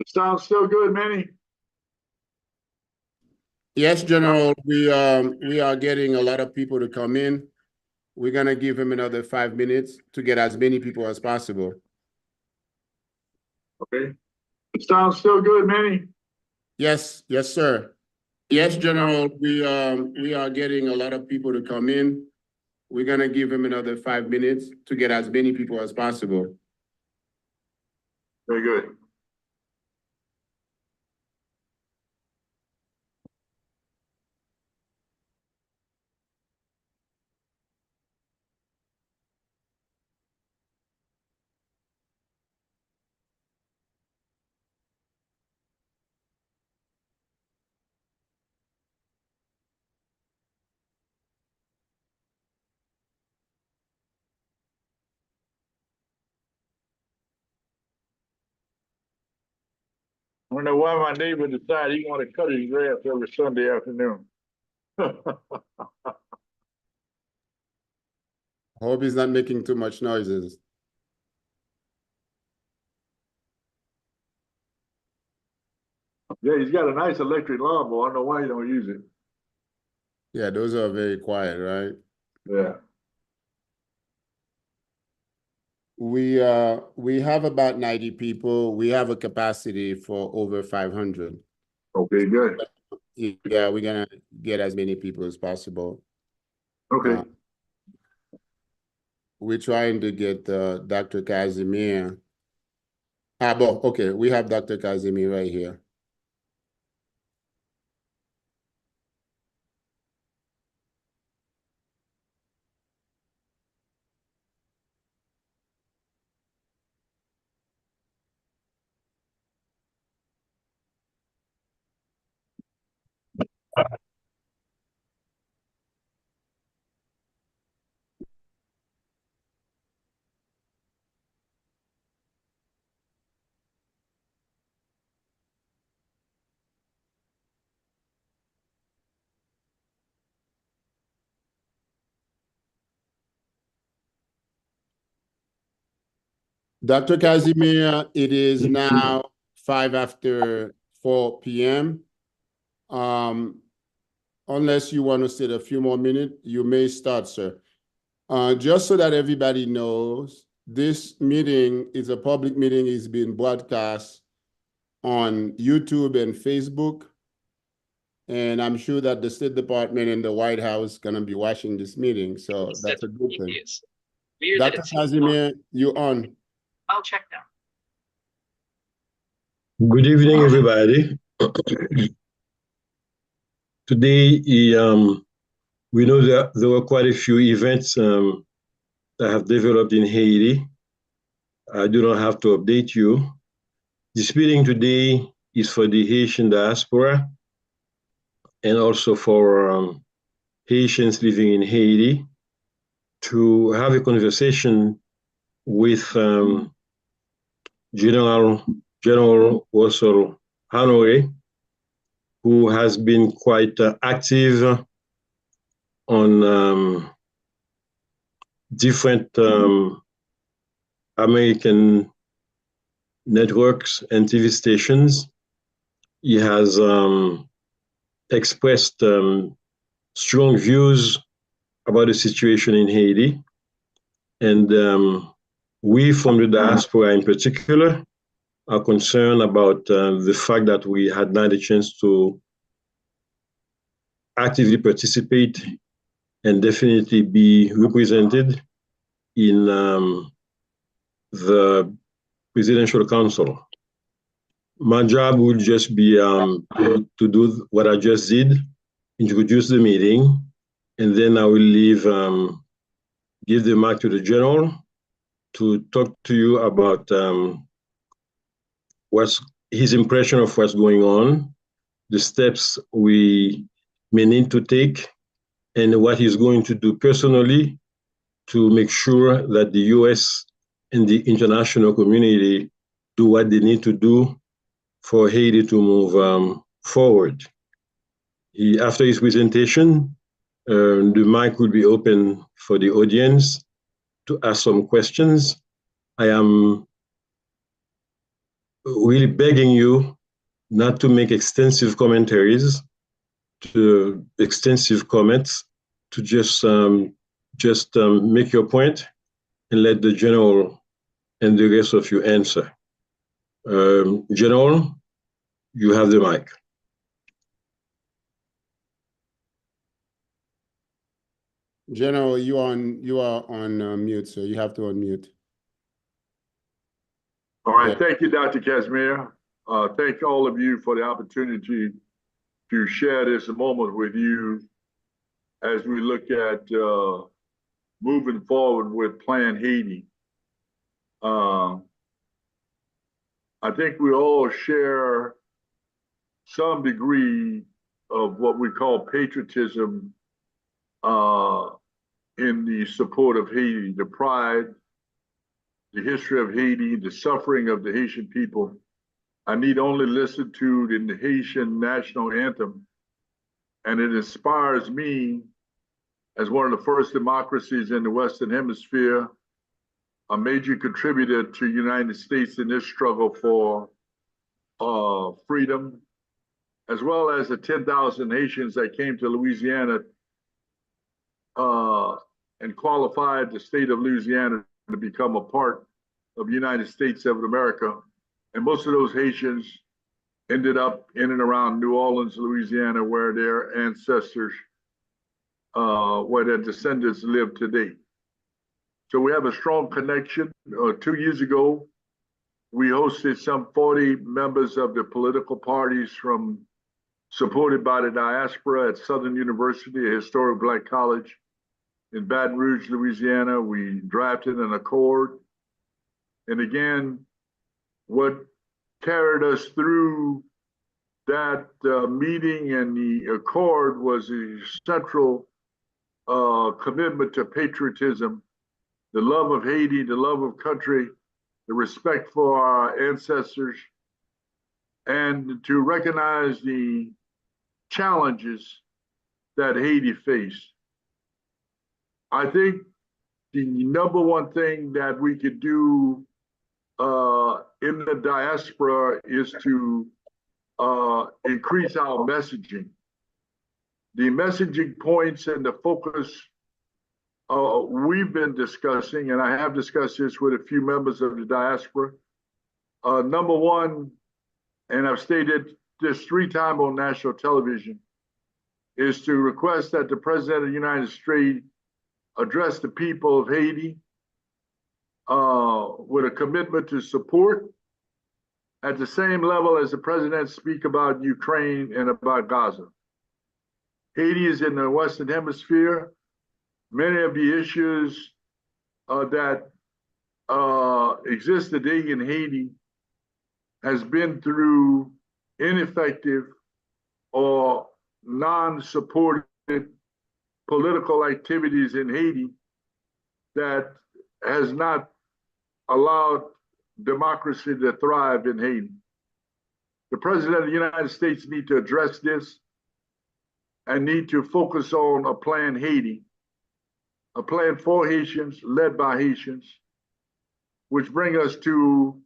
Sounds still good, Manny. Yes, General, we are getting a lot of people to come in. We're gonna give him another 5 minutes to get as many people as possible. Okay. Sounds still good, Manny. Yes, yes, sir. Yes, General, we are getting a lot of people to come in. We're gonna give him another 5 minutes to get as many people as possible. Very good. I don't know why my neighbor decided he wanted to cut his grass every Sunday afternoon. Hope he's not making too much noises. Yeah, he's got a nice electric lawnmower. I don't know why he don't use it. Yeah, those are very quiet, right? Yeah. We have about 90 people. We have a capacity for over 500. Okay, good. Yeah, we're gonna get as many people as possible. Okay. We're trying to get Dr. Casimir. Okay, we have Dr. Casimir right here. Dr. Casimir, it is now 5 after 4 p.m. Unless you want to sit a few more minutes, you may start, sir. Just so that everybody knows, this meeting is a public meeting. It's being broadcast on YouTube and Facebook. And I'm sure that the State Department and the White House going to be watching this meeting. So that's a good thing. Dr. Casimir, you're on. I'll check now. Good evening, everybody. Today, we know that there were quite a few events that have developed in Haiti. I do not have to update you. This meeting today is for the Haitian diaspora and also for Haitians living in Haiti to have a conversation with General Russel Honore, who has been quite active on different American networks and TV stations. He has expressed strong views about the situation in Haiti. And we from the diaspora in particular are concerned about the fact that we had not a chance to actively participate and definitely be represented in the Presidential Council. My job would just be to do what I just did, introduce the meeting, and then I will leave, give the mic to the General to talk to you about what's his impression of what's going on, the steps we may need to take, and what he's going to do personally to make sure that the US and the international community do what they need to do for Haiti to move forward. After his presentation, the mic will be open for the audience to ask some questions. I am really begging you not to make extensive commentaries, to extensive comments, to just make your point and let the general and the rest of you answer. General, you have the mic. General, you are on mute, so you have to unmute. All right, thank you, Dr. Casimir. Thank all of you for the opportunity to share this moment with you as we look at moving forward with Plan Haiti. I think we all share some degree of what we call patriotism in the support of Haiti, the pride, the history of Haiti, the suffering of the Haitian people. I need only listen to the Haitian national anthem, and it inspires me as one of the first democracies in the Western Hemisphere, a major contributor to the United States in this struggle for freedom, as well as the 10,000 Haitians that came to Louisiana and qualified the state of Louisiana to become a part of the United States of America. And most of those Haitians ended up in and around New Orleans, Louisiana, where their ancestors, where their descendants live today. So we have a strong connection. 2 years ago, we hosted some 40 members of the political parties supported by the Diaspora at Southern University, a historic Black college in Baton Rouge, Louisiana. We drafted an accord. And again, what carried us through that meeting and the accord was a central commitment to patriotism, the love of Haiti, the love of country, the respect for our ancestors, and to recognize the challenges that Haiti faced. I think the number one thing that we could do in the diaspora is to increase our messaging. The messaging points and the focus we've been discussing, and I have discussed this with a few members of the diaspora. Number one, and I've stated this 3 times on national television, is to request that the President of the United States address the people of Haiti with a commitment to support at the same level as the president speak about Ukraine and about Gaza. Haiti is in the Western Hemisphere. Many of the issues that exist today in Haiti has been through ineffective or non-supported political activities in Haiti that has not allowed democracy to thrive in Haiti. The President of the United States needs to address this and need to focus on a plan Haiti, a plan for Haitians, led by Haitians, which brings us to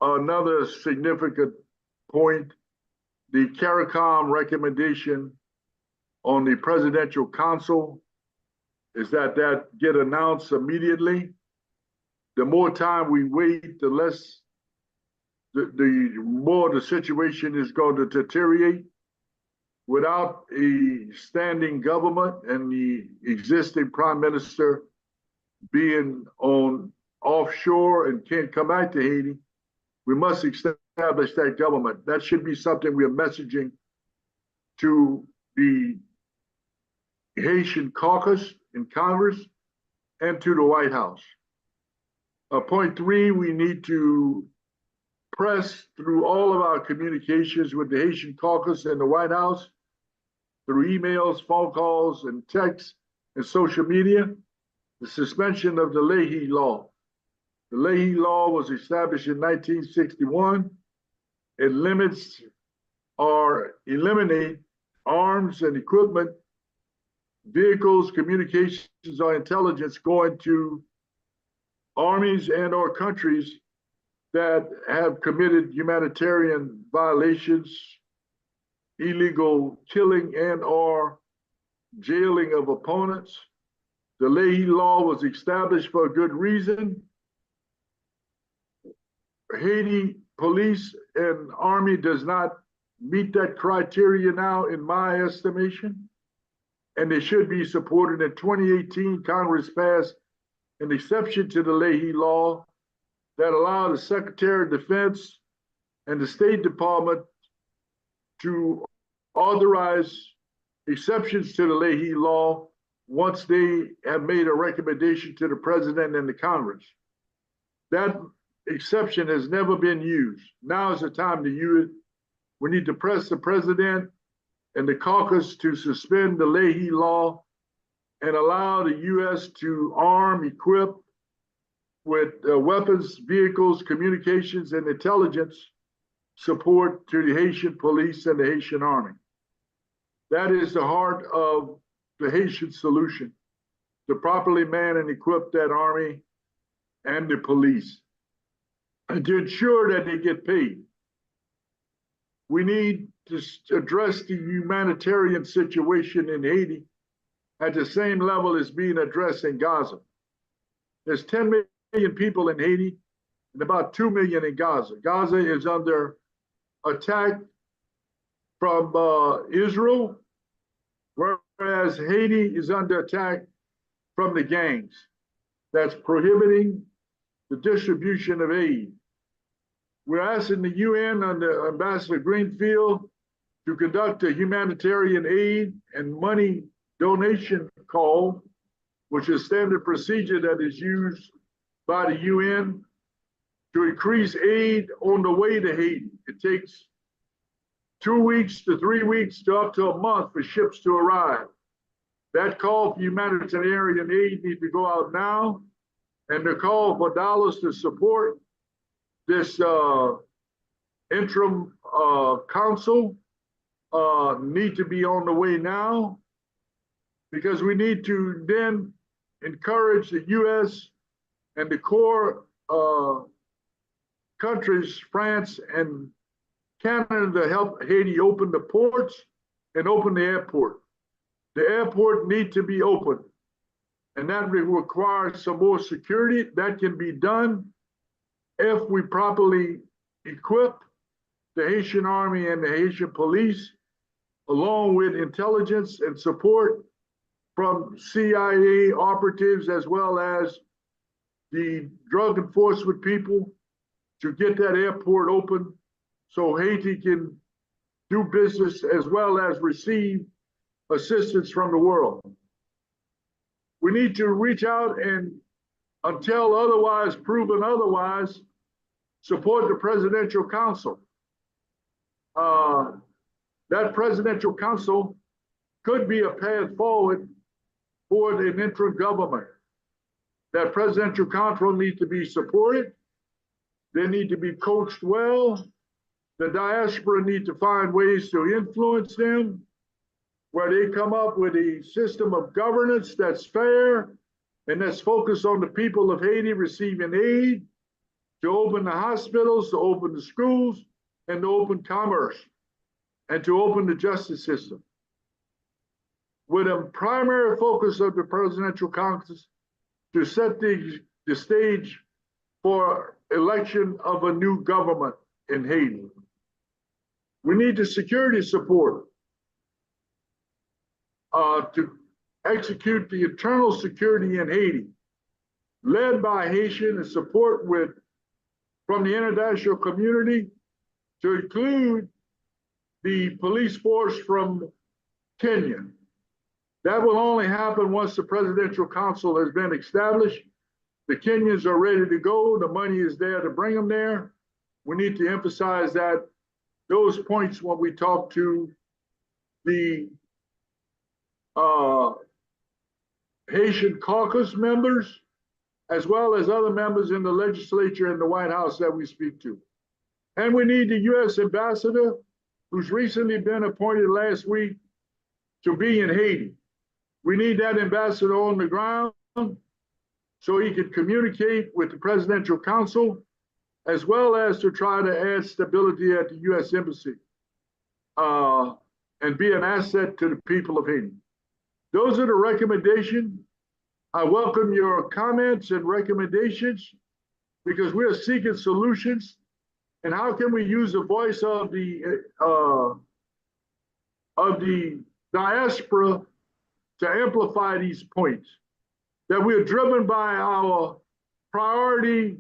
another significant point, the CARICOM recommendation on the Presidential Council is that get announced immediately. The more time we wait, the less, the more the situation is going to deteriorate. Without a standing government and the existing prime minister being on offshore and can't come back to Haiti, we must establish that government. That should be something we are messaging to the Haitian caucus in Congress and to the White House. Point 3, we need to press through all of our communications with the Haitian caucus and the White House, through emails, phone calls, and texts, and social media, the suspension of the Leahy Law. The Leahy Law was established in 1961. It limits or eliminate arms and equipment, vehicles, communications, or intelligence going to armies and or countries that have committed humanitarian violations, illegal killing and or jailing of opponents. The Leahy Law was established for a good reason. Haiti police and army does not meet that criteria now, in my estimation, and they should be supported. In 2018, Congress passed an exception to the Leahy Law that allowed the Secretary of Defense and the State Department to authorize exceptions to the Leahy Law once they have made a recommendation to the President and the Congress. That exception has never been used. Now is the time to use it. We need to press the President and the caucus to suspend the Leahy Law and allow the U.S. to arm, equip with weapons, vehicles, communications, and intelligence support to the Haitian police and the Haitian army. That is the heart of the Haitian solution, to properly man and equip that army and the police, and to ensure that they get paid. We need to address the humanitarian situation in Haiti at the same level as being addressed in Gaza. There's 10 million people in Haiti and about 2 million in Gaza. Gaza is under attack from Israel, whereas Haiti is under attack from the gangs that's prohibiting the distribution of aid. We're asking the UN under Ambassador Greenfield to conduct a humanitarian aid and money donation call, which is standard procedure that is used by the UN to increase aid on the way to Haiti. It takes 2 weeks to 3 weeks to up to a month for ships to arrive. That call for humanitarian aid needs to go out now, and the call for dollars to support this interim council need to be on the way now, because we need to then encourage the U.S. and the core countries, France and Canada, to help Haiti open the ports and open the airport. The airport needs to be open, and that requires some more security. That can be done if we properly equip the Haitian army and the Haitian police, along with intelligence and support from CIA operatives, as well as the drug enforcement people, to get that airport open so Haiti can do business as well as receive assistance from the world. We need to reach out and, until otherwise proven otherwise, support the Presidential Council. That Presidential Council could be a path forward for an interim government. That Presidential Council needs to be supported. They need to be coached well. The diaspora need to find ways to influence them, where they come up with a system of governance that's fair and that's focused on the people of Haiti receiving aid, to open the hospitals, to open the schools, and to open commerce, and to open the justice system. With a primary focus of the Presidential Congress to set the stage for election of a new government in Haiti. We need the security support to execute the internal security in Haiti, led by Haitian, and support from the international community, to include the police force from Kenya. That will only happen once the Presidential Council has been established. The Kenyans are ready to go. The money is there to bring them there. We need to emphasize those points when we talk to the Haitian caucus members, as well as other members in the legislature and the White House that we speak to. And we need the U.S. ambassador, who's recently been appointed last week, to be in Haiti. We need that ambassador on the ground so he can communicate with the Presidential Council as well as to try to add stability at the U.S. Embassy and be an asset to the people of Haiti. Those are the recommendations. I welcome your comments and recommendations because we are seeking solutions. And how can we use the voice of the diaspora to amplify these points? That we are driven by our priority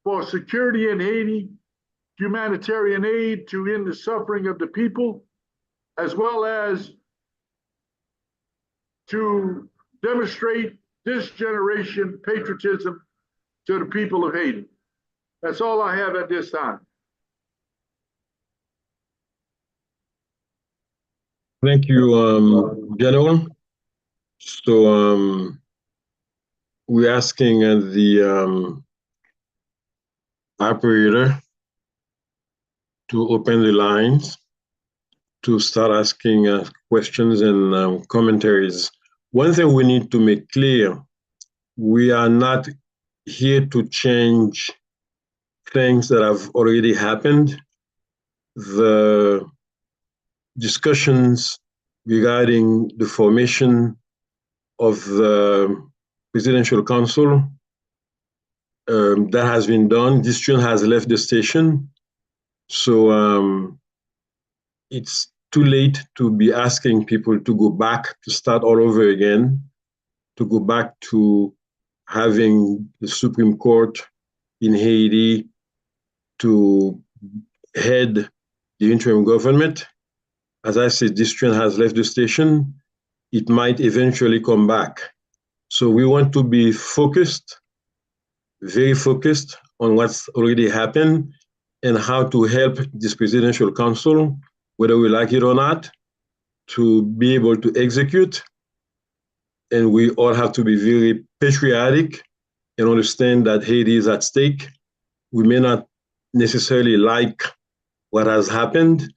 for security in Haiti, humanitarian aid to end the suffering of the people, as well as to demonstrate this generation patriotism to the people of Haiti. That's all I have at this time. Thank you, General. So we're asking the operator to open the lines to start asking questions and commentaries. One thing we need to make clear, we are not here to change things that have already happened. The discussions regarding the formation of the Presidential Council that has been done. This student has left the station. So it's too late to be asking people to go back, to start all over again, to go back to having the Supreme Court in Haiti to head the interim government. As I said, this train has left the station. It might eventually come back. So we want to be focused, very focused on what's already happened and how to help this Presidential Council, whether we like it or not, to be able to execute. And we all have to be very patriotic and understand that Haiti is at stake. We may not necessarily like what has happened,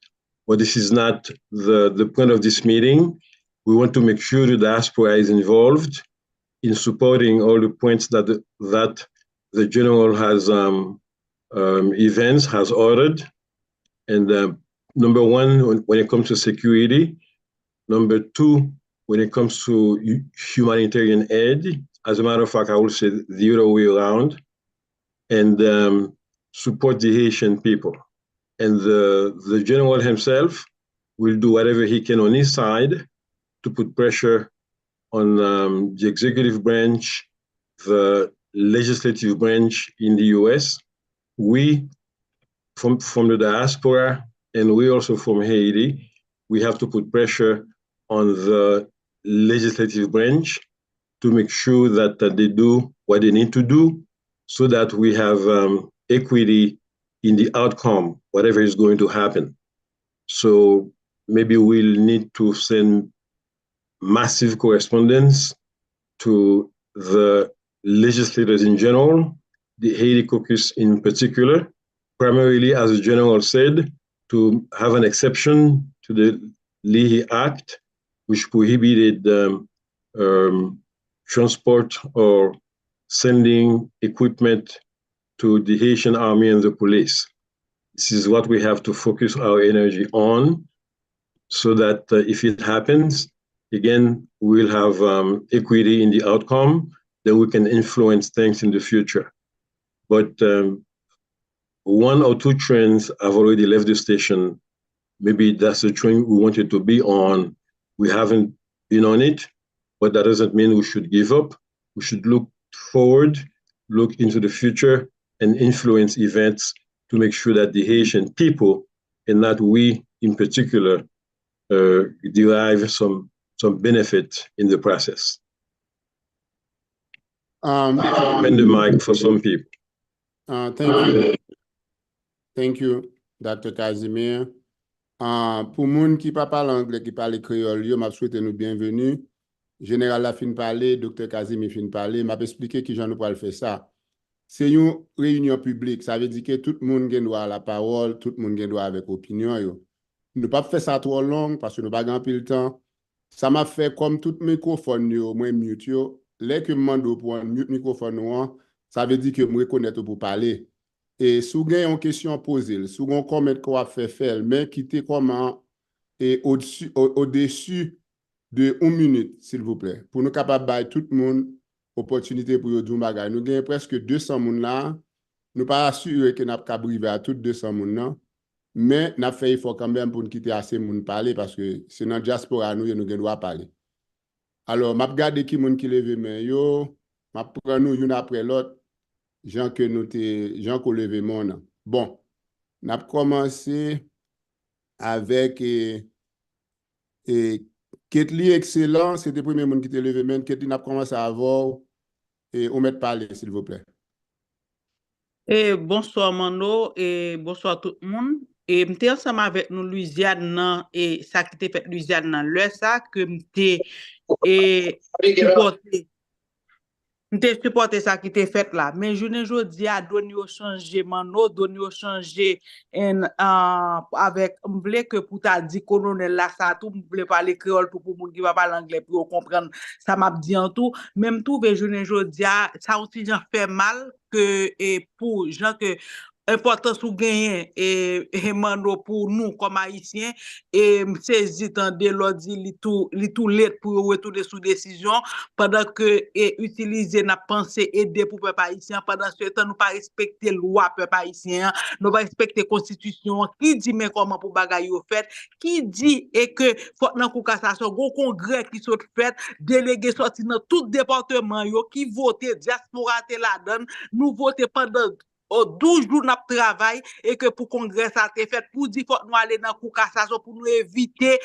but this is not the point of this meeting. We want to make sure the diaspora is involved in supporting all the points that the general has has ordered. And number one, when it comes to security. Number two, when it comes to humanitarian aid. As a matter of fact, I will say the other way around. And support the Haitian people. And the general himself will do whatever he can on his side to put pressure on the executive branch, the legislative branch in the US. We, from the diaspora, and we also from Haiti, we have to put pressure on the legislative branch to make sure that they do what they need to do so that we have equity in the outcome, whatever is going to happen. So maybe we'll need to send massive correspondence to the legislators in general, the Haiti caucus in particular, primarily, as the general said, to have an exception to the Leahy Act, which prohibited transport or sending equipment to the Haitian army and the police. This is what we have to focus our energy on so that if it happens, again, we'll have equity in the outcome, then we can influence things in the future. But one or two trains have already left the station. Maybe that's the train we wanted to be on. We haven't been on it, but that doesn't mean we should give up. We should look forward, look into the future, and influence events to make sure that the Haitian people, and not we in particular, derive some benefit in the process. And the mic for some people. Thank you. Thank you, Dr. Casimir. Pour moun qui pa parle anglais, qui parle créole, yo m'a souhaité nous bienvenue. Général la fin parler, Dr. Casimir fin parler, m'a expliqué qui j'en nous le faire ça. C'est une réunion publique, ça veut dire que tout le monde a droit à la parole, tout le monde a droit avec opinion. Yo. Nous pas faire ça trop long parce que nous pas grand pile temps. Ça m'a fait comme tout microphone yo, moi mute yo. Là que me mando pour un mute microphone ça veut dire que me reconnaître pour parler. Et sous gain une question posée, sous on comment quoi faire, mais quitter comment et au-dessus de 1 minute, s'il vous plaît, pour nous capables de tout le monde opportunité pour dire bagay. Nous avons presque 200 personnes là. Nous pas assuré que nous avons arriver à toutes 200 personnes là, mais nous avons fait effort quand même pour nous quitter assez de monde parler parce que c'est dans la diaspora nous devons parler. Alors, je regarde qui monde qui lève main yo, je prends nous une après l'autre, gens que nous gens qui lève main. Bon, nous avons commencé avec Ketli excellent, c'était le premier monde qui t'a levé main. Ketli n'a commencé à avoir et on met parler, s'il vous plaît. Et bonsoir Mano et bonsoir tout le monde. Et m'étais ensemble avec nous Louisiane nan, et ça qui était fait Louisiane nan le ça que m'étais supporté. M'étais supporté ça qui était fait là. Mais je ne jodi a donné au changer Mano, donné au changer avec m'vle que pour ta dit colonel là ça tout m'vle parler créole tout pour monde qui va parler anglais pour comprendre ça m'a dit en tout. Même tout je ne jodi a ça aussi j'en fait mal que et pour gens que important sous gagner et mando pour nous comme haïtiens et saisi tant de l'ordi li tout let pour retourner sous décision pendant que et utiliser n'a pensé aider pour peuple haïtien pendant ce temps nous pas respecter loi peuple haïtien nous pas respecter constitution qui dit mais comment pour bagaille au fait qui dit et que faut dans coup cassation gros congrès qui sont fait délégué sorti dans tout département yo qui voter diaspora te la donne nous voter pendant 12 jours de travail et que pour congrès ça a été fait pour dire faut nous aller dans cour cassation pour nous éviter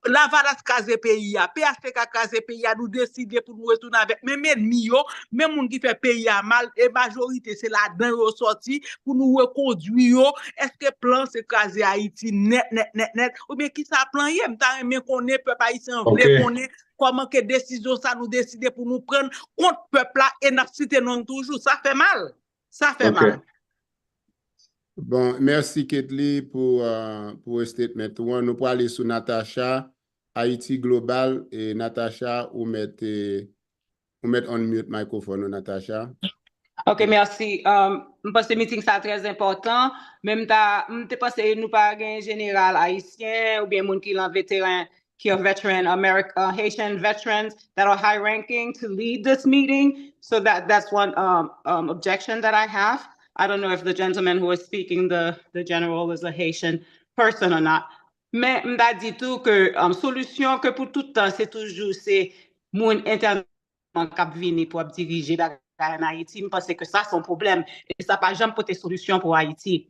la valance casé pays a PHTK casé pays a nous décider pour nous retourner avec même ennemi yo même monde qui fait pays a mal et majorité c'est là dedans yo sorti pour nous reconduire yo est-ce que plan c'est casé Haïti net ou bien qui ça plan y m'ta même connaît peuple haïtien vle connaît comment que décision ça nous décider pour nous prendre contre peuple là et n'a cité non toujours ça fait mal. Ça fait mal. Bon, merci Ketli pour le statement. Nous pour aller sur Natacha, Haïti Global et Natacha, ou mettre on mute microphone, Natacha. Ok, merci. Je pense que le meeting est très important. Même je pense que nous pas un général haïtien ou bien moun qui est vétéran, qui est veteran, Haitian veterans that are high ranking to lead this meeting. So that's one objection that I have. I don't know if the gentleman who is speaking, the general, is a Haitian person or not. Mais je dis tout que solution que pour tout temps, c'est toujours c'est moun interne qui vient pour diriger en Haïti, parce que ça, c'est un problème. Et ça n'a pas jamais porté solution pour Haïti.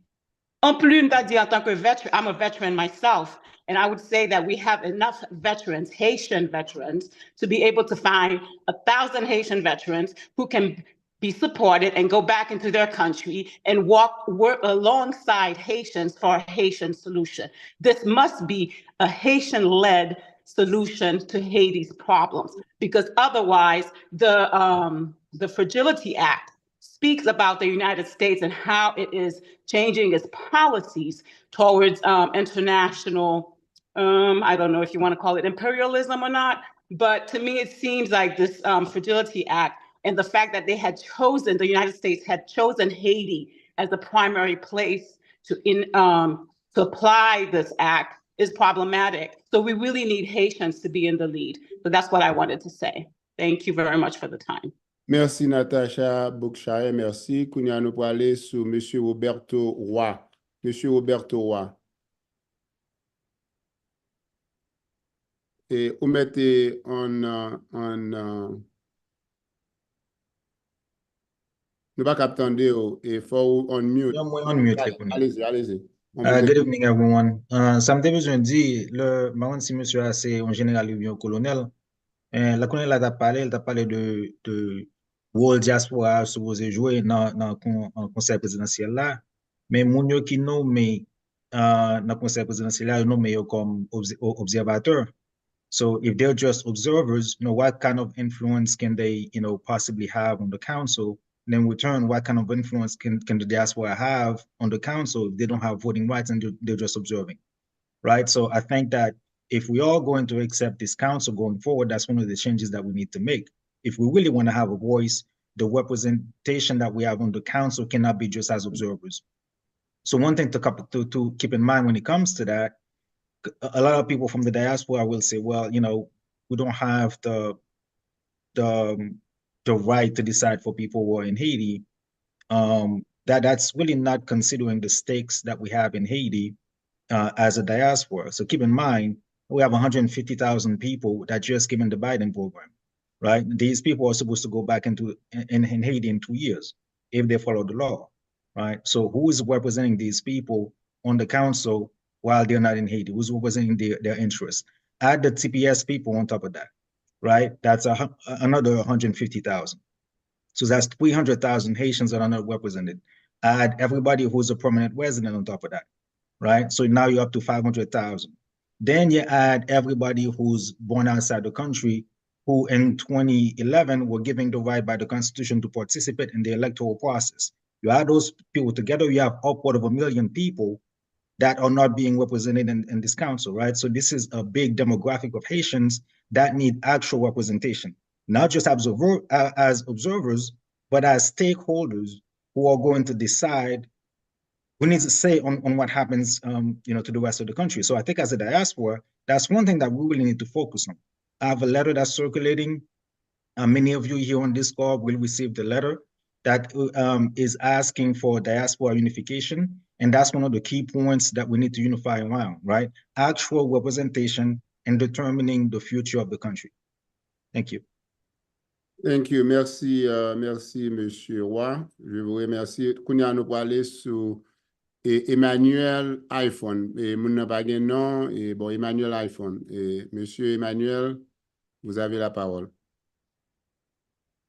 En plus, je dis en tant que veteran, I'm a veteran myself, and I would say that we have enough veterans, Haitian veterans, to be able to find 1,000 Haitian veterans who can be supported and go back into their country and work alongside Haitians for a Haitian solution. This must be a Haitian-led solution to Haiti's problems, because otherwise the Fragility Act speaks about the United States and how it is changing its policies towards international, I don't know if you want to call it imperialism or not, but to me it seems like this Fragility Act and the fact that the United States had chosen Haiti as the primary place to apply this act is problematic. So we really need Haitians to be in the lead. So that's what I wanted to say. Thank you very much for the time. Merci Natacha Bookshire, merci. Kounia nous pour aller sur Monsieur Roberto Roy. Monsieur Roberto Roy. Et vous mettez nous pas attendre et faut on mute. Allez-y. Good evening, everyone. Ça me besoin de dire, si monsieur c'est un général ou bien un colonel, la colonel a parlé de rôle diaspora supposé jouer dans le conseil présidentiel là, mais moun yo qui nommé dans le conseil présidentiel là, nommé comme observateur. So if they're just observers, what kind of influence can they, possibly have on the council? And in return, what kind of influence can the diaspora have on the council if they don't have voting rights and they're just observing, right? So I think that if we are going to accept this council going forward, that's one of the changes that we need to make. If we really want to have a voice, the representation that we have on the council cannot be just as observers. So one thing to keep in mind when it comes to that, a lot of people from the diaspora will say, well, you know, we don't have the right to decide for people who are in Haiti. That's really not considering the stakes that we have in Haiti as a diaspora. So keep in mind, we have 150,000 people that just given the Biden program, right? These people are supposed to go back in Haiti in 2 years if they follow the law, right? So who is representing these people on the council while they're not in Haiti? Who's representing their interests? Add the TPS people on top of that, right? That's another 150,000. So that's 300,000 Haitians that are not represented. Add everybody who's a permanent resident on top of that, right? So now you're up to 500,000. Then you add everybody who's born outside the country, who in 2011 were given the right by the Constitution to participate in the electoral process. You add those people together, you have upward of 1 million people that are not being represented in this council, right? So this is a big demographic of Haitians that need actual representation, not just as observers, but as stakeholders who are going to decide, who needs to say on what happens, you know, to the rest of the country. So I think as a diaspora, that's one thing that we really need to focus on. I have a letter that's circulating. Many of you here on this call will receive the letter that is asking for diaspora unification. And that's one of the key points that we need to unify around, right? Actual representation and determining the future of the country. Thank you. Thank you. Merci, merci, Monsieur Roy. Je vous remercie. Kounia nous parler sur Emmanuel iPhone. Et mon n'a pas nom. Et bon, Emmanuel iPhone. Et Monsieur Emmanuel, vous avez la parole.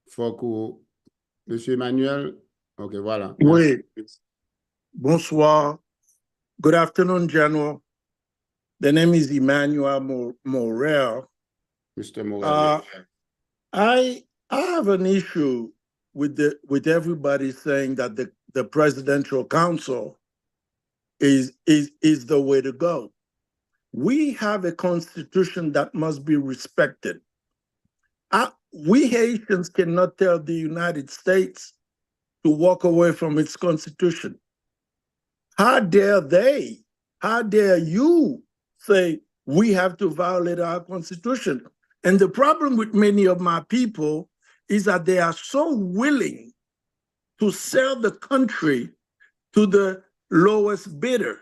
Faut que Monsieur Emmanuel. OK, voilà. Oui. Bonsoir. Good afternoon, General. The name is Emmanuel Morel. Mr. Morel. I have an issue with everybody saying that the presidential council is the way to go. We have a constitution that must be respected. We Haitians cannot tell the United States to walk away from its constitution. How dare they? How dare you say we have to violate our constitution? And the problem with many of my people is that they are so willing to sell the country to the lowest bidder.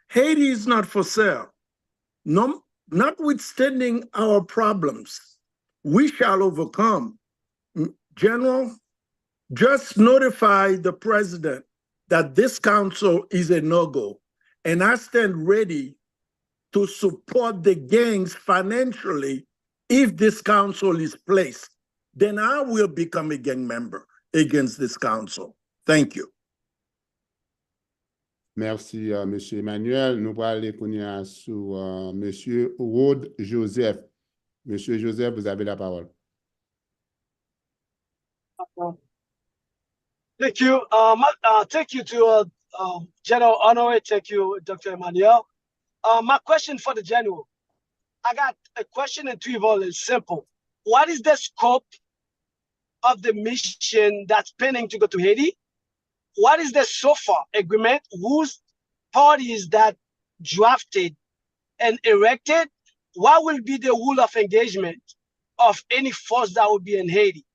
Haiti is not for sale. No, notwithstanding our problems, we shall overcome. General, just notify the president that this council is a no-go, and I stand ready to support the gangs financially if this council is placed. Then I will become a gang member against this council. Thank you. Merci, Monsieur Emmanuel. Nous allons aller sur Monsieur Rode Joseph. Monsieur Joseph, vous avez la parole. Thank you. Thank you to General Honore. Thank you, Dr. Emmanuel. My question for the General, I got a question in Tribal. It's simple. What is the scope of the mission that's pending to go to Haiti? What is the SOFA agreement? Whose parties that drafted and erected? What will be the rule of engagement of any force that will be in Haiti?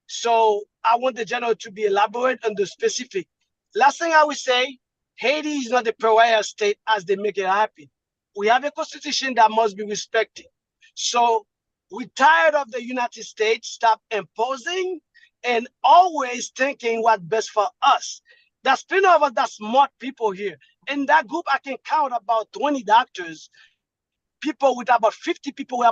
So I want the General to be elaborate on the specific. Last thing I would say, Haiti is not a pariah state as they make it happen. We have a constitution that must be respected. So we're tired of the United States stop imposing and always thinking what's best for us. There's plenty of us that smart people here. In that group, I can count about 20 doctors, people with about 50 people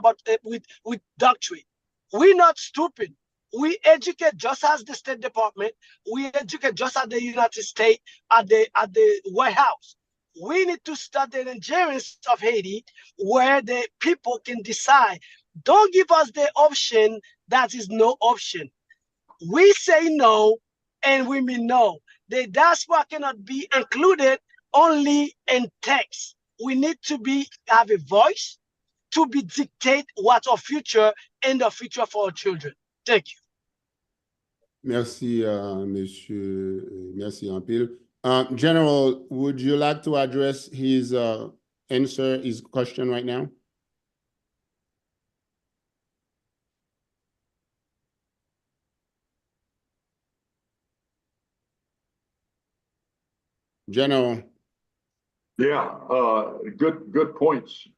with doctorate. We're not stupid. We educate just as the State Department. We educate just as the United States at the White House. We need to study the Nigerians of Haiti where the people can decide. Don't give us the option that is no option. We say no and we mean no. The diaspora cannot be included only in text. We need to have a voice to be dictate what's our future and the future for our children. Thank you. Merci, monsieur. Merci, Ampil. General, would you like to address his answer, his question right now? General. Yeah, good points.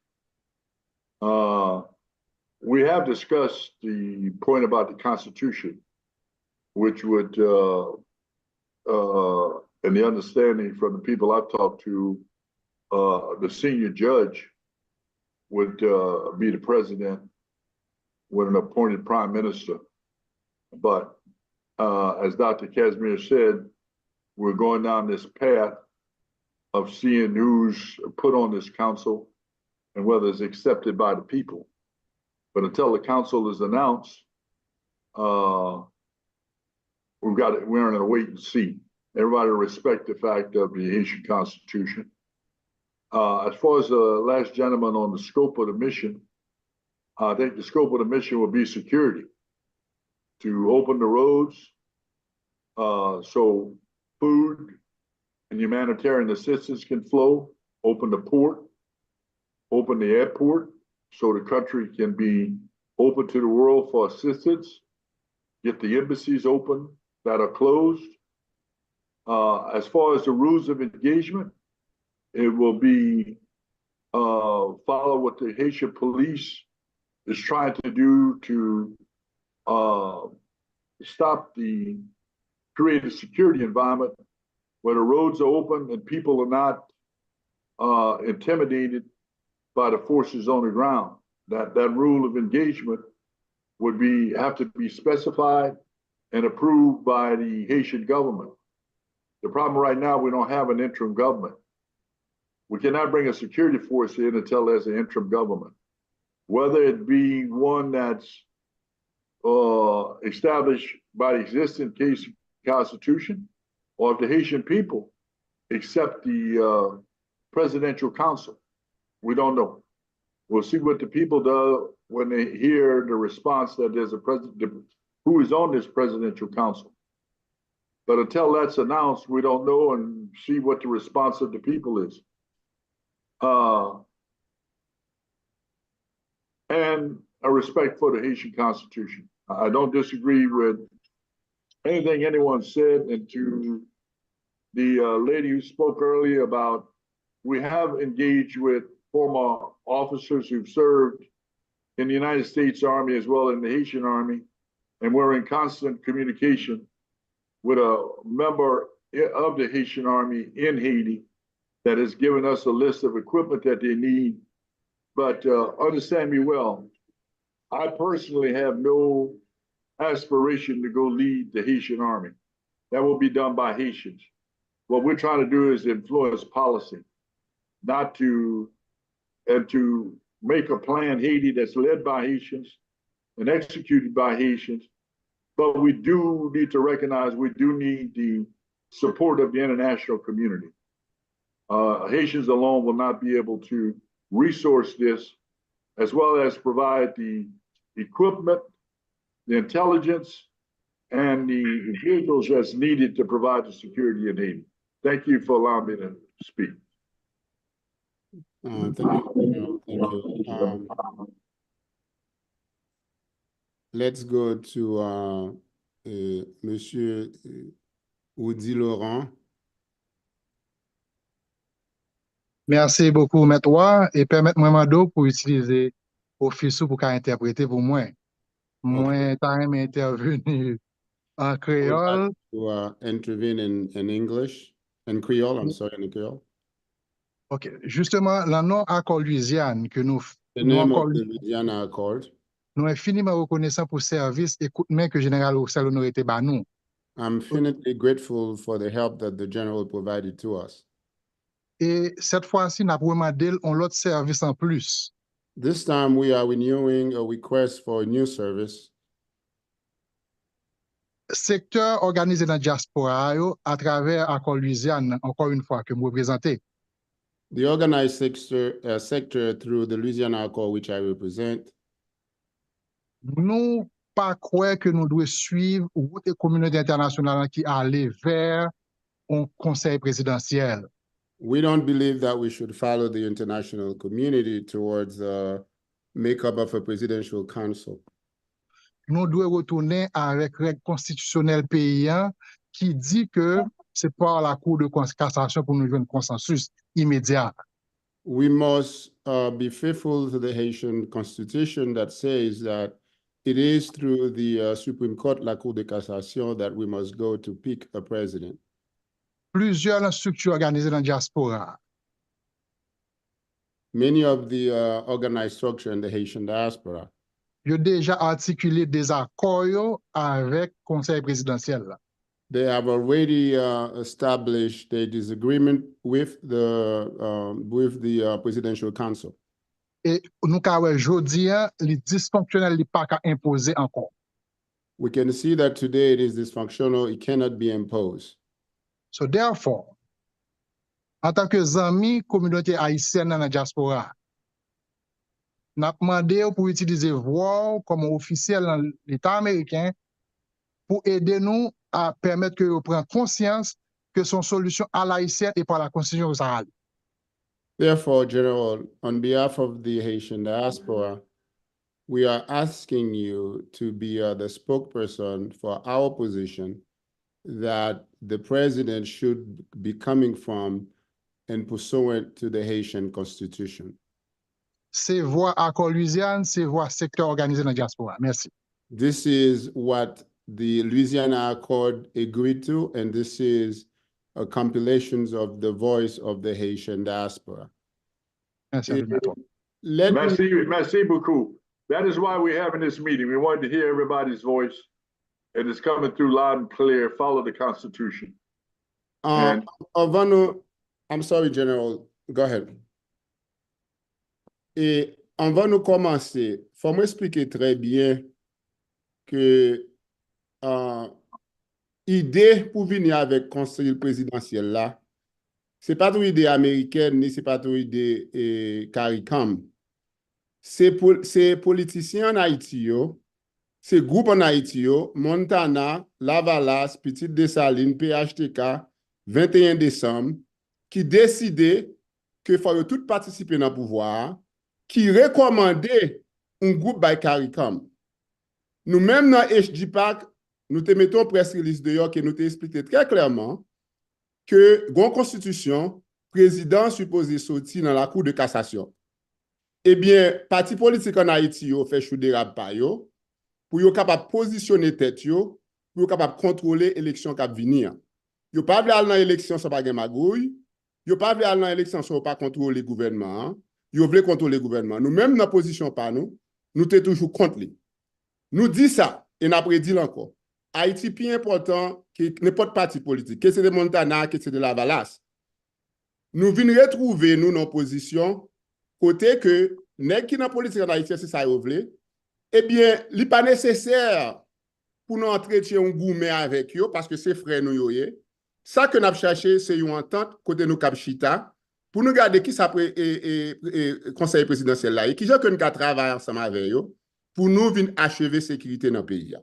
We have discussed the point about the Constitution, which would, and the understanding from the people I've talked to, the senior judge would be the president with an appointed prime minister. But as Dr. Casimir said, we're going down this path of seeing who's put on this council and whether it's accepted by the people. But until the council is announced, we're in a wait and see. Everybody respect the fact of the Haitian Constitution. As far as the last gentleman on the scope of the mission, I think the scope of the mission will be security, to open the roads, so food and humanitarian assistance can flow, open the port, open the airport, so the country can be open to the world for assistance, get the embassies open that are closed. As far as the rules of engagement, it will be follow what the Haitian police is trying to do to create a security environment where the roads are open and people are not intimidated by the forces on the ground. That rule of engagement would have to be specified and approved by the Haitian government. The problem right now, we don't have an interim government. We cannot bring a security force in until there's an interim government. Whether it be one that's established by the existing Haitian Constitution, or if the Haitian people accept the presidential council. We don't know. We'll see what the people do when they hear the response that there's a president who is on this presidential council. But until that's announced, we don't know and see what the response of the people is. And a respect for the Haitian Constitution. I don't disagree with anything anyone said, and to the lady who spoke earlier about, we have engaged with former officers who've served in the United States Army as well as in the Haitian Army, and we're in constant communication with a member of the Haitian Army in Haiti that has given us a list of equipment that they need. But understand me well, I personally have no aspiration to go lead the Haitian Army. That will be done by Haitians. What we're trying to do is influence policy, and to make a plan Haiti that's led by Haitians and executed by Haitians. But we do need to recognize we do need the support of the international community. Haitians alone will not be able to resource this, as well as provide the equipment, the intelligence, and the vehicles that's needed to provide the security in Haiti. Thank you for allowing me to speak. Thank you. Thank you. Let's go to Monsieur Woody Laurent. Merci beaucoup, Maître, et permettez-moi Mando pour utiliser Office pour interpréter pour moi. Moi, t'as intervenu en créole. To intervene in English, in Creole, I'm sorry, in Creole. OK. Justement, la non-accord Louisiane que nous The name of the Louisiana Accord. Nous infiniment reconnaissants pour service et coup de main que Général Russel aurait été ba nous. I'm infinitely grateful for the help that the General provided to us. Et cette fois-ci, nous avons demandé un autre service en plus. This time we are renewing a request for a new service. Secteur organisé dans Diaspora à travers Accord Louisiane, encore une fois, que vous représentez. The organized sector through the Louisiana Accord, which I represent. Nous pas croire que nous devons suivre la communauté internationale qui allait vers un conseil présidentiel. We don't believe that we should follow the international community towards the makeup of a presidential council. Nous devons retourner avec règle constitutionnelle paysan qui dit que c'est par la Cour de cassation pour nous jouer un consensus immédiat. We must be faithful to the Haitian constitution that says that it is through the Supreme Court, la Cour de cassation, that we must go to pick a president. Plusieurs structures organisées dans la diaspora, Many of the organized structure in the Haitian diaspora, ils ont déjà articulé des accords avec le conseil présidentiel. they have already established a disagreement with the presidential council. Et nous avons aujourd'hui les dysfonctionnels, les pas qu'à imposer encore. We can see that today it is dysfunctional, it cannot be imposed. So therefore, en tant que amis communauté haïtienne dans la diaspora, nous avons demandé pour utiliser voix comme officiel dans l'État américain pour aider nous à permettre que nous prenions conscience que son solution à l'haïtienne est par la Constitution de Therefore, General, on behalf of the Haitian diaspora, we are asking you to be the spokesperson for our position that the president should be coming from and pursuant to the Haitian constitution. C'est voix accord Louisiane, c'est voix secteur organisé dans la diaspora. Merci. This is what the Louisiana Accord agreed to, and this is compilations of the voice of the Haitian diaspora. Merci. Merci beaucoup. That is why we're having this meeting. We wanted to hear everybody's voice, and it's coming through loud and clear. Follow the Constitution. I'm sorry, General. Go ahead. Et on va nous commencer. Faut m'expliquer très bien que idée pour venir avec conseil présidentiel là, c'est pas une idée américaine ni c'est pas une idée CARICOM. C'est politiciens en Haïti, c'est groupe en Haïti, Montana, Lavalas, Petite Dessalines, PHTK, 21 décembre, qui décidaient que faut tout participer dans le pouvoir, qui recommandait un groupe by CARICOM. Nous-mêmes dans HDPAC, nous te mettons presse release de York et nous te expliqué très clairement que la constitution, président supposé sortir dans la cour de cassation. Eh bien, parti politique en Haïti yo fait chou dérap pa yo, pour yo capable positionner tête yo, pour yo capable contrôler l'élection qui va venir. Yo pas vle aller dans l'élection sans pas gen magouille, yo pas vle aller dans l'élection sans pas contrôler le gouvernement, yo vle contrôler le gouvernement. Nous même dans position pas nous te toujours contre lui. Nous dit ça et n'a prédit encore. Haïti plus important que n'importe parti politique, que c'est de Montana, que c'est de Lavalas. Nous venons retrouver nous dans position côté que nèg qui dans politique en Haïti c'est ça yo vle, eh bien, li pas nécessaire pour nous entretenir un gourmet avec eux parce que c'est frère nous yo yé. Ça que nous cherché c'est une entente côté nous cap chita pour nous garder qui ça conseil présidentiel là et qui j'ai que nous travailler ensemble avec eux pour nous venir achever sécurité dans le pays.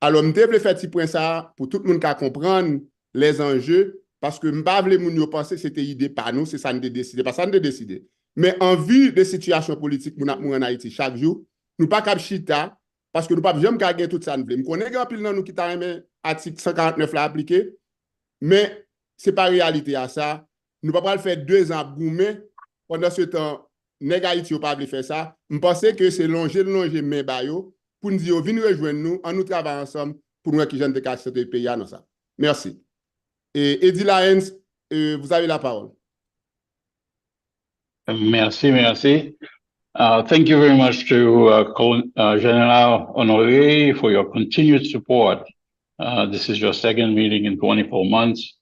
Alors, je devais faire petit point ça pour tout le monde qui comprendre les enjeux parce que je ne pas moun penser que c'était idée par nous, c'est ça nous décider, pas ça nous décider. Mais en vue des situations politiques nous avons en Haïti chaque jour, nous pas cap chita parce que nous pas jamais gagner tout ça nous voulons. On est grand pile dans nous qui t'a aimé article 149 là appliqué, mais c'est pas réalité à ça. Nous pas le faire 2 ans goumé pendant ce temps nèg Haïti pas veut faire ça. Je pense que c'est longer mais bayo pour nous dire venez rejoindre nous en nous travaillant ensemble pour nous qui jeune de casser ce pays dans ça. Merci. Et Eddie Lyons, vous avez la parole. Merci. Thank you very much to General Honore for your continued support. This is your second meeting in 24 months,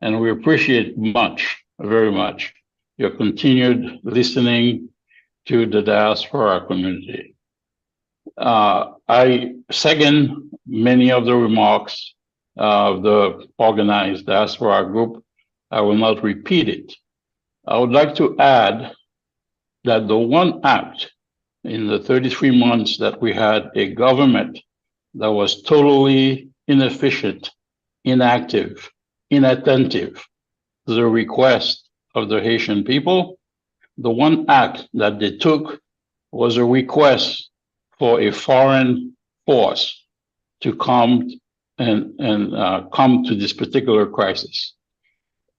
and we appreciate very much, your continued listening to the diaspora community. I second many of the remarks of the organized diaspora group. I will not repeat it. I would like to add that the one act in the 33 months that we had a government that was totally inefficient, inactive, inattentive to the request of the Haitian people. The one act that they took was a request for a foreign force to come and come to this particular crisis.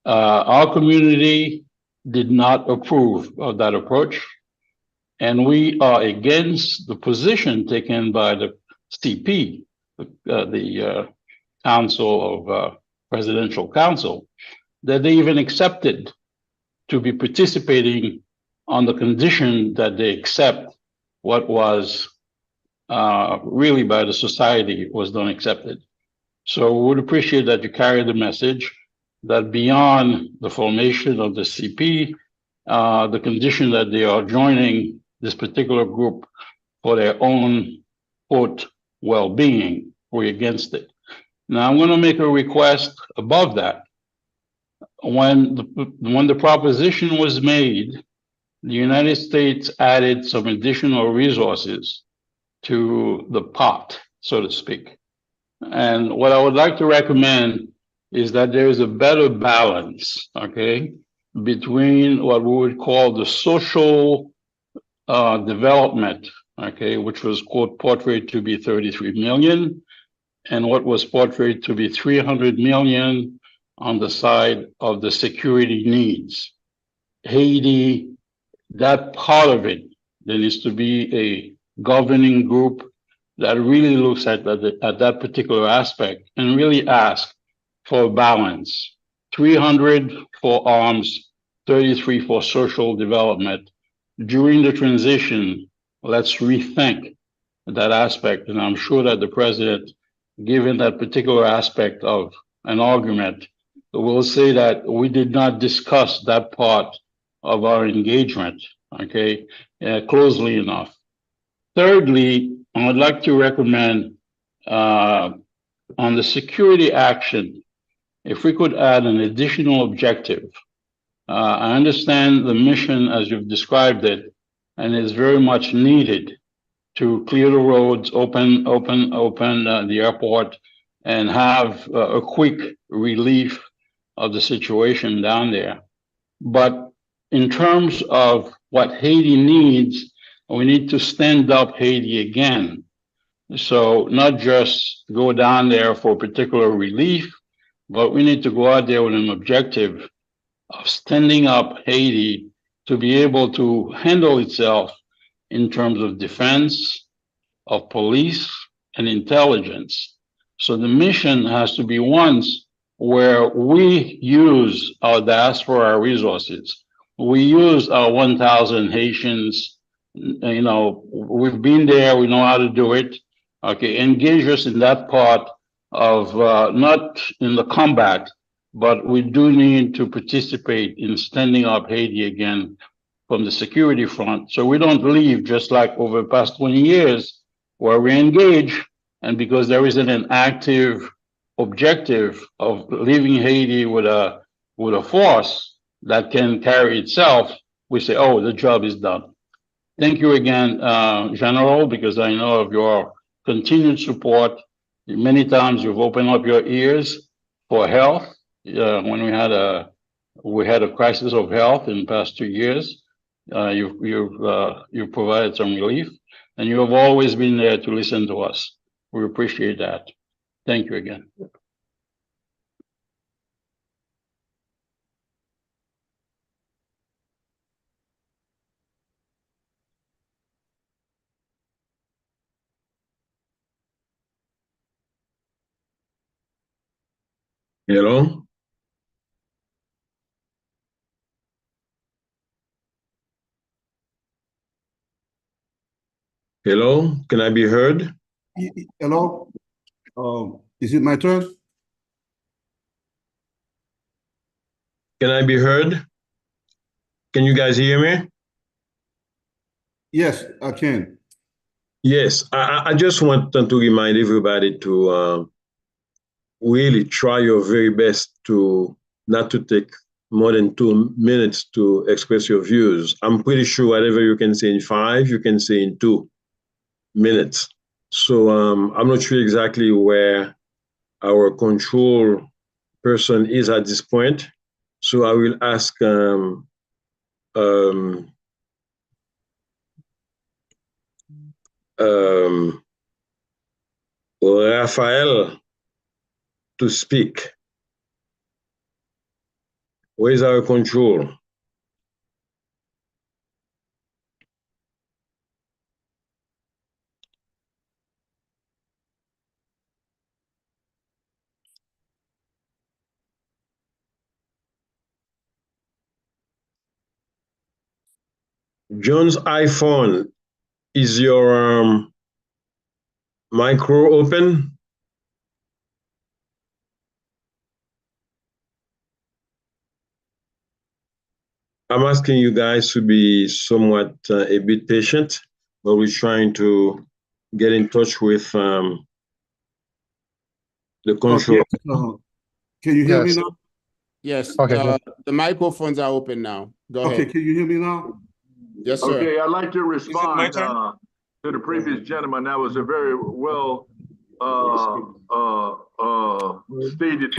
Our community did not approve of that approach, and we are against the position taken by the CP, the Council of Presidential Council, that they even accepted to be participating on the condition that they accept what was really by the society was not accepted. So we would appreciate that you carry the message that beyond the formation of the CP, the condition that they are joining this particular group for their own, quote, well-being, we're against it. Now I'm going to make a request above that. When the proposition was made, the United States added some additional resources to the pot, so to speak. And what I would like to recommend is that there is a better balance, okay, between what we would call the social development, okay, which was quote portrayed to be 33 million, and what was portrayed to be 300 million on the side of the security needs. Haiti, that part of it, there needs to be a governing group that really looks at that particular aspect and really ask for a balance. 300 for arms, 33 for social development. During the transition, let's rethink that aspect. And I'm sure that the president, given that particular aspect of an argument, will say that we did not discuss that part of our engagement, okay, closely enough. Thirdly, I would like to recommend on the security action, if we could add an additional objective. I understand the mission as you've described it, and it's very much needed to clear the roads, open the airport, and have a quick relief of the situation down there. But in terms of what Haiti needs, we need to stand up Haiti again. So not just go down there for particular relief, but we need to go out there with an objective of standing up Haiti to be able to handle itself in terms of defense, of police, and intelligence. So the mission has to be one where we use our diaspora resources. We use our 1,000 Haitians. You know, we've been there, we know how to do it. Okay, engage us in that part of not in the combat, but we do need to participate in standing up Haiti again from the security front. So we don't leave just like over the past 20 years where we engage, and because there isn't an active objective of leaving Haiti with a force that can carry itself, we say, oh, the job is done. Thank you again, General, because I know of your continued support. Many times you've opened up your ears for health. When we had a crisis of health in the past 2 years, you've provided some relief, and you have always been there to listen to us. We appreciate that. Thank you again. Hello? Hello, can I be heard? Hello? Is it my turn? Can I be heard? Can you guys hear me? Yes, I can. Yes, I just want to remind everybody to really try your very best to not to take more than 2 minutes to express your views. I'm pretty sure whatever you can say in 5, you can say in 2 minutes. So I'm not sure exactly where our control person is at this point. So I will ask Raphael to speak. Where is our control? John's iPhone, is your micro open? I'm asking you guys to be somewhat a bit patient, but we're trying to get in touch with the control. Okay. Can you hear me Yes. now? Yes, Okay. the microphones are open now. Go Okay, ahead. can you hear me now? Yes, sir. Okay, I'd like to respond turn? to the previous gentleman. That was a very well stated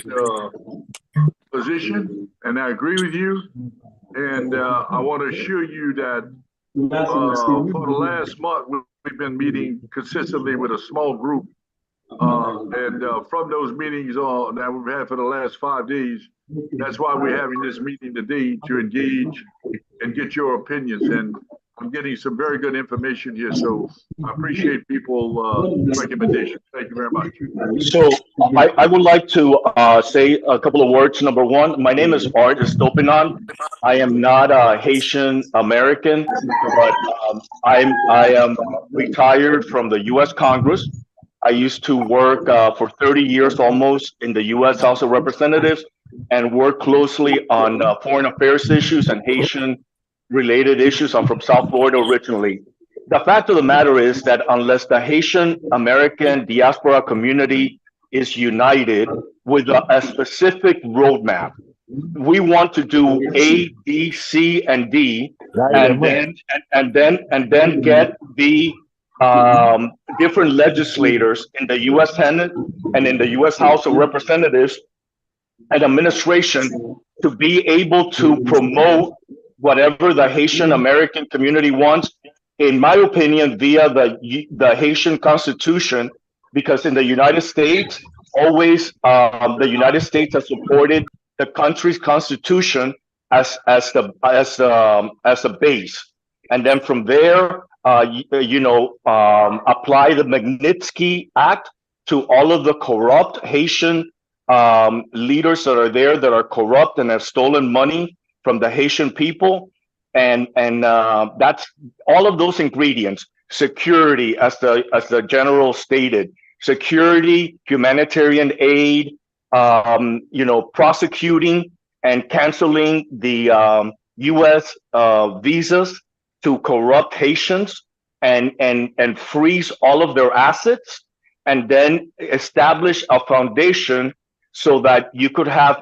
position, and I agree with you. And I want to assure you that for the last month, we've been meeting consistently with a small group. And from those meetings that we've had for the last 5 days, that's why we're having this meeting today, to engage and get your opinions. And I'm getting some very good information here, so I appreciate people's recommendations. Thank you very much. So I would like to say a couple of words. Number one, my name is Art Estopinan. I am not a Haitian American, but I am retired from the U.S. Congress. I used to work for 30 years almost in the U.S. House of Representatives and work closely on foreign affairs issues and Haitian related issues. I'm from South Florida originally. The fact of the matter is that unless the Haitian American diaspora community is united with a specific roadmap, we want to do A, B, C, and D, and then get the different legislators in the U.S. Senate and in the U.S. House of Representatives and administration to be able to promote whatever the Haitian American community wants, in my opinion, via the Haitian Constitution, because in the United States, always the United States has supported the country's constitution as the base, and then from there, apply the Magnitsky Act to all of the corrupt Haitian leaders that are there that are corrupt and have stolen money from the Haitian people, and that's all of those ingredients. Security, as the general stated, security, humanitarian aid, prosecuting and canceling the U.S. Visas to corrupt Haitians, and freeze all of their assets, and then establish a foundation so that you could have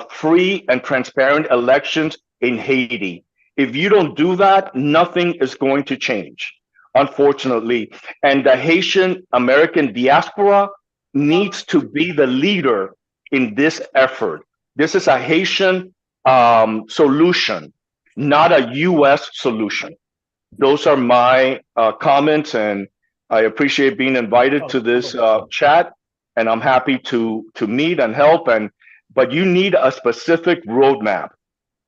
free and transparent elections in Haiti. If you don't do that, nothing is going to change, unfortunately. And the Haitian American diaspora needs to be the leader in this effort. This is a Haitian solution, not a U.S. solution. Those are my comments, and I appreciate being invited to this chat, and I'm happy to meet and help. But you need a specific roadmap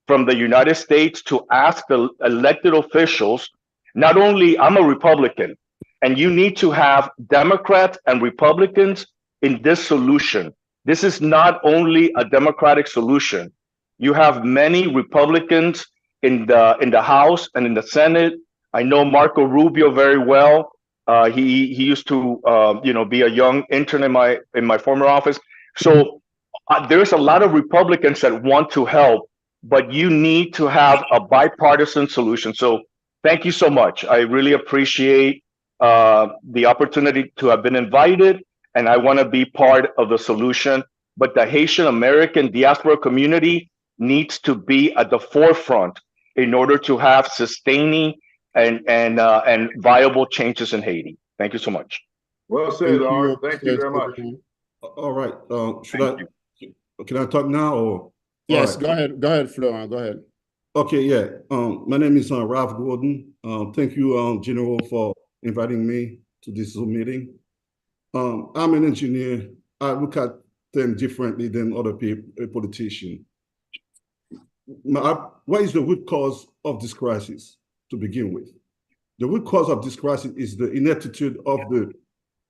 from the United States to ask the elected officials. Not only, I'm a Republican, and you need to have Democrats and Republicans in this solution. This is not only a Democratic solution. You have many Republicans in the House and in the Senate. I know Marco Rubio very well. He used to be a young intern in my former office. So there's a lot of Republicans that want to help, but you need to have a bipartisan solution. So thank you so much. I really appreciate the opportunity to have been invited, and I want to be part of the solution. But the Haitian American diaspora community needs to be at the forefront in order to have sustaining and viable changes in Haiti. Thank you so much. Well said, Thank Art. you. Thank you very much. All right. Can I talk now or? Yes, All right. go ahead, Florent, go ahead. Okay, yeah. My name is Ralph Gordon. Thank you, General, for inviting me to this Zoom meeting. I'm an engineer. I look at them differently than other people, a politician. What is the root cause of this crisis to begin with? The root cause of this crisis is the ineptitude of the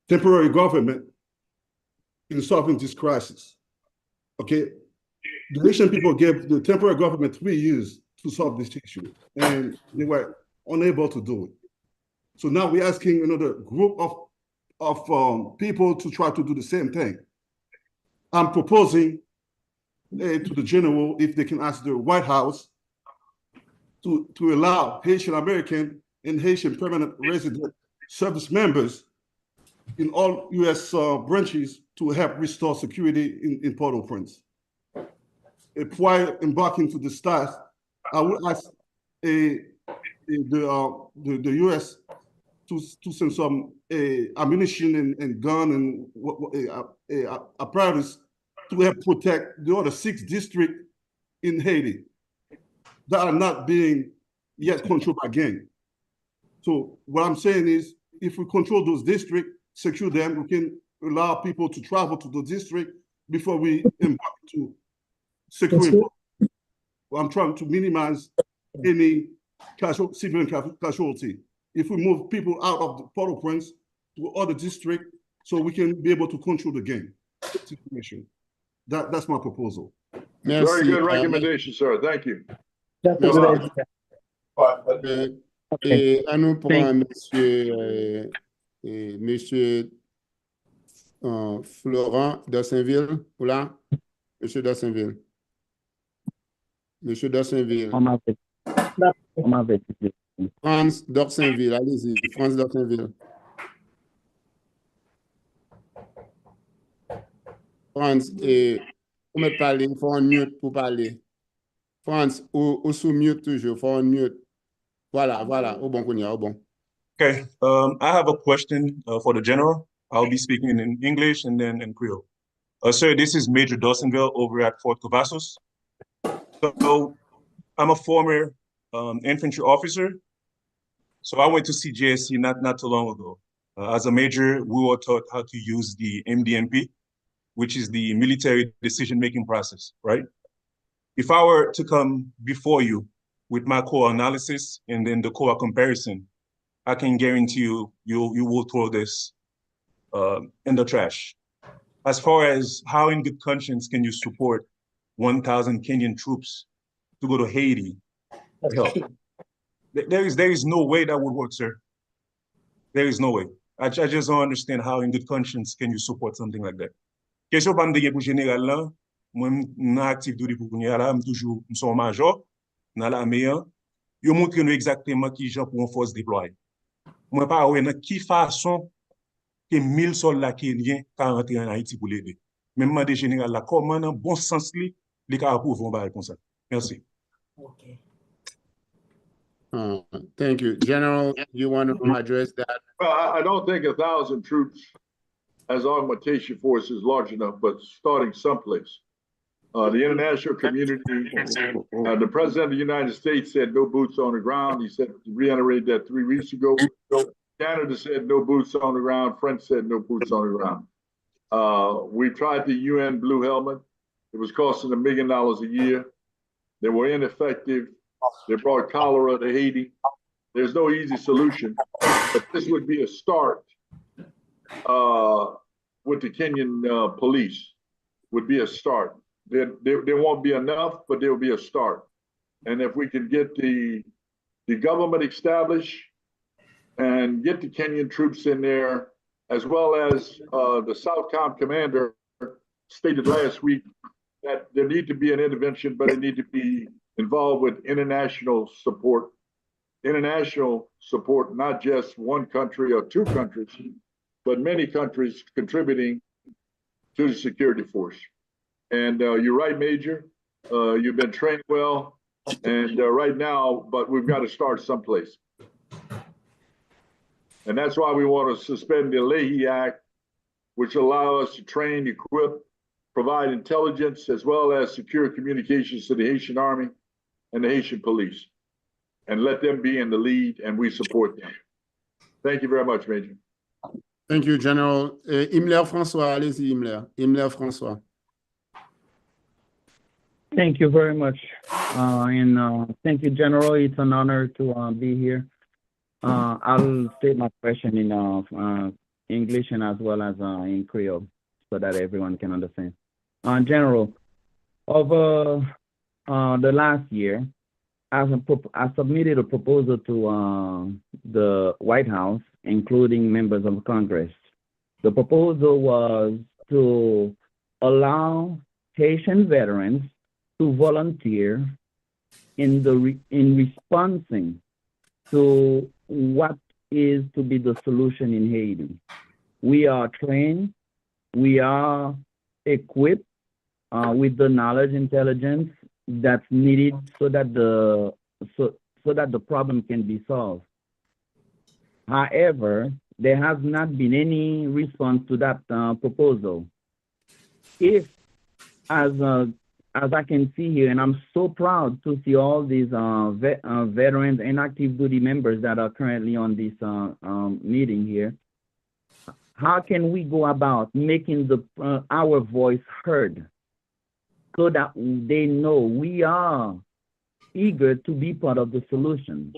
temporary government in solving this crisis. Okay, the Haitian people gave the temporary government 3 years to solve this issue, and they were unable to do it. So now we're asking another group of people to try to do the same thing. I'm proposing to the general if they can ask the White House to allow Haitian American and Haitian permanent resident service members in all U.S. branches to help restore security in Port-au-Prince. Prior embarking to the start, I would ask the U.S. to send some ammunition and gun and apparatus to help protect the other 6 districts in Haiti that are not being yet controlled by gang. So what I'm saying is, if we control those districts, secure them, we can allow people to travel to the district before we embark to securing. Well, I'm trying to minimize any civilian casualty. If we move people out of the Port-au-Prince to other districts, so we can be able to control the gang situation. That's my proposal. Merci. Very good recommendation, sir. Thank you. Et à nous prendre monsieur Florent Dossainville, ou là? Monsieur Dossainville. Monsieur Dossainville. France Dossainville, allez-y, France Dossainville. France, vous mettez parler, il faut un mute pour parler. France, ou sous mute toujours, il faut un mute. Voilà, au bon, au bon. Okay, I have a question for the general. I'll be speaking in English and then in Creole. Sir, this is Major Dawsonville over at Fort Cavazos. So I'm a former infantry officer. So I went to CJSC not too long ago. As a major, we were taught how to use the MDMP, which is the military decision-making process, right? If I were to come before you with my core analysis and then the core comparison, I can guarantee you will throw this in the trash. As far as how in good conscience can you support 1,000 Kenyan troops to go to Haiti to help? There is no way that would work, sir. There is no way. I just don't understand how in good conscience can you support something like that. Question pas me pour général là, moi na actif duty pour venir là, toujours son major dans l'armée, yo montre nous exactement qui gens pour une force déployée. Moi pas ouais dans qui façon que 1000 soldats kenyans ka rentrer en Haïti pour l'aider. Même demandé général là comment dans bon sens li ka approuver un bail comme ça. Merci. Okay. Thank you. General, you want to address that? Well, I don't think 1,000 troops as augmentation force is large enough, but starting someplace. The international community, the President of the United States said no boots on the ground. He said, reiterated that 3 weeks ago. Canada said no boots on the ground. French said no boots on the ground. We tried the UN Blue Helmet. It was costing $1 million a year. They were ineffective. They brought cholera to Haiti. There's no easy solution, but this would be a start with the Kenyan police, would be a start. There won't be enough, but there will be a start. And if we can get the government established and get the Kenyan troops in there, as well as the Southcom commander stated last week that there need to be an intervention, but it need to be involved with international support, not just one country or 2 countries, but many countries contributing to the security force. And you're right, Major. You've been trained well, and right now, but we've got to start someplace. And that's why we want to suspend the Leahy Act, which allow us to train, equip, provide intelligence, as well as secure communications to the Haitian Army and the Haitian police, and let them be in the lead, and we support them. Thank you very much, Major. Thank you, General. Himmler François, allez-y, Himmler. Himmler François. Thank you very much. Thank you, General. It's an honor to be here. I'll state my question in English and as well as in Creole so that everyone can understand. General, over the last year, I submitted a proposal to the White House, including members of Congress. The proposal was to allow Haitian veterans to volunteer in responding to what is to be the solution in Haiti. We are trained, we are equipped with the knowledge, intelligence that's needed so that the problem can be solved. However, there has not been any response to that proposal. If, as I can see here, and I'm so proud to see all these veterans and active duty members that are currently on this meeting here, how can we go about making our voice heard so that they know we are eager to be part of the solution?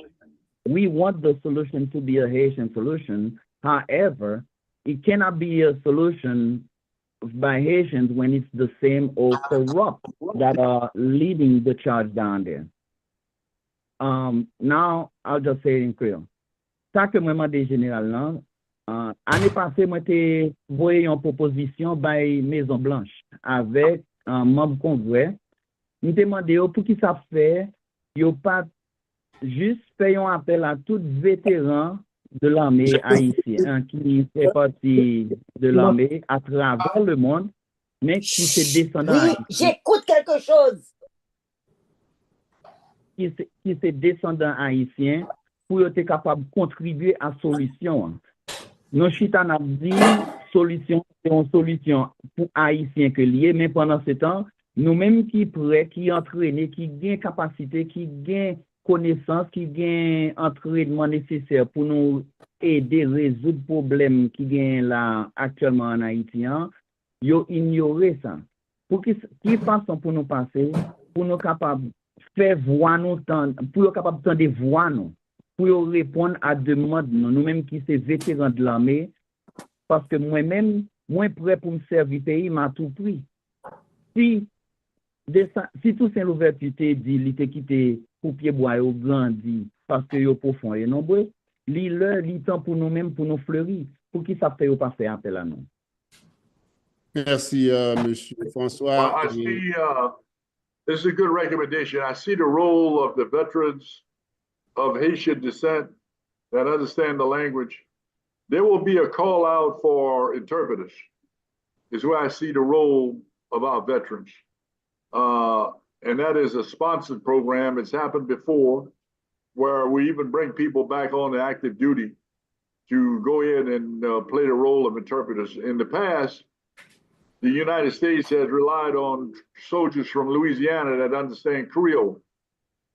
We want the solution to be a Haitian solution. However, it cannot be a solution by Haitians when it's the same or corrupt that are leading the charge down there. Now, I'll just say it in Creole. Ça que moi demandé général là, année passée, moi t'ai voyé une proposition by Maison Blanche avec un membre congrès. Nous demandé pour qui ça fait, yo pas juste fait un appel à tous vétérans de l'armée haïtienne qui fait partie de l'armée à travers le monde, mais qui se descendant haïtien. J'écoute quelque chose. Qui se descendant haïtien pour être capable de contribuer à la solution. Nous chita n'a dit solution, c'est une solution pour haïtiens que lié, mais pendant ce temps, nous-mêmes qui prêts, qui entraînés, qui gagnent capacité, qui gagnent connaissance, qui gagnent entraînement nécessaire pour nous aider à résoudre problèmes qui gagnent là actuellement en Haïti, ils ignorent ça. Pour qui façon pour nous passer, pour nous capables faire voix nous pour nous capables de tendre voix nous, pour répondre à demande nous-mêmes qui sommes vétérans de l'armée, parce que moi-même, moi prêt pour me servir pays m'a tout pris. Si tout c'est l'ouverture dit il quitté pour pied bois au grandi parce que yo profond et nombreux, li temps pour nous-mêmes pour nous fleurir, pour qui ça fait pas faire appel à nous. Merci, Monsieur François. I see, this is a good recommendation. I see the role of the veterans of Haitian descent that understand the language. There will be a call out for interpreters, is where I see the role of our veterans. And that is a sponsored program. It's happened before, where we even bring people back on to active duty to go in and play the role of interpreters. In the past, the United States has relied on soldiers from Louisiana that understand Creole,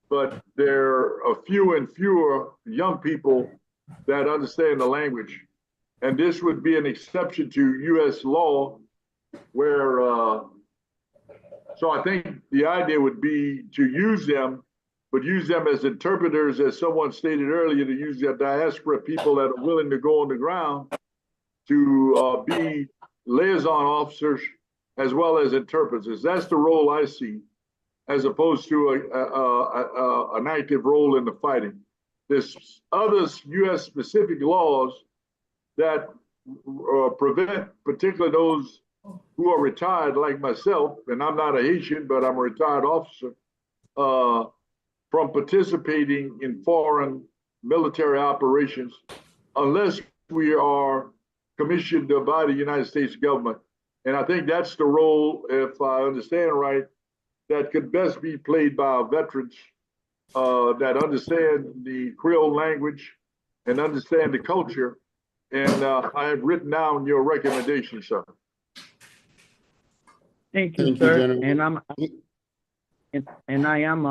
but there are few and fewer young people that understand the language. And this would be an exception to US law where, so I think the idea would be to use them, but use them as interpreters, as someone stated earlier, to use the diaspora people that are willing to go on the ground to be liaison officers as well as interpreters. That's the role I see, as opposed to an active role in the fighting. There's other US specific laws that prevent, particularly those who are retired like myself, and I'm not a Haitian, but I'm a retired officer, from participating in foreign military operations unless we are commissioned by the United States government. And I think that's the role, if I understand right, that could best be played by our veterans that understand the Creole language and understand the culture And I have written down your recommendation, sir. Thank you, Thank you, sir. General. And I am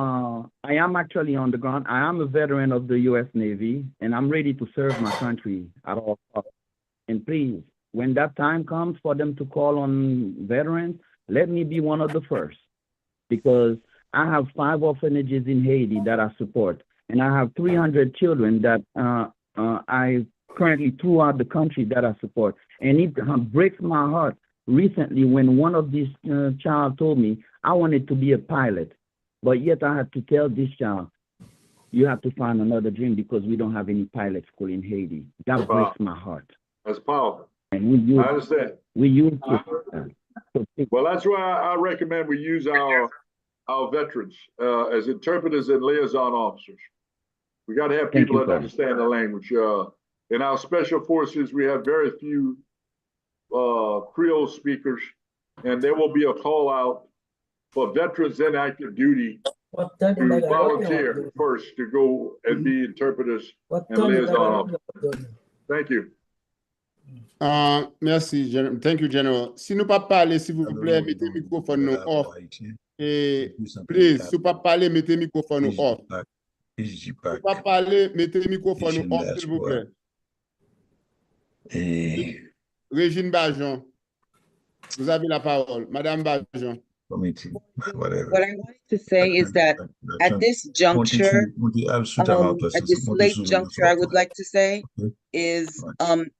actually on the ground. I am a veteran of the U.S. Navy, and I'm ready to serve my country at all costs. And please, when that time comes for them to call on veterans, let me be one of the first, because I have 5 orphanages in Haiti that I support, and I have 300 children that I currently throughout the country that I support. And it breaks my heart recently when one of these child told me I wanted to be a pilot, but yet I had to tell this child, you have to find another dream because we don't have any pilot school in Haiti. That breaks my heart. That's powerful. And I understand. Well, that's why I recommend we use our veterans as interpreters and liaison officers. We got to have people that understand the language. In our special forces, we have very few Creole speakers, and there will be a call out for veterans in active duty to volunteer first to go and be interpreters and liaison officers. Thank you. Merci, General. Thank you, General. Si nous pas parler, s'il vous plaît, mettez le microphone nous off. Et please, si vous pas parler, mettez le microphone nous off. Si vous pas parler, mettez le microphone nous off, s'il vous plaît. Régine Bajon, vous avez la parole. Madame Bajon. What I wanted to say is that at this juncture, at this late juncture, I would like to say is I'm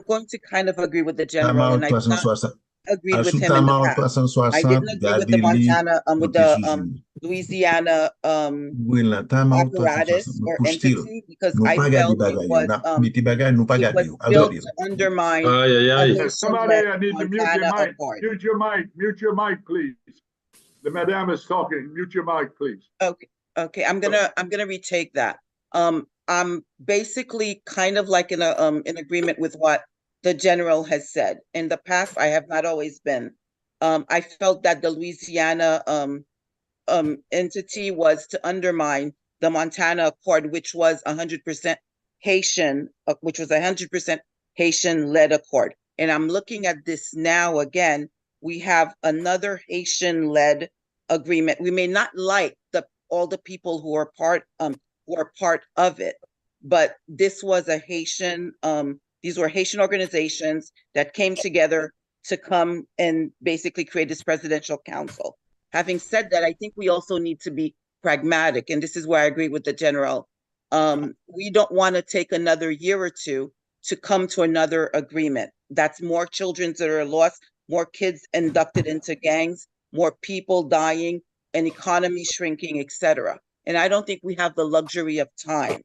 going to kind of agree with the general, and I did not agree with him in the past. I didn't agree with the Montana, with the Louisiana apparatus or entity, because I felt it was built to undermine. Somebody, I need to mute your mic. Mute your mic. Mute your mic, please. The madam is talking. Mute your mic, please. Okay. I'm gonna retake that. I'm basically kind of like in agreement with what the general has said. In the past, I have not always been. I felt that the Louisiana entity was to undermine the Montana Accord, which was 100% Haitian, which was 100% Haitian-led accord. And I'm looking at this now again. We have another Haitian-led agreement. We may not like all the people who are part of it, but this was a Haitian. These were Haitian organizations that came together to come and basically create this presidential council. Having said that, I think we also need to be pragmatic, and this is where I agree with the general. We don't want to take another year or two to come to another agreement. That's more children that are lost, more kids inducted into gangs, more people dying, an economy shrinking, etc. And I don't think we have the luxury of time,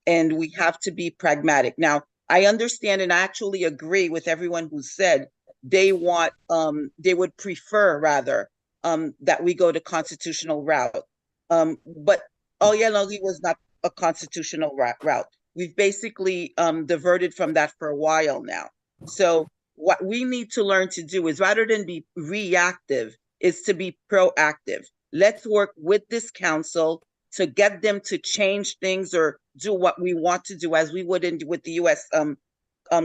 and we have to be pragmatic. Now, I understand and I actually agree with everyone who said they would prefer rather that we go to constitutional route. But Oyelagi was not a constitutional route. We've basically diverted from that for a while now. So what we need to learn to do is, rather than be reactive, is to be proactive. Let's work with this council to get them to change things or do what we want to do, as we would with the U.S.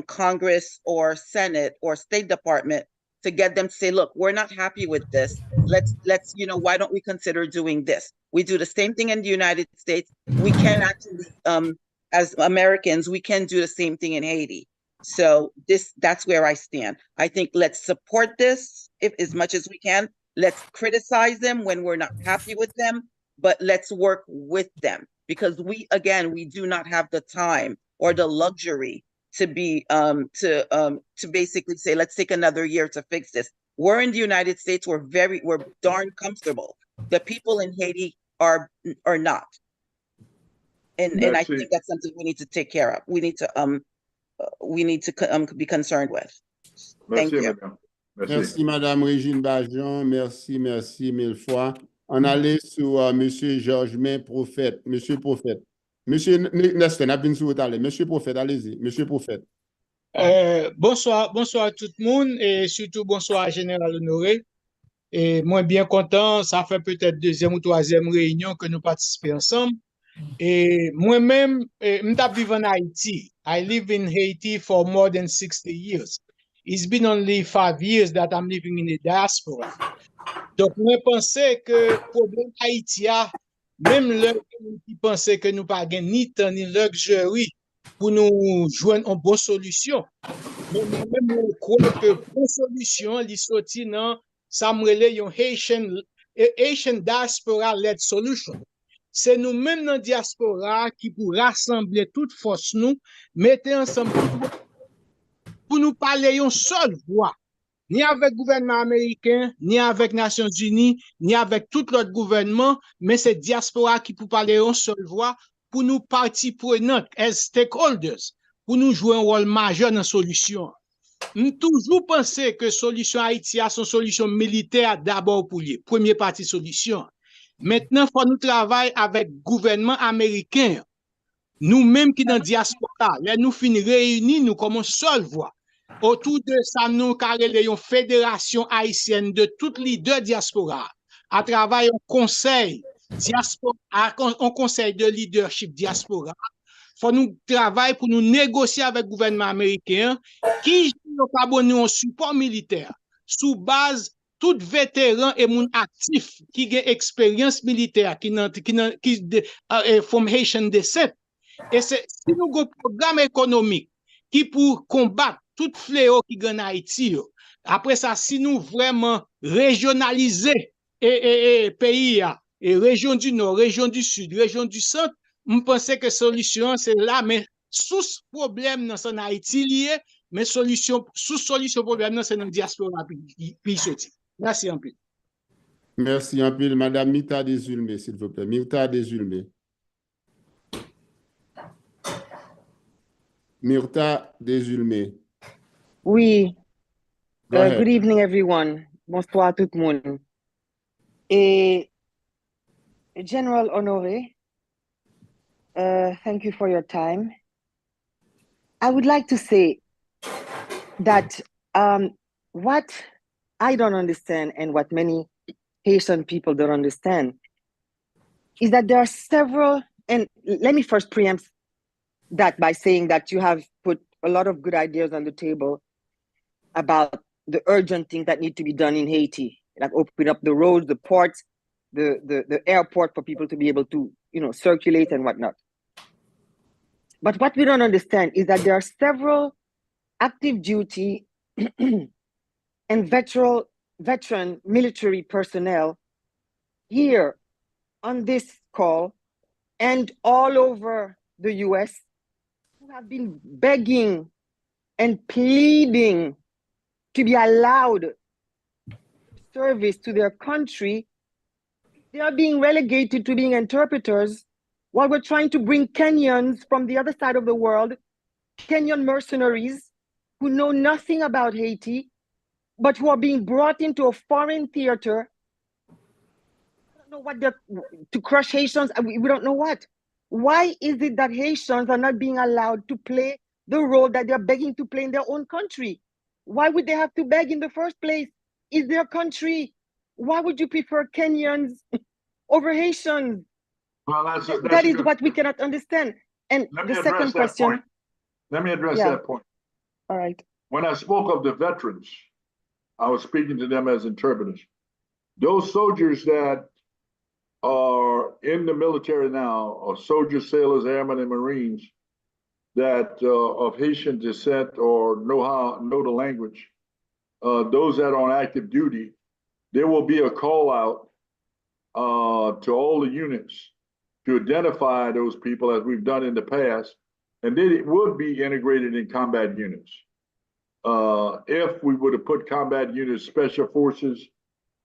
Congress or Senate or State Department, to get them to say, look, we're not happy with this. Let's why don't we consider doing this? We do the same thing in the United States. We can actually, as Americans, we can do the same thing in Haiti. So that's where I stand. I think let's support this as much as we can. Let's criticize them when we're not happy with them, but let's work with them, because we do not have the time or the luxury to be to basically say, let's take another year to fix this. We're in the United States. We're darn comfortable. The people in Haiti are not, and I think that's something we need to take care of. We need to be concerned with. Thank you. Merci, Madame Régine Bajon. Merci mille fois. On allait sur Monsieur Georges Prophète. Monsieur Prophète. Monsieur Nestor, Monsieur Prophète, allez-y. Monsieur Prophète. Bonsoir à tout le monde et surtout bonsoir à Général Honoré. Et moi bien content, ça fait peut-être 2e ou 3e réunion que nous participons ensemble. Et moi-même, m'ta vive en Haïti. I live in Haiti for more than 60 years. It's been only 5 years that I'm living in the diaspora. Donc, moi pense que problème Haïti a, même le qui pensait que nous pas gain ni temps ni luxury pour nous joindre une bonne solution. Mais moi-même, je crois que bonne solution, li sorti nan, ça me relève yon Haitian diaspora-led solution. C'est nous-mêmes dans la diaspora qui pour rassembler toute force nous, mettre ensemble pour nous parler une seule voix, ni avec le gouvernement américain, ni avec les Nations Unies, ni avec tout l'autre gouvernement, mais c'est diaspora qui pour parler une seule voix pour nous parties prenantes, as stakeholders, pour nous jouer un rôle majeur dans la solution. Nous toujours pensé que solution Haïti a son solution militaire d'abord pour lui, première partie solution. Maintenant, il faut nous travailler avec le gouvernement américain. Nous-mêmes qui dans la diaspora, là, nous finissons réunis, nous comme une seule voix. Autour de ça, nous avons une fédération haïtienne de tous les leaders diaspora, à travers un conseil diaspora, un conseil de leadership diaspora. Il faut nous travailler pour nous négocier avec le gouvernement américain qui n'a pas donné un support militaire sous base tout vétéran et moun actif qui a expérience militaire qui from Haitian descent. Et c'est si nous avons un programme économique qui pour combattre tout fléau qui gagne Haïti, après ça, si nous vraiment régionaliser pays, et région du nord, région du sud, région du centre, je pense que la solution c'est là, mais sous problème dans Haïti lié, mais solution problème c'est dans la diaspora puis sorti. Merci un peu. Merci un peu, Madame Mita Desulmé, s'il vous plaît. Mita Desulmé. Myrta Desulmé. Oui. Go ahead. Good evening, everyone. Bonsoir tout le monde. Et General Honore, thank you for your time. I would like to say that what I don't understand and what many Haitian people don't understand is that there are several, and let me first preempt that by saying that you have put a lot of good ideas on the table about the urgent things that need to be done in Haiti, like open up the roads, the ports, the airport for people to be able to, circulate and whatnot. But what we don't understand is that there are several active duty and veteran military personnel here on this call and all over the US who have been begging and pleading to be allowed service to their country. They are being relegated to being interpreters while we're trying to bring Kenyans from the other side of the world, Kenyan mercenaries who know nothing about Haiti, but who are being brought into a foreign theater. I don't know what to crush Haitians. We don't know what. Why is it that Haitians are not being allowed to play the role that they're begging to play in their own country? Why would they have to beg in the first place? It's their country. Why would you prefer Kenyans over Haitians? Well, that is what we cannot understand. And the second question. Let me address that point. All right. When I spoke of the veterans, I was speaking to them as interpreters. Those soldiers that are in the military now are soldiers, sailors, airmen, and Marines that of Haitian descent or know the language. Those that are on active duty, there will be a call out to all the units to identify those people as we've done in the past, and then it would be integrated in combat units. If we would have put combat units, special forces,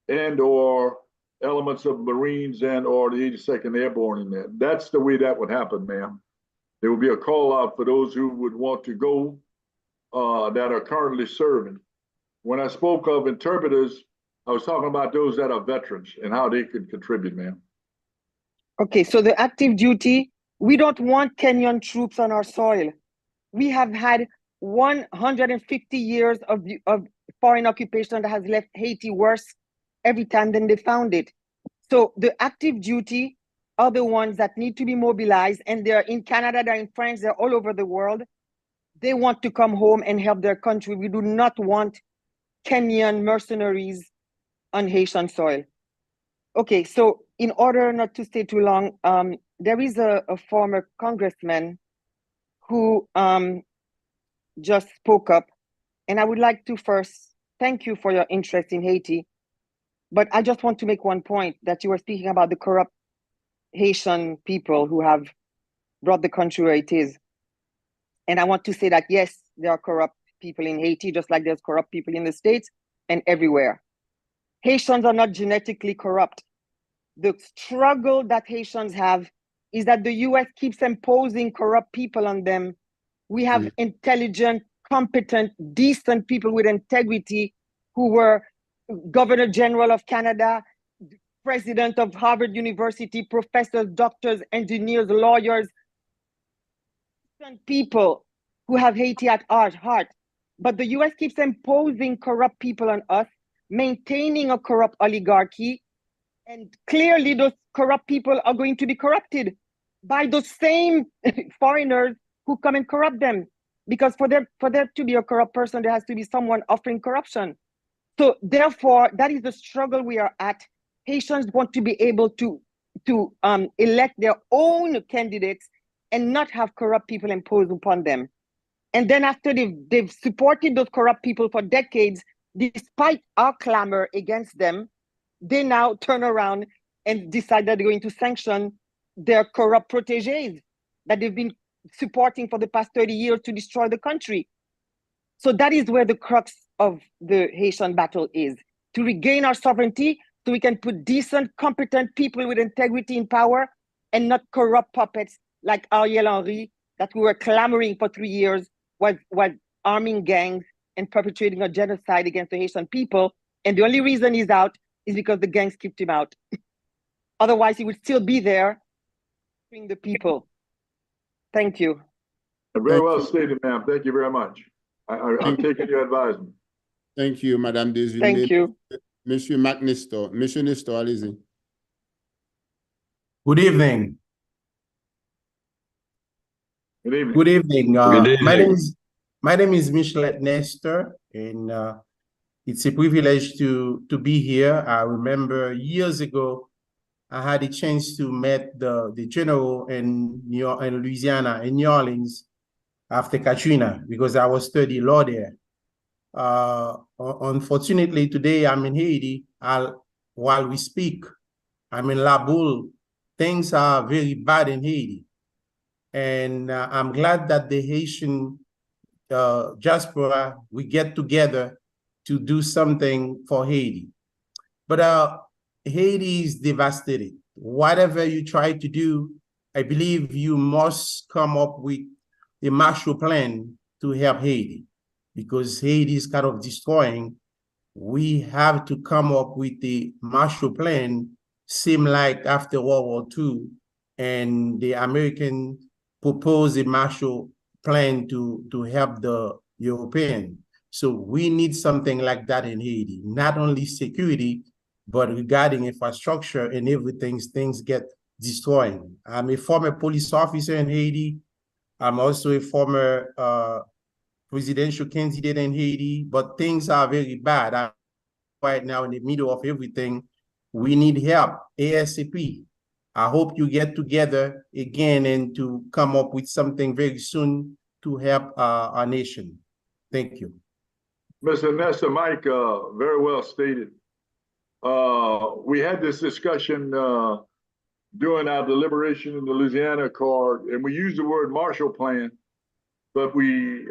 and or elements of Marines and or the 82nd Airborne in there, that's the way that would happen, ma'am. There will be a call out for those who would want to go that are currently serving. When I spoke of interpreters, I was talking about those that are veterans and how they could contribute, ma'am. Okay, so the active duty, we don't want Kenyan troops on our soil. We have had 150 years of foreign occupation that has left Haiti worse every time than they found it. So the active duty are the ones that need to be mobilized, and they're in Canada, they're in France, they're all over the world. They want to come home and help their country. We do not want Kenyan mercenaries on Haitian soil. Okay, so in order not to stay too long, there is a former congressman who just spoke up, and I would like to first thank you for your interest in Haiti. But I just want to make one point, that you were speaking about the corrupt Haitian people who have brought the country where it is. And I want to say that, yes, there are corrupt people in Haiti, just like there's corrupt people in the States and everywhere. Haitians are not genetically corrupt. The struggle that Haitians have is that the US keeps imposing corrupt people on them. We have intelligent, competent, decent people with integrity who were Governor General of Canada, President of Harvard University, professors, doctors, engineers, lawyers, people who have Haiti at heart. But the US keeps imposing corrupt people on us, maintaining a corrupt oligarchy, and clearly those corrupt people are going to be corrupted by those same foreigners who come and corrupt them. Because for there to be a corrupt person, there has to be someone offering corruption. So therefore, that is the struggle we are at. Haitians want to be able to elect their own candidates and not have corrupt people imposed upon them. And then after they've supported those corrupt people for decades, despite our clamor against them, they now turn around and decide that they're going to sanction their corrupt protégés that they've been supporting for the past 30 years to destroy the country. So that is where the crux of the Haitian battle is, to regain our sovereignty so we can put decent, competent people with integrity in power and not corrupt puppets like Ariel Henry that we were clamoring for 3 years was arming gangs and perpetrating a genocide against the Haitian people. And the only reason he's out is because the gangs kicked him out. Otherwise, he would still be there serving the people. Thank you. Very well stated, ma'am. Thank you very much. I'm taking your advisement. Thank you, Madame Desilme. Thank you. Monsieur McNistor. Monsieur Nistor, allez-y. Good evening. Good evening. Good evening. Good evening. My name is Michelet Nestor, and it's a privilege to be here. I remember years ago, I had a chance to meet the general in Louisiana, in New Orleans, after Katrina, because I was studying law there. Unfortunately, today I'm in Haiti. While we speak, I'm in La Boule. Things are very bad in Haiti. And I'm glad that the Haitian diaspora, we get together to do something for Haiti. But Haiti is devastated. Whatever you try to do, I believe you must come up with a Marshall Plan to help Haiti, because Haiti is kind of destroying. We have to come up with the Marshall Plan, seem like after World War II, and the American proposed a Marshall Plan to help the European. So we need something like that in Haiti, not only security, but regarding infrastructure and everything, things get destroyed. I'm a former police officer in Haiti. I'm also a former presidential candidate in Haiti, but things are very bad. I'm right now in the middle of everything. We need help ASAP. I hope you get together again and to come up with something very soon to help our nation. Thank you. Mr. Nestor, Mike, very well stated. We had this discussion during our deliberation in the Louisiana Accord, and we used the word Marshall Plan, but we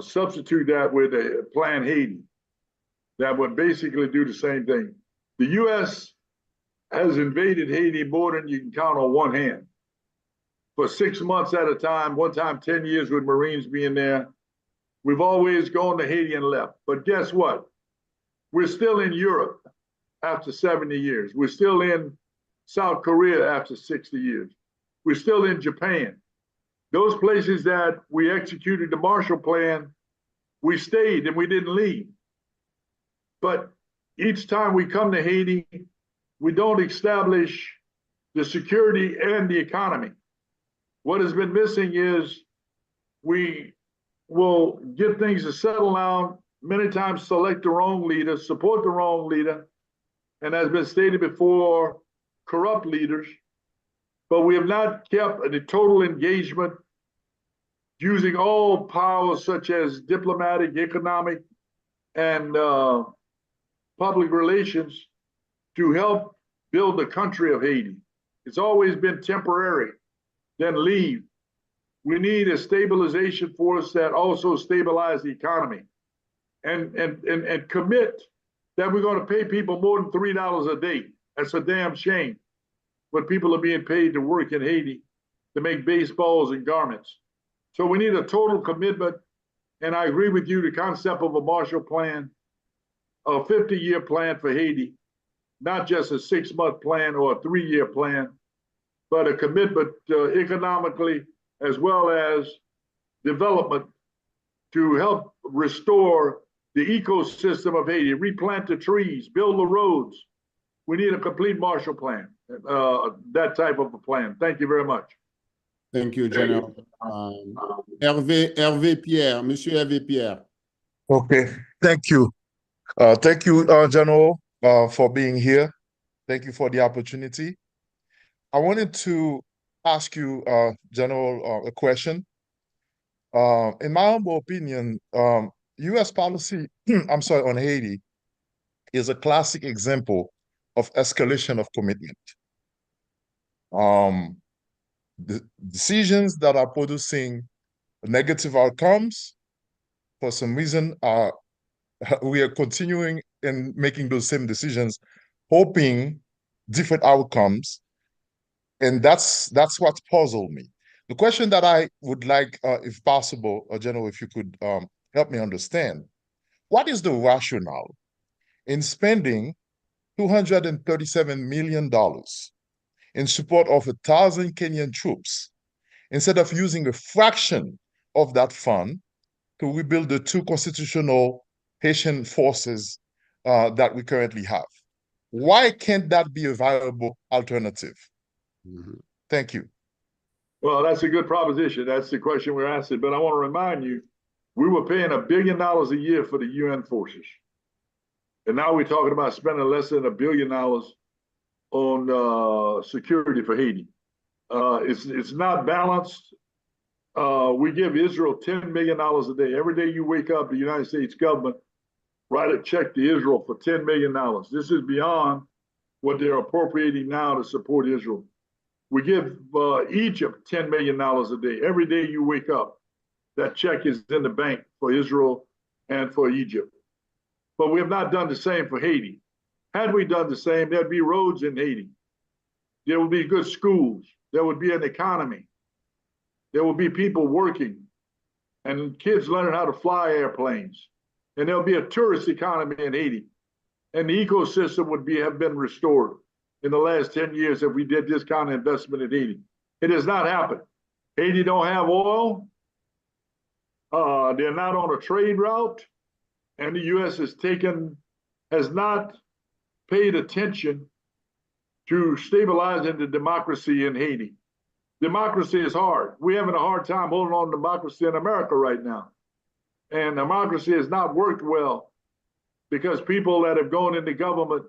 substitute that with a Plan Haiti that would basically do the same thing. The U.S. has invaded Haiti more than you can count on one hand. For 6 months at a time, one time 10 years with Marines being there. We've always gone to Haiti and left. But guess what? We're still in Europe after 70 years. We're still in South Korea after 60 years. We're still in Japan. Those places that we executed the Marshall Plan, we stayed and we didn't leave. But each time we come to Haiti, we don't establish the security and the economy. What has been missing is we will get things to settle down, many times select the wrong leader, support the wrong leader, and as been stated before, corrupt leaders. But we have not kept a total engagement using all powers such as diplomatic, economic, and public relations to help build the country of Haiti. It's always been temporary, then leave. We need a stabilization force that also stabilize the economy and commit that we're going to pay people more than $3 a day. That's a damn shame. But people are being paid to work in Haiti to make baseballs and garments. So we need a total commitment. And I agree with you, the concept of a Marshall Plan, a 50-year plan for Haiti, not just a 6-month plan or a 3-year plan, but a commitment economically as well as development to help restore the ecosystem of Haiti, replant the trees, build the roads. We need a complete Marshall Plan, that type of a plan. Thank you very much. Thank you, General. Hervé Pierre, Monsieur Hervé Pierre. Okay, thank you. Thank you, General, for being here. Thank you for the opportunity. I wanted to ask you, General, a question. In my humble opinion, U.S. policy, on Haiti is a classic example of escalation of commitment. The decisions that are producing negative outcomes, for some reason, we are continuing in making those same decisions, hoping different outcomes. And that's what puzzled me. The question that I would like, if possible, General, if you could help me understand, what is the rationale in spending $237 million in support of 1,000 Kenyan troops instead of using a fraction of that fund to rebuild the 2 constitutional Haitian forces that we currently have? Why can't that be a viable alternative? Thank you. Well, that's a good proposition. That's the question we're asking. But I want to remind you, we were paying $1 billion a year for the UN forces. And now we're talking about spending less than $1 billion on security for Haiti. It's not balanced. We give Israel $10 million a day. Every day you wake up, the United States government write a check to Israel for $10 million. This is beyond what they're appropriating now to support Israel. We give Egypt $10 million a day. Every day you wake up, that check is in the bank for Israel and for Egypt. But we have not done the same for Haiti. Had we done the same, there'd be roads in Haiti. There would be good schools. There would be an economy. There would be people working and kids learning how to fly airplanes. And there'll be a tourist economy in Haiti. And the ecosystem would have been restored in the last 10 years if we did this kind of investment in Haiti. It has not happened. Haiti don't have oil. They're not on a trade route. And the U.S. has not paid attention to stabilizing the democracy in Haiti. Democracy is hard. We're having a hard time holding on to democracy in America right now. And democracy has not worked well because people that have gone into government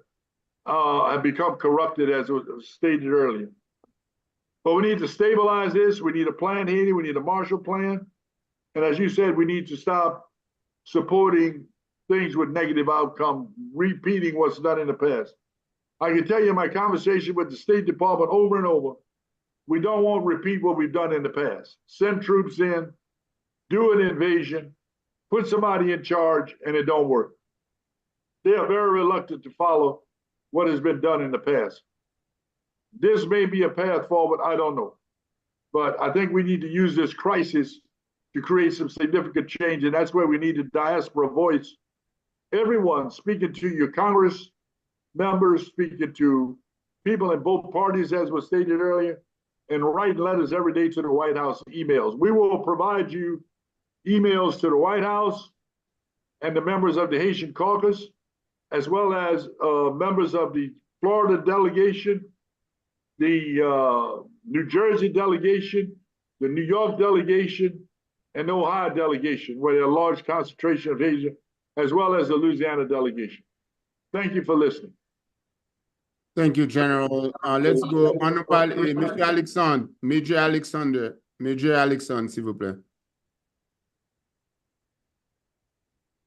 have become corrupted, as was stated earlier. But we need to stabilize this. We need a plan, Haiti. We need a Marshall Plan. And as you said, we need to stop supporting things with negative outcome, repeating what's done in the past. I can tell you my conversation with the State Department over and over, we don't want to repeat what we've done in the past. Send troops in, do an invasion, put somebody in charge, and it don't work. They are very reluctant to follow what has been done in the past. This may be a path forward, I don't know. But I think we need to use this crisis to create some significant change, and that's where we need a diaspora voice. Everyone speaking to your Congress members, speaking to people in both parties, as was stated earlier, and write letters every day to the White House, emails. We will provide you emails to the White House and the members of the Haitian caucus, as well as members of the Florida delegation the New Jersey delegation, the New York delegation, and the Ohio delegation, where there are a large concentration of Haitian, as well as the Louisiana delegation. Thank you for listening. Thank you, General. Let's go. On nous parle, Monsieur Alexandre, Major Alexander, Major Alexandre, s'il vous plaît.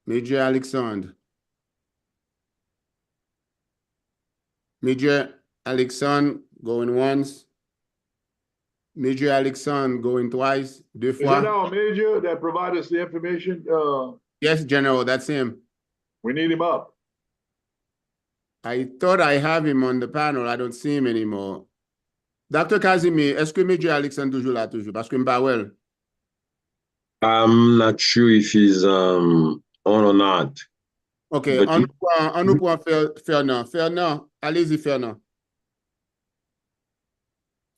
Major Alexandre. Major Alexandre going once. Major Alexandre going twice. Deux Is that fois. our major that provided us the information? Yes, General, that's him. We need him up. I thought I have him on the panel. I don't see him anymore. Dr. Kazimi, est-ce que Major Alexandre toujours là, toujours? Parce que m'pas well. I'm not sure if he's on or not. OK, But on nous prend Fernand. Fernand, allez-y, Fernand.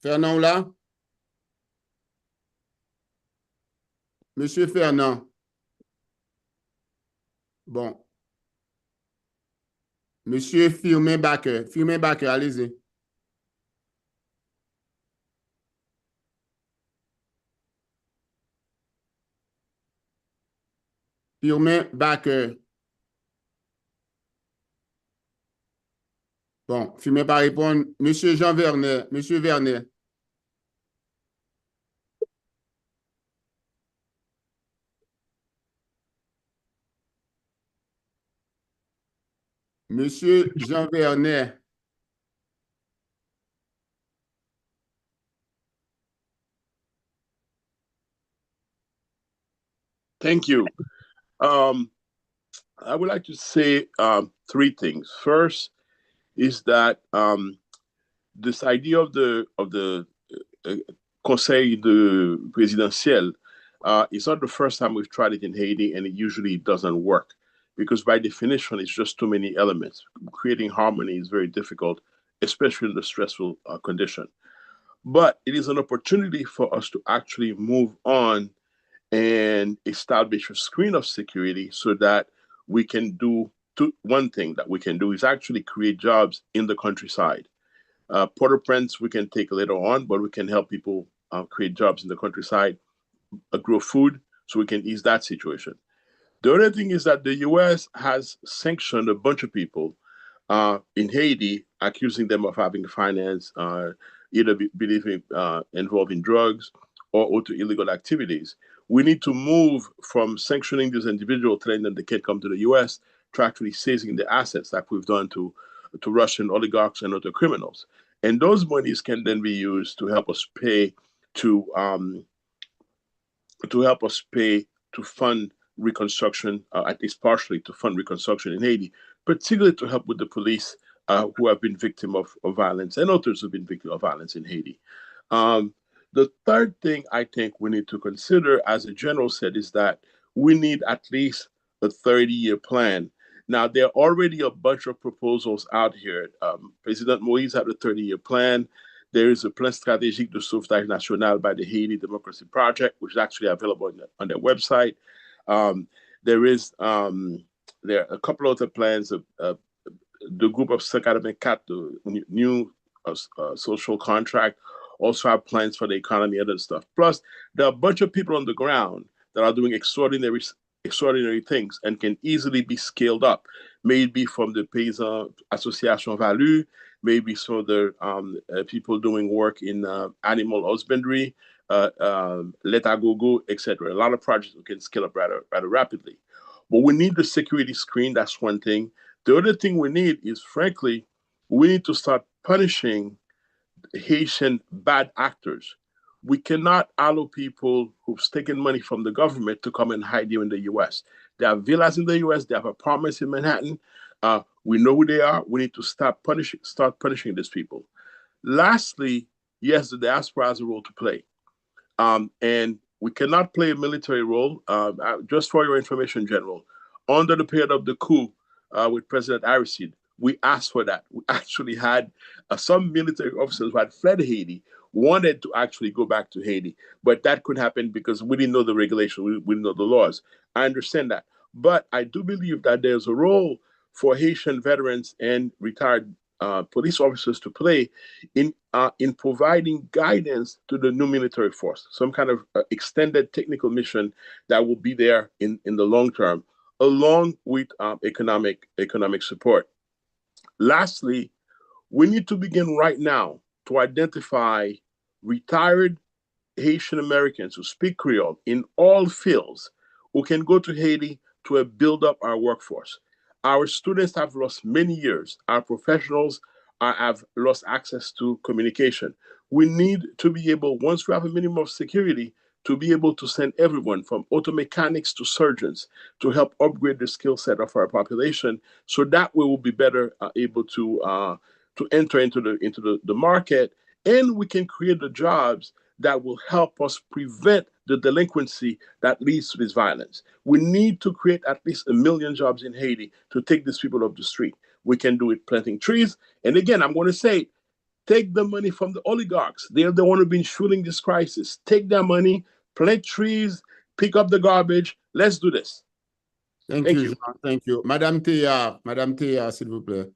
Fernand là? Monsieur Fernand. Bon. Monsieur Firmin Baker. Firmin Baker, allez-y. Firmin Baker. Bon, Firmin pas répondre. Monsieur Jean Vernet. Monsieur Vernet. Monsieur Jean Vernet. Thank you. I would like to say three things. First is that this idea of the Conseil de Présidentiel is not the first time we've tried it in Haiti, and it usually doesn't work because by definition, it's just too many elements. Creating harmony is very difficult, especially in the stressful condition. But it is an opportunity for us to actually move on and establish a screen of security so that we can do one thing that we can do is actually create jobs in the countryside. Port-au-Prince we can take later on, but we can help people create jobs in the countryside, grow food, so we can ease that situation. The other thing is that the U.S. has sanctioned a bunch of people in Haiti, accusing them of having finance, either believing involved in drugs or to illegal activities. We need to move from sanctioning these individuals, telling them they can't come to the U.S., to actually seizing the assets like we've done to Russian oligarchs and other criminals. And those monies can then be used to help us pay to fund reconstruction, at least partially to fund reconstruction in Haiti, particularly to help with the police who have been victim of violence and others who have been victim of violence in Haiti. The third thing I think we need to consider, as the general said, is that we need at least a 30-year plan. Now, there are already a bunch of proposals out here. President Moïse had a 30-year plan. There is a Plan Stratégique de Sauvetage National by the Haiti Democracy Project, which is actually available on their website. There are a couple other plans. The group of 54, the new social contract, also have plans for the economy and other stuff. Plus, there are a bunch of people on the ground that are doing extraordinary things and can easily be scaled up, maybe from the Paysan Association Value, maybe some of the people doing work in animal husbandry, L'État Gogo, etc. A lot of projects we can scale up rather rapidly. But we need the security screen, that's one thing. The other thing we need is, frankly, we need to start punishing Haitian bad actors. We cannot allow people who've taken money from the government to come and hide here in the U.S. They have villas in the U.S. They have apartments in Manhattan. We know who they are. We need to start punishing these people. Lastly, yes, the diaspora has a role to play. And we cannot play a military role. Just for your information, General, under the period of the coup with President Aristide, we asked for that. We actually had some military officers who had fled Haiti wanted to actually go back to Haiti, but that couldn't happen because we didn't know the regulation, we didn't know the laws. I understand that. But I do believe that there's a role for Haitian veterans and retired police officers to play in providing guidance to the new military force, some kind of extended technical mission that will be there in the long term, along with economic support. Lastly, we need to begin right now to identify retired Haitian Americans who speak Creole in all fields who can go to Haiti to build up our workforce. Our students have lost many years. Our professionals have lost access to communication. We need to be able, once we have a minimum of security, to be able to send everyone from auto mechanics to surgeons to help upgrade the skill set of our population, so that we will be better able to enter into the market, and we can create the jobs that will help us prevent the delinquency that leads to this violence. We need to create at least 1 million jobs in Haiti to take these people off the street. We can do it planting trees. And again, I'm going to say, take the money from the oligarchs. They're the one who've been fueling this crisis. Take their money, plant trees, pick up the garbage. Let's do this. Thank you, Jean. Thank you. Madame Théa, s'il vous plaît.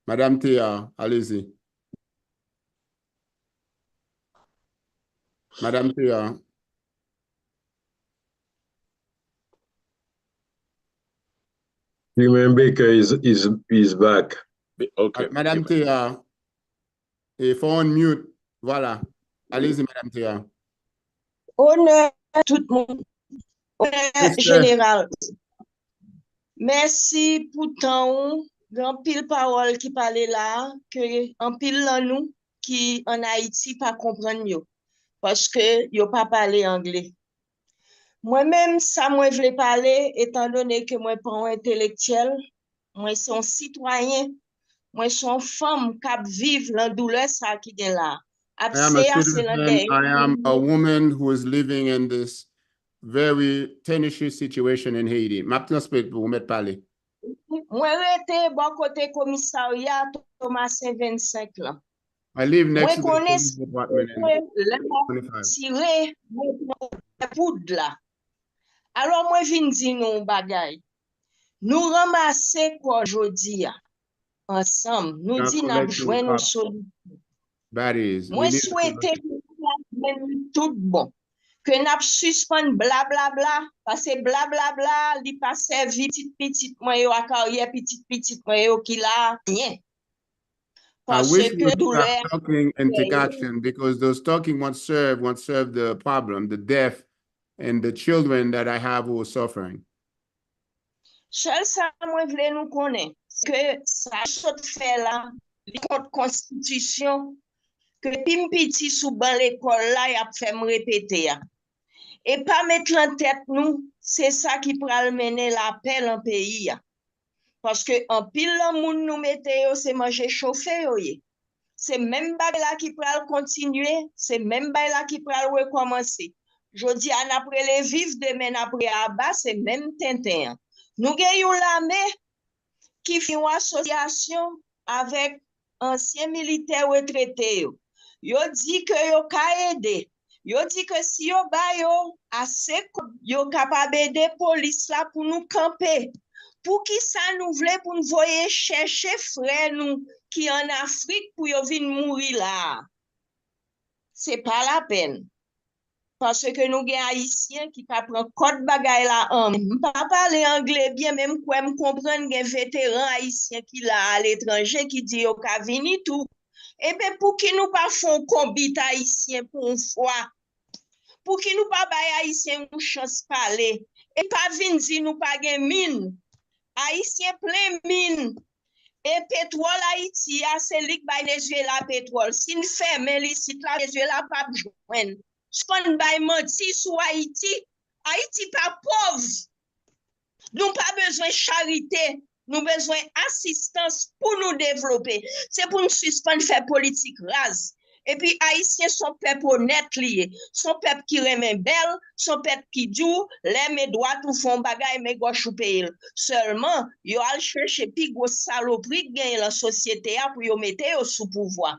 Madame Théa, allez-y. Madame Théa. Human Baker is back. Okay. Madame Théa, il faut on mute. Voilà. Allez-y, Madame Théa. Honneur à tout le monde. Honneur général. Merci pour temps, grand pile parole qui parlait là, que en pile là nous qui en Haïti pas comprendre yo parce que yo pas parler anglais. Moi-même ça moi voulais parler étant donné que moi pas un intellectuel, moi son citoyen, moi son femme qui vivre la douleur ça qui est là. I am a citizen. I am a woman who is living in this very tenacious situation in Haiti. M'a transmettre pour mettre parler. Moi rete bon côté commissariat Thomas 25 là. I live next to the Moi police department in 25. Tiré poudre là. Alors moi vinn di nou bagay. Nous ramasser quoi aujourd'hui ensemble. Nous dit n'a joindre nos solutions. That is. Moi souhaite tout bon. Que n'a suspend bla bla bla parce que bla bla bla li pas servi petit moi yo a carrière petit moi yo qui la rien. I wish we would stop talking and take action, because those talking won't serve the problem, the deaf and the children that I have who are suffering. Seul ça moi vle nous connaît que ça saute fait là li contre constitution que pim petit sous ban l'école là y a fait me répéter ya. Et pas mettre en tête nous, c'est ça qui pourra mener la paix en pays. Parce que en pile le monde nous mettez, c'est manger chauffé. C'est même bail là qui pourra continuer, c'est même bail là qui pourra recommencer. Je dis, après les vivre, demain après à bas, c'est même tintin. Nous gagnons l'armée qui fait une association avec anciens militaires retraités. Yo dit que yo ka aider. Yo dit que si yo ba yo assez yo capable aider police là pour nous camper. Pour qui ça nous voulait pour nous voyer chercher frère nous qui en Afrique pour yo vinn mourir là. C'est pas la peine. Parce que nous gen haïtiens qui ka prend code bagay là en pas parler anglais bien même quoi me comprendre gen vétéran haïtien qui là à l'étranger qui dit yo ka vini tout. Et bien, pour qui nous pas font combit haïtien pour une fois, pour qui nous pas bay haïtien une chance parler, et pas vin di nous pas gen mine, haïtien plein mine, et pétrole Haïti, c'est lik bay Venezuela pétrole, si nous fermons l'ici, la Venezuela pas joindre, ce qu'on bay menti sur Haïti, Haïti pas pauvre, nous pas besoin de charité. Nous avons besoin d'assistance pour nous développer. C'est pour nous suspendre faire politique rase. Et puis, Haïtiens sont peuple honnête lié. Son peuple qui remet belle, son peuple qui dit, les mes droits tout font bagay, mes gauche ou paye. Seulement, yo al chercher pi gros saloperie gagne la société pour yo mettre sous pouvoir.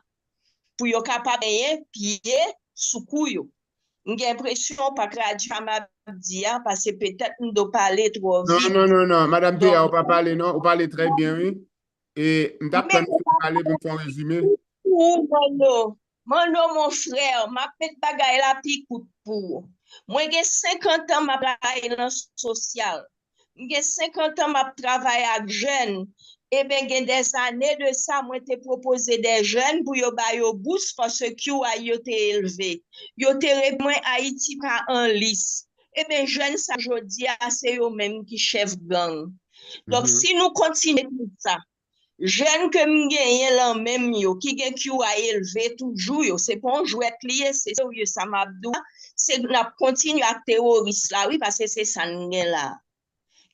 Pour yo capable de pied sous couille. J'ai l'impression pas que la femme dit parce que peut-être nous doit parler trop vite. Non. Madame Théa, on pas parler, non? On parle très bien, oui? Et m'ta prendre parler pour faire un résumé. Mano, mon frère, ma pète bagay la pi kout pour. Moi, j'ai 50 ans, ma travaille dans le social. J'ai 50 ans, ma travaille avec jeunes. Et bien, j'ai des années de ça, moi, t'ai proposé des jeunes pour yo ba yo bourse parce que yo te élevé. Yo te moi Haïti pas en lice. Et bien, jeunes, ça, je dis, c'est eux même qui chef gang. Donc, si nous continuons tout ça, jeune que m'gagne là même yo qui gen qui a élevé toujours yo c'est pas un jouet lié c'est sérieux ça m'abdou c'est n'a continue à terroriste là oui parce que c'est ça n'gagne là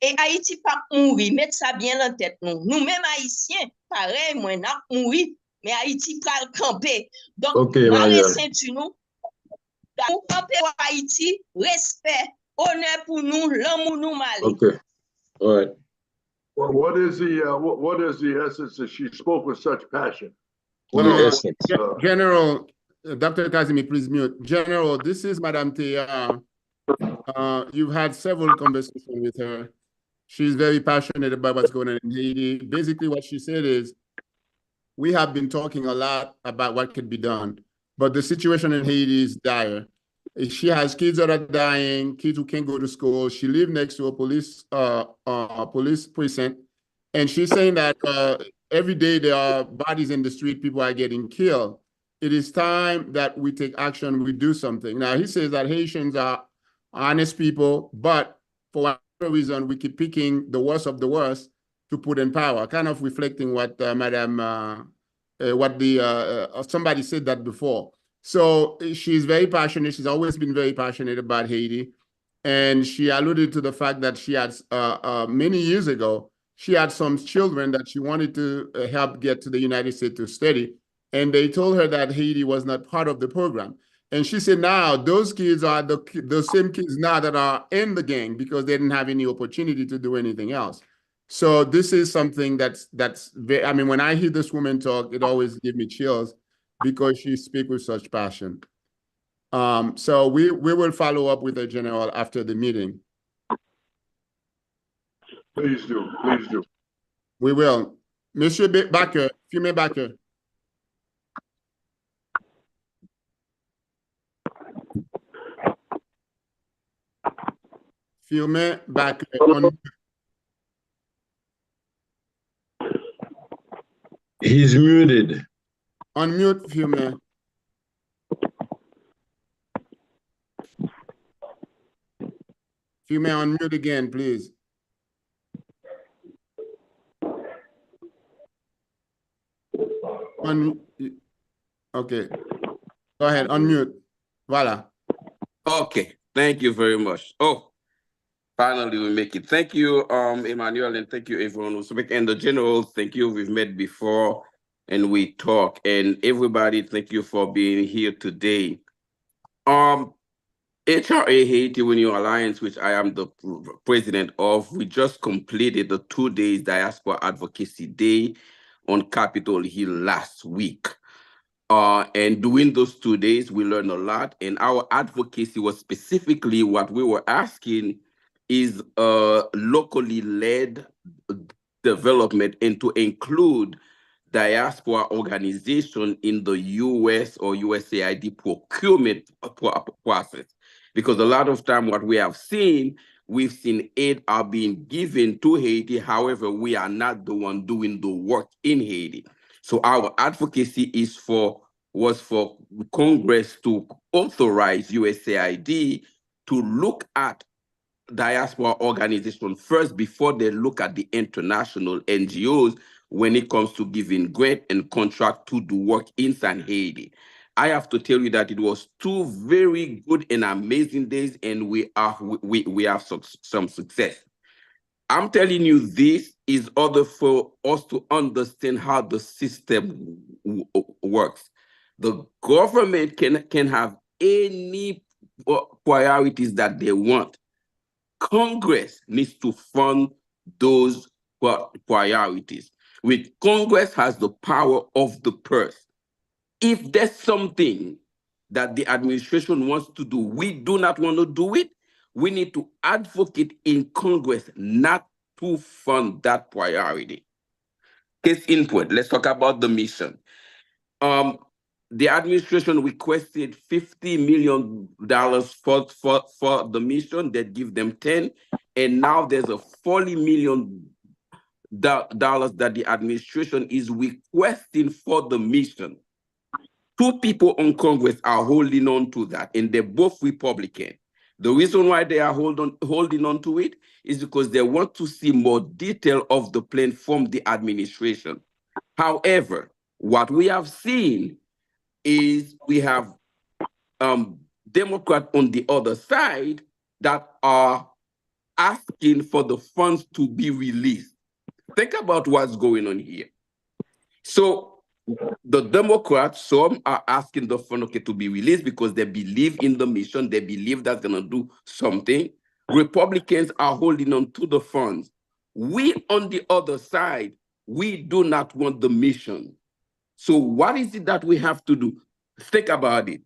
et Haïti pas mourir mettre ça bien en tête nous même haïtiens pareil moi n'a mourir mais Haïti pas camper donc marrer ceinture nous pour camper Haïti respect honneur pour nous l'amour nous malé Okay. All right. Well, what is the essence that she spoke with such passion? General, Dr. Kazimi, please mute. General, this is Madame Thea. You've had several conversations with her. She's very passionate about what's going on in Haiti. Basically, what she said is, we have been talking a lot about what could be done, but the situation in Haiti is dire. She has kids that are dying, kids who can't go to school. She lives next to a police precinct. And she's saying that every day there are bodies in the street, people are getting killed. It is time that we take action, we do something. Now, he says that Haitians are honest people, but for whatever reason, we keep picking the worst of the worst to put in power, kind of reflecting what somebody said that before. So she's very passionate. She's always been very passionate about Haiti. And she alluded to the fact that she had, many years ago, she had some children that she wanted to help get to the United States to study. And they told her that Haiti was not part of the program. And she said, now those kids are the same kids now that are in the gang because they didn't have any opportunity to do anything else. So this is something that's very, I mean, when I hear this woman talk, it always gives me chills because she speaks with such passion. So we will follow up with the general after the meeting. Please do, please do. We will. Monsieur Baker, Fume Baker. Fume Baker. He's muted. Unmute, Fume. Fume, unmute again, please. Okay. Go ahead, unmute. Voila. Okay, thank you very much. Oh, finally we make it. Thank you, Emmanuel, and thank you everyone who's speaking. And the general, thank you. We've met before and we talk. And everybody, thank you for being here today. HRA Haiti Renewal Alliance, which I am the president of, we just completed the 2 days Diaspora Advocacy Day on Capitol Hill last week. And during those 2 days, we learned a lot. And our advocacy was specifically what we were asking is locally led development and to include diaspora organization in the US or USAID procurement process. Because a lot of time what we have seen, we've seen aid are being given to Haiti. However, we are not the one doing the work in Haiti. So our advocacy was for Congress to authorize USAID to look at diaspora organization first before they look at the international NGOs when it comes to giving grant and contract to do work inside Haiti. I have to tell you that it was 2 very good and amazing days, and we have some success. I'm telling you, this is order for us to understand how the system works. The government can have any priorities that they want. Congress needs to fund those priorities. With Congress has the power of the purse. If there's something that the administration wants to do, we do not want to do it, we need to advocate in Congress not to fund that priority. Case in point, let's talk about the mission. The administration requested $50 million for the mission that give them 10, and now there's a $40 million that the administration is requesting for the mission. Two people on Congress are holding on to that, and they're both Republican. The reason why they are holding on to it is because they want to see more detail of the plan from the administration. However, what we have seen is we have Democrats on the other side that are asking for the funds to be released. Think about what's going on here. So the Democrats, some are asking the fund to be released because they believe in the mission, they believe that's going to do something. Republicans are holding on to the funds. We, on the other side, we do not want the mission. So what is it that we have to do? Think about it.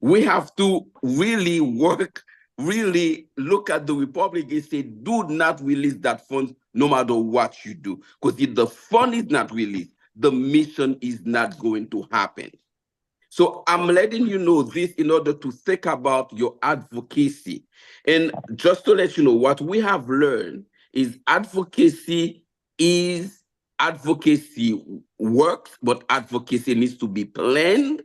We have to really work, really look at the Republicans, say, do not release that fund no matter what you do. Because if the fund is not released, the mission is not going to happen. So I'm letting you know this in order to think about your advocacy. And just to let you know, what we have learned is advocacy works, but advocacy needs to be planned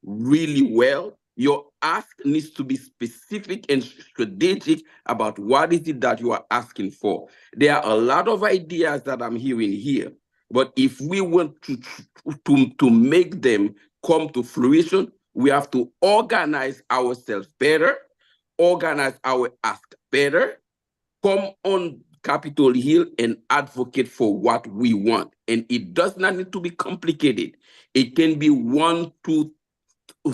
really well. Your ask needs to be specific and strategic about what is it that you are asking for. There are a lot of ideas that I'm hearing here, but if we want to make them come to fruition, we have to organize ourselves better, organize our ask better, come on Capitol Hill and advocate for what we want. And it does not need to be complicated. It can be 1, 2,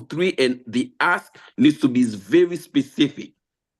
3, and the ask needs to be very specific.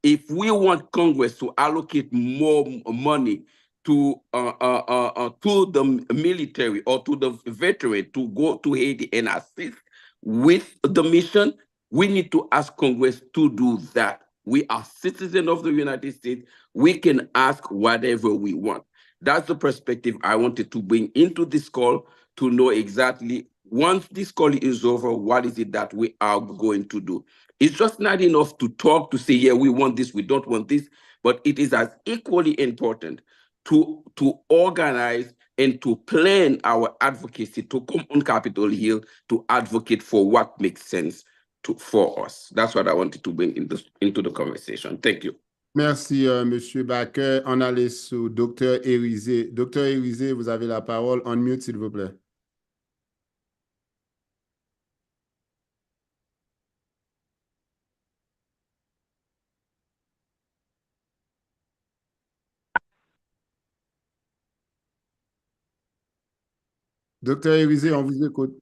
If we want Congress to allocate more money to the military or to the veteran to go to Haiti and assist with the mission, we need to ask Congress to do that. We are citizens of the United States. We can ask whatever we want. That's the perspective I wanted to bring into this call to know exactly, once this call is over, what is it that we are going to do? It's just not enough to talk, to say, yeah, we want this, we don't want this, but it is as equally important to organize and to plan our advocacy, to come on Capitol Hill to advocate for what makes sense for us. That's what I wanted to bring into the conversation. Thank you. Merci, Monsieur Baker. On allait sur Dr. Érisé. Dr. Érisé, vous avez la parole. En mute, s'il vous plaît. Dr. Érisé, on vous écoute.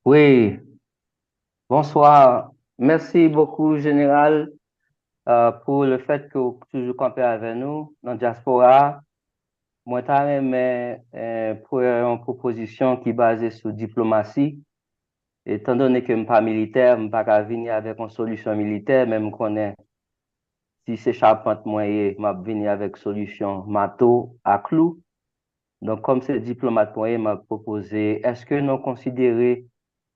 Oui, bonsoir. Merci beaucoup, Général, pour le fait que vous toujours campé avec nous dans Diaspora. Moi, j'ai pour une proposition qui est basée sur diplomatie. Étant donné que je ne suis pas militaire, je ne peux pas venir avec une solution militaire, même connais si c'est charpente moyen, je vais venir avec solution mato à clou. Donc, comme c'est diplomate moyen, m'a proposé, est-ce que nous considérons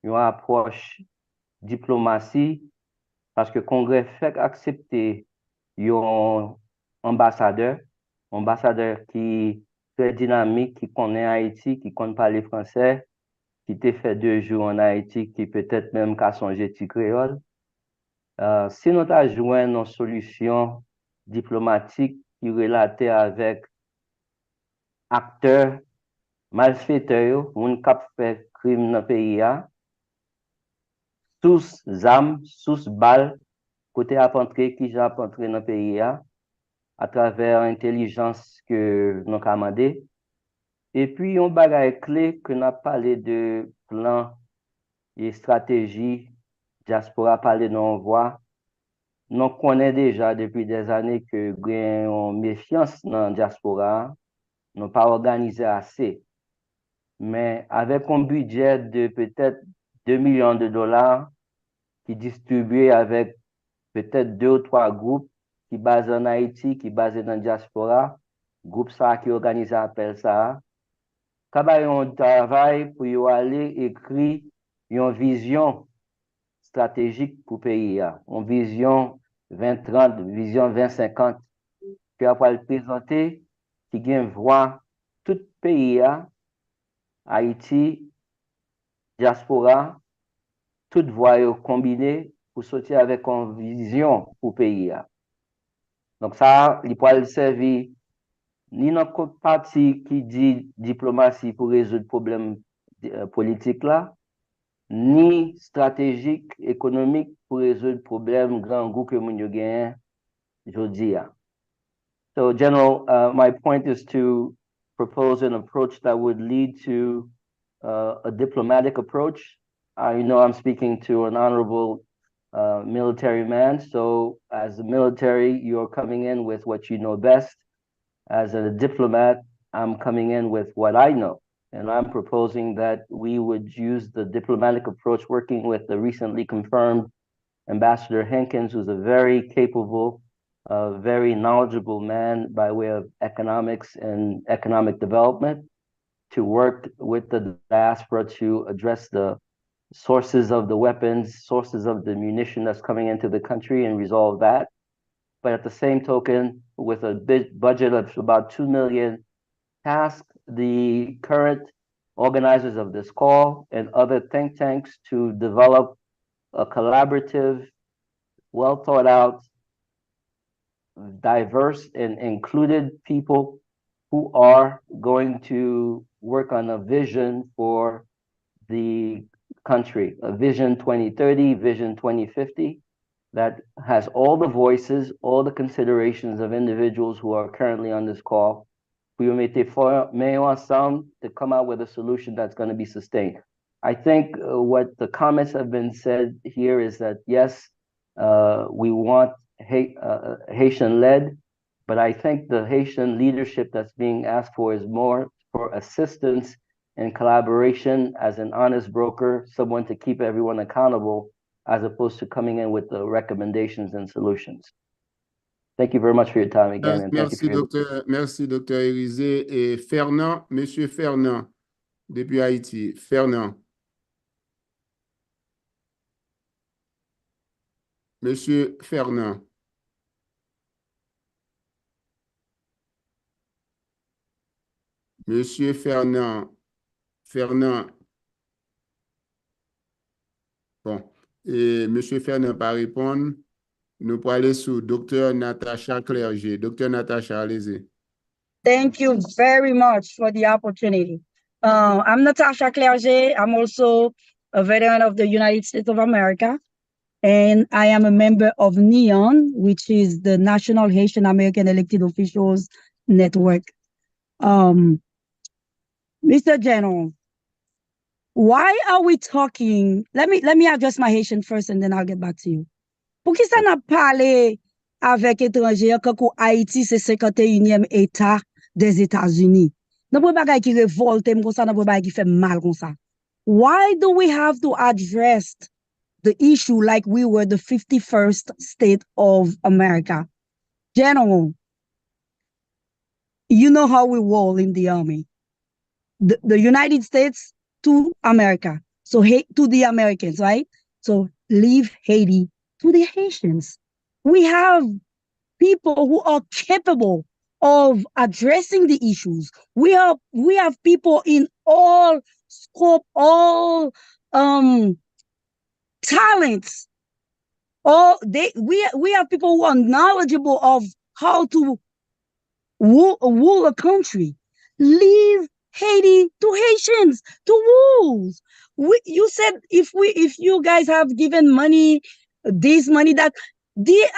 une approche diplomatie, parce que le Congrès fait accepter un ambassadeur qui est très dynamique, qui connaît Haïti, qui connaît parler français, qui t'a fait 2 jours en Haïti, qui peut-être même qu'à songer petit créole. Si nous avons joué une solution diplomatique qui relatait avec acteurs, malfaiteurs, qui ont fait crime dans le pays, sous armes, sous balles, côté à entrer, qui j'ai entré dans le pays, à travers l'intelligence que nous avons commandé. Et puis, on bagaille clé que nous avons parlé de plan et stratégie, Diaspora parlé de l'envoi. Nous connaissons déjà depuis des années que nous avons méfiance dans la Diaspora, nous n'avons pas organisé assez. Mais avec un budget de peut-être $2 millions qui distribué avec peut-être 2 ou 3 groupes qui basent en Haïti, qui basent dans la Diaspora, groupe ça qui organise appel ça, travaille un travail pour y aller écrire une vision stratégique pour le pays, une vision 2030, vision 2050, puis après le présenter, qui gagne voix tout le pays, Haïti, Diaspora, toutes voix combinées pour sortir avec une vision pour le pays. Donc ça, il peut servir ni notre parti qui dit diplomatie pour résoudre le problème politique là, ni stratégique, économique pour résoudre le problème grand goût que nous gagnons aujourd'hui. So, General, my point is to propose an approach that would lead to a diplomatic approach. I know I'm speaking to an honorable military man. So as a military, you're coming in with what you know best. As a diplomat, I'm coming in with what I know. And I'm proposing that we would use the diplomatic approach working with the recently confirmed Ambassador Hankins, who's a very capable, very knowledgeable man by way of economics and economic development, to work with the diaspora to address the sources of the weapons, sources of the munition that's coming into the country and resolve that. But at the same token, with a budget of about 2 million, task the current organizers of this call and other think tanks to develop a collaborative, well thought out, diverse and included people who are going to work on a vision for the country, a vision 2030, vision 2050, that has all the voices, all the considerations of individuals who are currently on this call. We will make ensemble to come out with a solution that's going to be sustained. I think what the comments have been said here is that, yes, we want Haitian-led, but I think the Haitian leadership that's being asked for is more for assistance and collaboration as an honest broker, someone to keep everyone accountable, as opposed to coming in with the recommendations and solutions. Thank you very much for your time again. And Merci, docteur. Merci, docteur Érisé. Et Fernand, Monsieur Fernand, depuis Haïti. Fernand. Monsieur Fernand. Monsieur Fernand. Fernand. Bon. Et Monsieur Fernand pas répondre. Nous pourrons aller sur Dr. Natasha Clerget. Dr. Natasha, allez-y. Thank you very much for the opportunity. I'm Natasha Clerget. I'm also a veteran of the United States of America, and I am a member of NEON, which is the National Haitian American Elected Officials Network. Mr. General, why are we talking? Let me address my Haitian first, and then I'll get back to you. Pour qui ça n'a parlé avec étrangers quand Haïti c'est 51e État des États-Unis? Nan pou bagay qui révolte comme ça, nan pou bagay qui fait mal comme ça. Why do we have to address the issue like we were the 51st state of America? General, you know how we roll in the army. The United States to America. So to the Americans, right? So leave Haiti to the Haitians. We have people who are capable of addressing the issues. We have people in all scope, all talents. We have people who are knowledgeable of how to rule a country. Leave Haiti to Haitians to rule. You said if you guys have given money, this money that the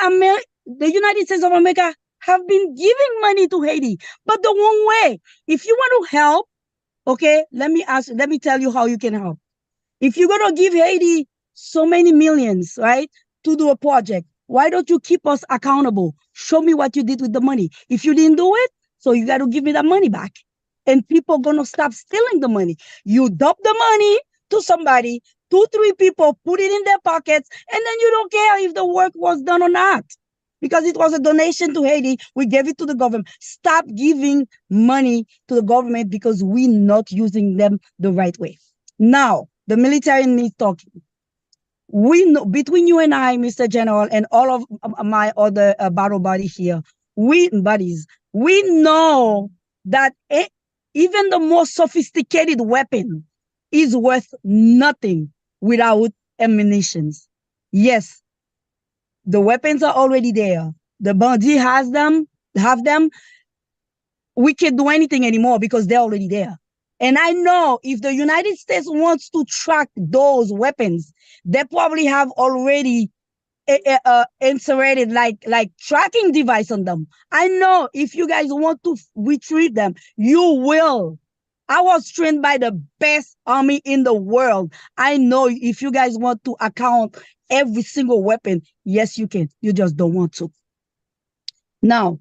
United States of America have been giving money to Haiti, but the wrong way. If you want to help, okay, let me tell you how you can help. If you're going to give Haiti so many millions, right, to do a project, why don't you keep us accountable? Show me what you did with the money. If you didn't do it, so you got to give me that money back. And people are going to stop stealing the money. You dump the money to somebody, 2-3 people put it in their pockets, and then you don't care if the work was done or not. because it was a donation to Haiti. We gave it to the government. Stop giving money to the government because we're not using them the right way. Now, the military needs talking. We know, between you and I, Mr. General, and all of my other battle buddies here, we know that even the most sophisticated weapon is worth nothing without ammunition. Yes, the weapons are already there. The bandit have them. We can't do anything anymore because they're already there. And I know if the United States wants to track those weapons, they probably have already inserted like tracking device on them. I know if you guys want to retrieve them, you will. I was trained by the best army in the world. I know if you guys want to account every single weapon, yes, you can. You just don't want to. Now,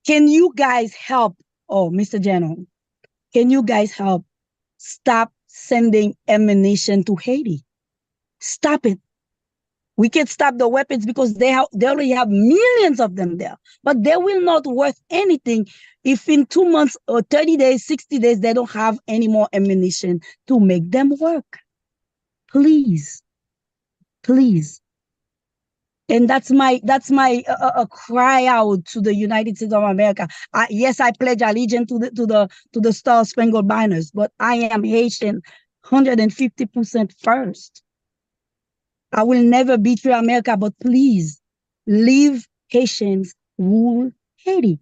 can you guys help? Oh, Mr. General, can you guys help stop sending ammunition to Haiti? Stop it. We can stop the weapons because they already have millions of them there, but they will not worth anything if in 2 months or 30 days, 60 days, they don't have any more ammunition to make them work. Please, please. And that's my cry out to the United States of America. Yes, I pledge allegiance to the Star Spangled Banners, but I am Haitian 150% first. I will never betray America, but please leave Haitians rule Haiti,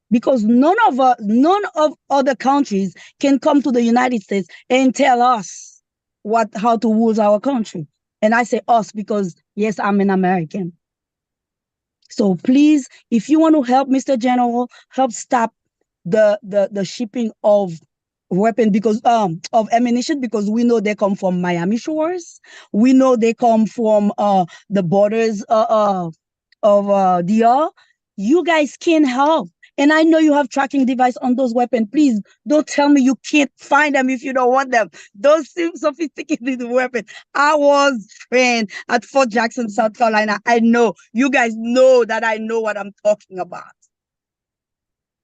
because none of other countries can come to the United States and tell us how to rule our country. And I say us because yes, I'm an American. So please, if you want to help, Mr. General, help stop the shipping of weapon because of ammunition, because we know they come from Miami shores. We know they come from the borders of DR. You guys can help. And I know you have tracking device on those weapons. Please don't tell me you can't find them if you don't want them. Those sophisticated weapons. I was trained at Fort Jackson, South Carolina. I know. You guys know that I know what I'm talking about.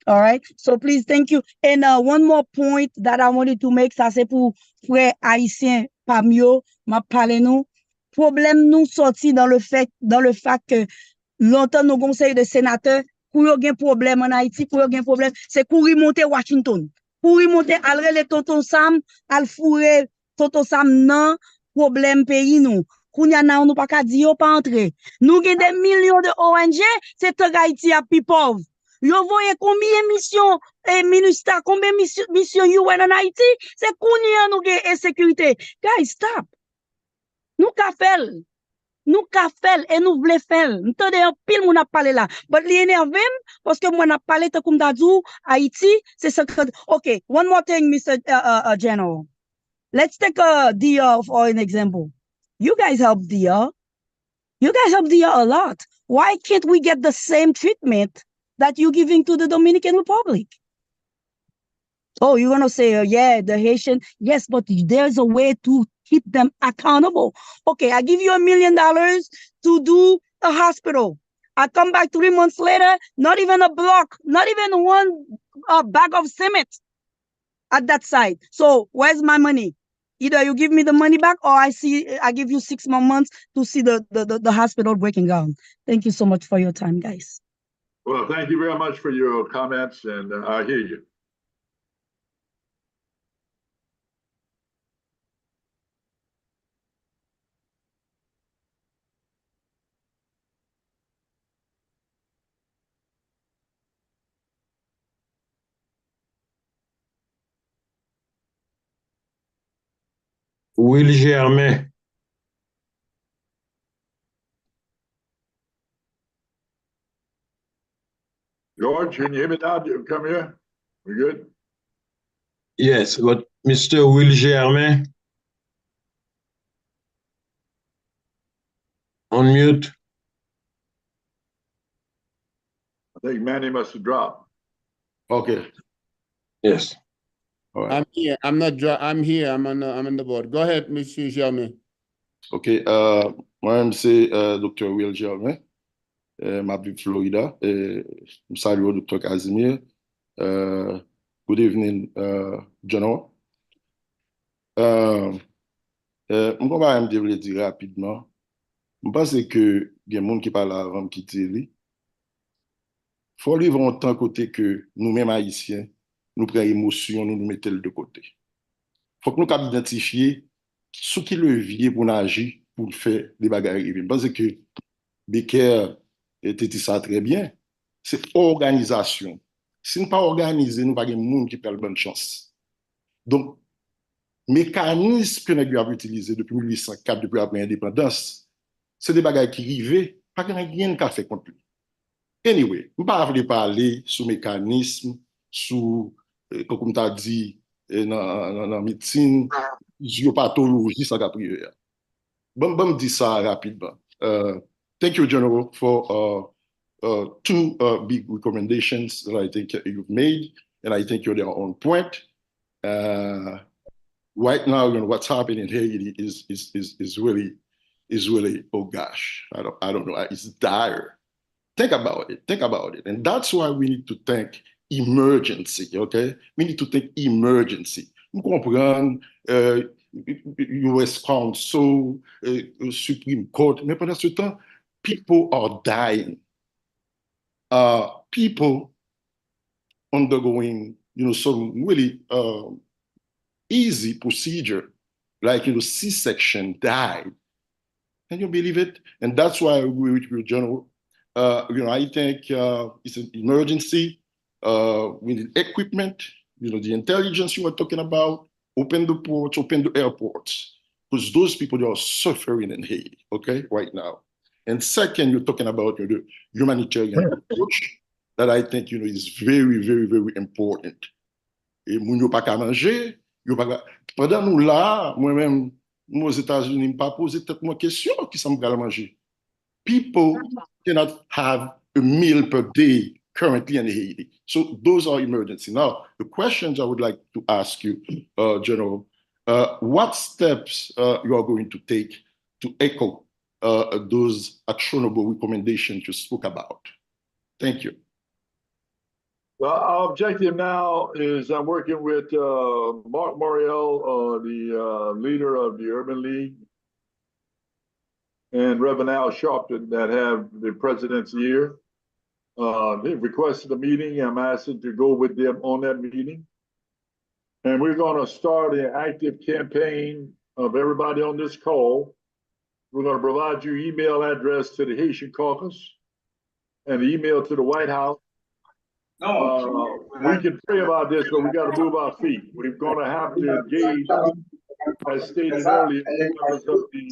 All right. So please, thank you. And one more point that I wanted to make, ça c'est pour frère haïtien Pamio, m'a parlé nous. Problème nous sorti dans le fait que longtemps nos conseils de sénateurs, pour yon gen problème en Haïti, pour yon gen problème, c'est courir monter Washington. Courir monter al rele Tonton Sam, al fourrer Tonton Sam nan problème pays nous. Kounya nan nous pas ka di yo pas entrer. Nous gen des millions de ONG, c'est Haïti a pi pauvre. Yo voye combien mission ministère, combien mission UN en Haïti, c'est kounya nou gen insécurité. Guys, stop. Nou ka fel. Nous ka fel et nous vle fel. M'tende un pile moun a parlé là. But li énervé parce que moi n'a parlé te koum dadou Haïti, c'est ça que okay, one more thing, Mr. General. Let's take DR for an example. You guys help DR. You guys help DR a lot. Why can't we get the same treatment that you're giving to the Dominican Republic? Oh, you're going to say, yeah, the Haitian. Yes, but there's a way to keep them accountable. Okay, I give you $1 million to do a hospital. I come back 3 months later, not even a block, not even one bag of cement at that site. So where's my money? Either you give me the money back or I give you 6 more months to see the hospital breaking down. Thank you so much for your time, guys. Well, thank you very much for your comments, and I hear you. Will Germain. George, can you hear me now? Come here. We good? Yes, but Mr. Will Germain. On mute. I think Manny must have dropped. Okay. Yes. All right. I'm here. I'm here. I'm on the board. Go ahead, Monsieur Germain. OK. Moi-même, c'est Dr. Will Germain. Mabdi Florida. Salut, Dr. Casimir. Good evening, General. Je vais dire rapidement. Je pense que il y a des gens qui parlent avant qui disent il faut vivre en tant côté que nous-mêmes haïtiens, nous prenons émotion, nous mettons de côté. Il faut que nous capables d'identifier ce qui est levier pour agir, pour faire des bagages arriver. Parce que Becker était dit ça très bien. C'est organisation. Si nous ne pas organisé, nous n'avons pas de monde qui perd bonne chance. Donc, mécanisme que nous avons utilisé depuis 1804, depuis après l'indépendance, c'est des bagages qui arrivent, pas rien qu'à faire contre lui. Anyway, je ne vais pas parler sur mécanisme, sur, comme tu as dit, dans la médecine, pathologie, ça a privé. Bon, dis ça rapidement. Thank you, General, for two big recommendations that I think you've made, and I think you're on point. Right now, what's happening in Haiti is really, oh gosh, I don't know, it's dire. Think about it. And that's why we need to think emergency, okay? We need to think emergency. Vous comprenez, US Council, Supreme Court, mais pendant ce temps, people are dying. People undergoing, some really easy procedure, like, C-section died. Can you believe it? And that's why I agree with you, General. I think it's an emergency. We need equipment, the intelligence you were talking about, open the ports, open the airports, because those people are suffering in Haiti, okay, right now. And second, you're talking about the humanitarian approach that I think, is very, very, very important. Et moun yo pa ka manger, pendant nous là, moi-même, aux États-Unis, je ne pas poser peut-être moi question qui ça me manger. People cannot have a meal per day currently in Haiti. So those are emergency. Now, the questions I would like to ask you, General, what steps you are going to take to echo those actionable recommendations you spoke about? Thank you. Well, our objective now is I'm working with Mark Moriel, the leader of the Urban League, and Reverend Al Sharpton that have the president's ear. They've requested a meeting. I'm asking to go with them on that meeting. And we're going to start an active campaign of everybody on this call. We're going to provide you email address to the Haitian caucus and the email to the White House. We can pray about this, but we got to move our feet. We're going to have to engage, as stated earlier, because of the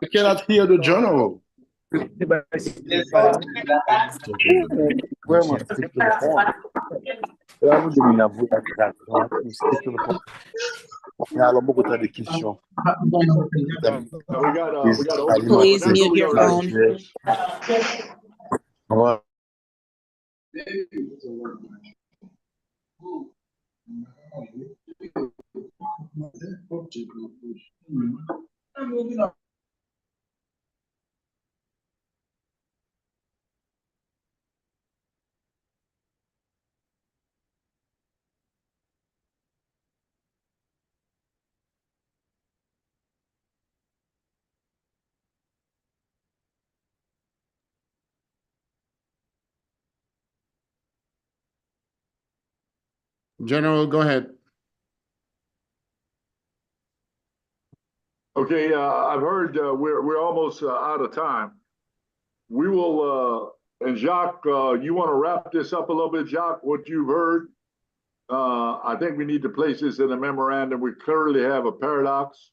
I cannot hear the General. Please mute your phone. General, go ahead. Okay, I've heard we're almost out of time. We will, and Jacques, you want to wrap this up a little bit, Jacques, what you've heard? I think we need to place this in a memorandum. We clearly have a paradox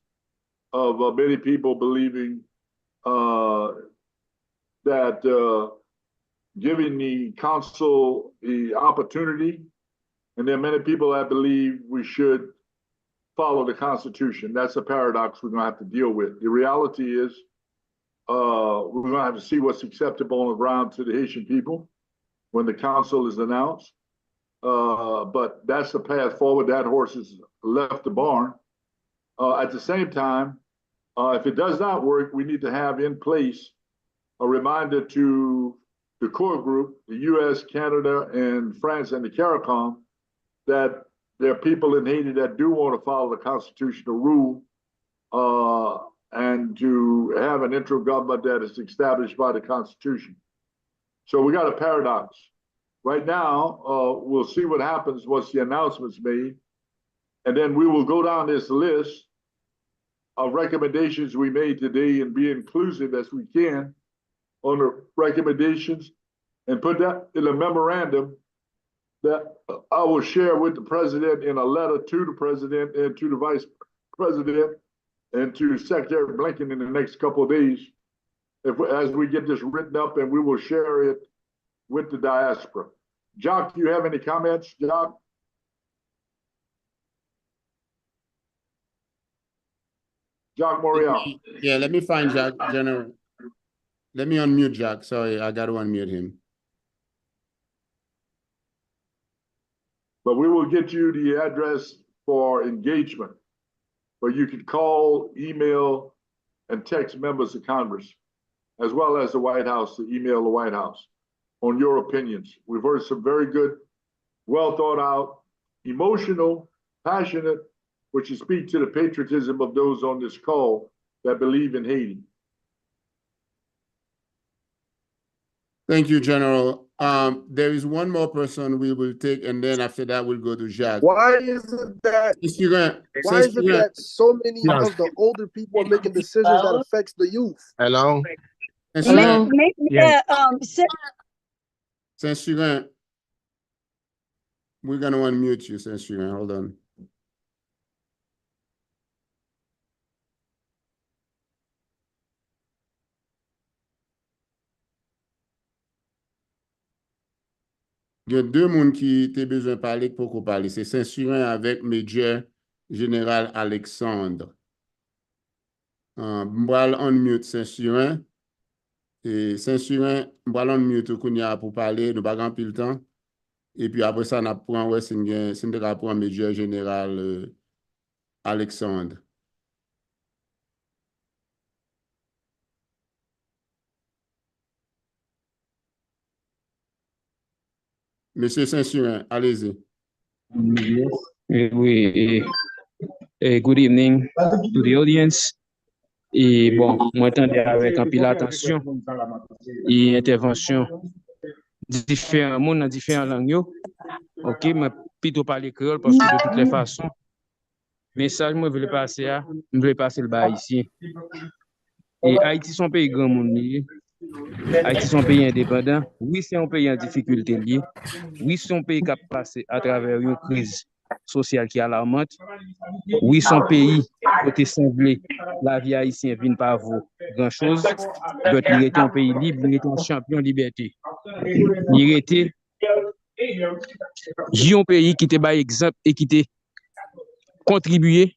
of many people believing that giving the council the opportunity, and there are many people that believe we should follow the Constitution. That's a paradox we're going to have to deal with. The reality is we're going to have to see what's acceptable on the ground to the Haitian people when the council is announced. But that's the path forward. That horse has left the barn. At the same time, If it does not work, we need to have in place a reminder to the core group, the US, Canada, and France, and the CARICOM, that there are people in Haiti that do want to follow the constitutional rule, and to have an interim government that is established by the Constitution. So we got a paradox. Right now, we'll see what happens once the announcement's made, and then we will go down this list of recommendations we made today and be inclusive as we can on the recommendations and put that in a memorandum that I will share with the president in a letter to the president and to the vice president and to Secretary Blinken in the next couple of days, as we get this written up, and we will share it with the diaspora. Jacques, do you have any comments, Jacques? Jacques Morial. Yeah, let me find Jacques, General. Let me unmute Jacques. Sorry, I got to unmute him. But we will get you the address for engagement, where you can call, email, and text members of Congress, as well as the White House, to email the White House on your opinions. We've heard some very good, well thought out, emotional, passionate, which will speak to the patriotism of those on this call that believe in Haiti. Thank you, General. There is one more person we will take, and then after that, we'll go to Jacques. Why is it that so many of the older people are making decisions that affects the youth? Hello? Hello? Hello? We're going to unmute you, Saint-Surin. Hold on. Il y a deux personnes qui ont besoin de parler pour qu'on parle. C'est Saint-Surin avec Major Général Alexandre. Je vais unmute Saint-Surin. Et Saint-Surin, je vais unmute pour parler. Nous n'avons pas le temps. Et puis après ça, on apprend c'est un rapport Major Général Alexandre. Monsieur Saint-Surin, allez-y. Oui, good evening to the audience. Et bon, moi, j'entendais avec un peu l'attention et intervention différents mondes dans différentes langues. OK, mais plutôt parler créole parce que de toutes les façons, message, moi, je veux le passer le bas ici. Et Haïti, son pays grand monde. Haïti, son pays indépendant. Oui, c'est un pays en difficulté lié. Oui, son pays qui a passé à travers une crise sociale qui est alarmante. Oui, son pays côté semblé, la vie haïtienne vient pas vaut grand-chose. Il était un pays libre, il était un champion de liberté. Il était un pays qui était par exemple et qui était contribué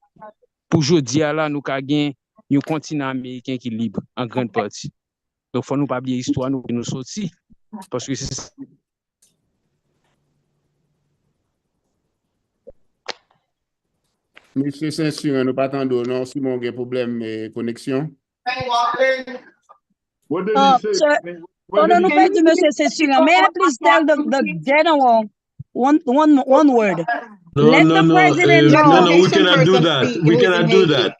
pour aujourd'hui là nous gagner un continent américain qui est libre en grande partie. Donc, il faut nous pas oublier l'histoire, nous sortir. Parce que c'est. Monsieur Saint-Surin, nous pas attendons, non, si mon problème de connexion. What did he say? Monsieur Saint-Surin, may I please tell the general one word? Let the president know. No, we cannot do that. We cannot do that.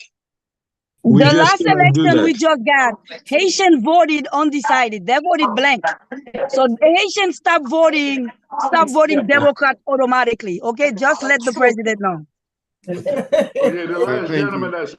The last election we just got, Haitians voted undecided. They voted blank. So the Haitians stop voting Democrat automatically. Okay, just let the president know. Okay, the last gentleman that's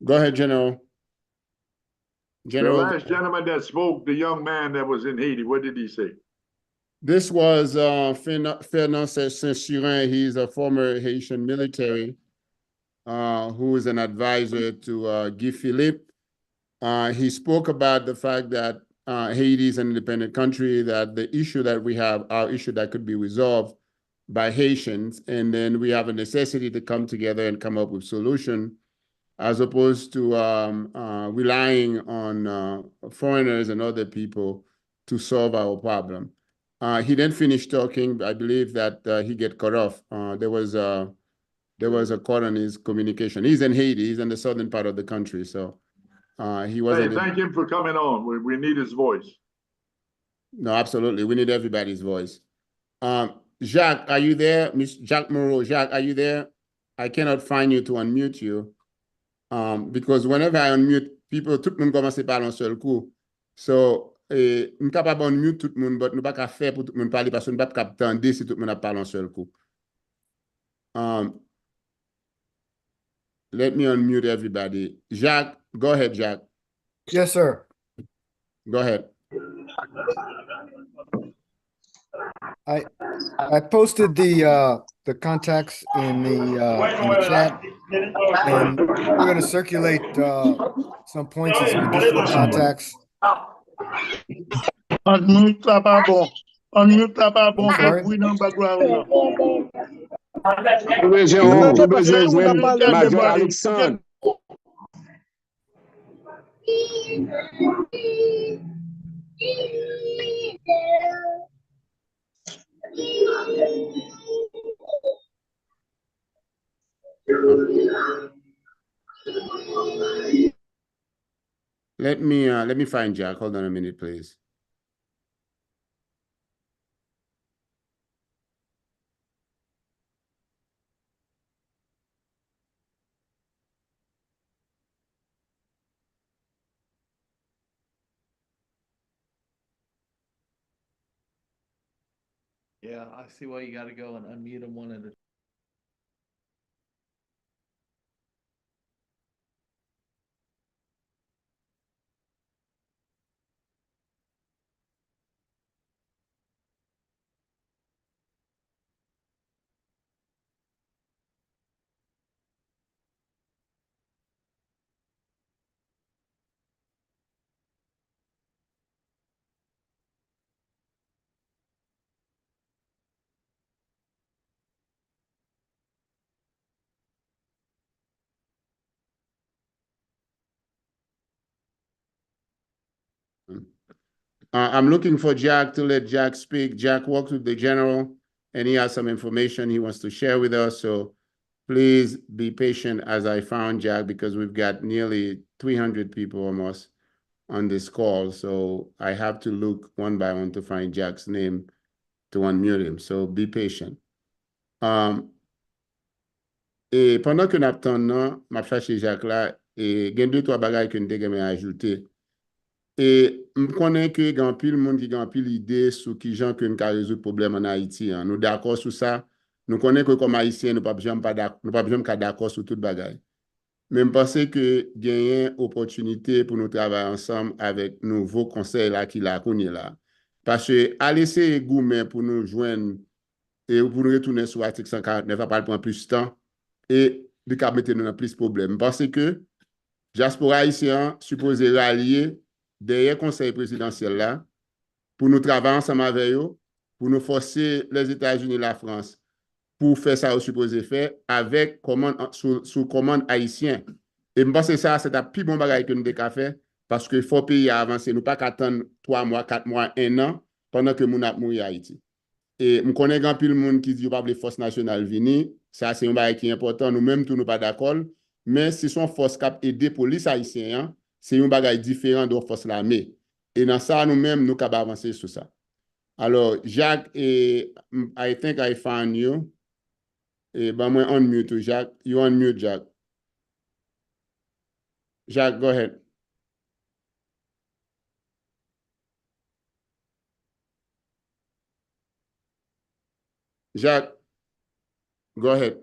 Go ahead, General. the last gentleman that spoke, the young man that was in Haiti, what did he say? This was Fernand Saint-Surin. He's a former Haitian military who is an advisor to Guy Philippe. He spoke about the fact that Haiti is an independent country, that the issue that we have are issue that could be resolved by Haitians, and then we have a necessity to come together and come up with solution, as opposed to relying on foreigners and other people to solve our problem. He didn't finish talking. I believe that he get cut off. There was a cut on his communication. He's in Haiti. He's in the southern part of the country, so he wasn't. Hey, thank him for coming on. We need his voice. No, absolutely. We need everybody's voice. Jacques, are you there? Miss Jacques Moreau, Jacques, are you there? I cannot find you to unmute you. Because whenever I unmute people, tout le monde commence à parler en seul coup. So, nous capable unmute tout le monde, but nous pas qu'à faire pour tout le monde parler parce que nous pas capable d'entendre si tout le monde parle en seul coup. Let me unmute everybody. Jacques, go ahead, Jacques. Yes, sir. Go ahead. I posted the contacts in the chat, and we're going to circulate some points and some additional contacts. Unmute là pas bon. Unmute là pas bon. Sorry. Oui, dans le background là. Major Alexandre. Let me find Jack. Hold on a minute, please. Yeah, I see why you got to go and unmute them one at a I'm looking for Jack to let Jack speak. Jack works with the general, and he has some information he wants to share with us. So please be patient as I found Jack, because we've got nearly 300 people almost on this call. So I have to look one by one to find Jack's name to unmute him. So be patient. Et pendant que nous attendons, je vais chercher Jacques là, et il y a deux, trois bagages que nous devons ajouter. Et je connais que il y a pile monde qui a pile idée sur qui gens que nous résoudre le problème en Haïti. Nous sommes d'accord sur ça. Nous connaissons que comme Haïtiens, nous ne pas pas d'accord sur toute bagaille. Mais je pense que il y a une opportunité pour nous travailler ensemble avec nouveaux conseils là qui là qu'on est là. Parce que à laisser gourmet pour nous joindre et pour nous retourner sur l'article 149 va pas prendre plus de temps et de cap mettre nous dans plus de problèmes. Parce que Diaspora haïtien supposé rallier derrière le conseil présidentiel là, pour nous travailler ensemble avec eux, pour nous forcer les États-Unis et la France pour faire ça au supposé faire avec commande, sous commande haïtien. Et je pense que ça, c'est un plus bon bagage que nous devons faire parce qu'il faut payer avancer. Nous ne pouvons pas attendre 3 mois, 4 mois, 1 an pendant que nous avons mouru à Haïti. Et je connais grand pile monde qui dit qu'il n'y a pas de force nationale venir. Ça, c'est un bagage qui est important. Nous-mêmes, nous ne sommes pas d'accord. Mais si son force cap aider la police haïtienne, c'est un bagage différent de la force l'armée. Et dans ça, nous-mêmes, nous pouvons avancer sur ça. Alors, Jacques, I think I found you. Et ben, moi, unmute, Jacques. You unmute, Jacques. Jacques, go ahead. Jacques, go ahead.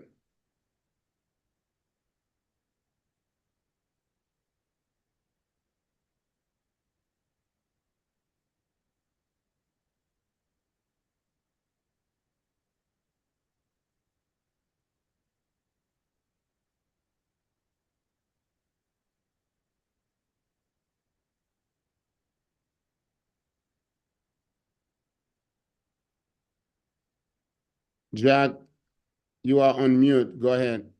Jack, you are on mute. Go ahead.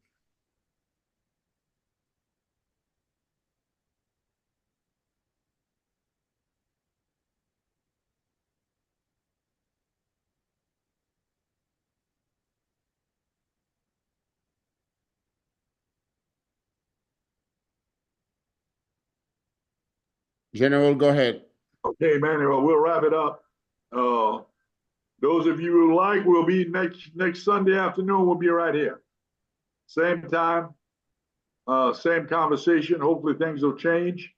General, go ahead. Okay, Manuel, we'll wrap it up. Those of you who like, will be next Sunday afternoon. We'll be right here. Same time, same conversation. Hopefully things will change.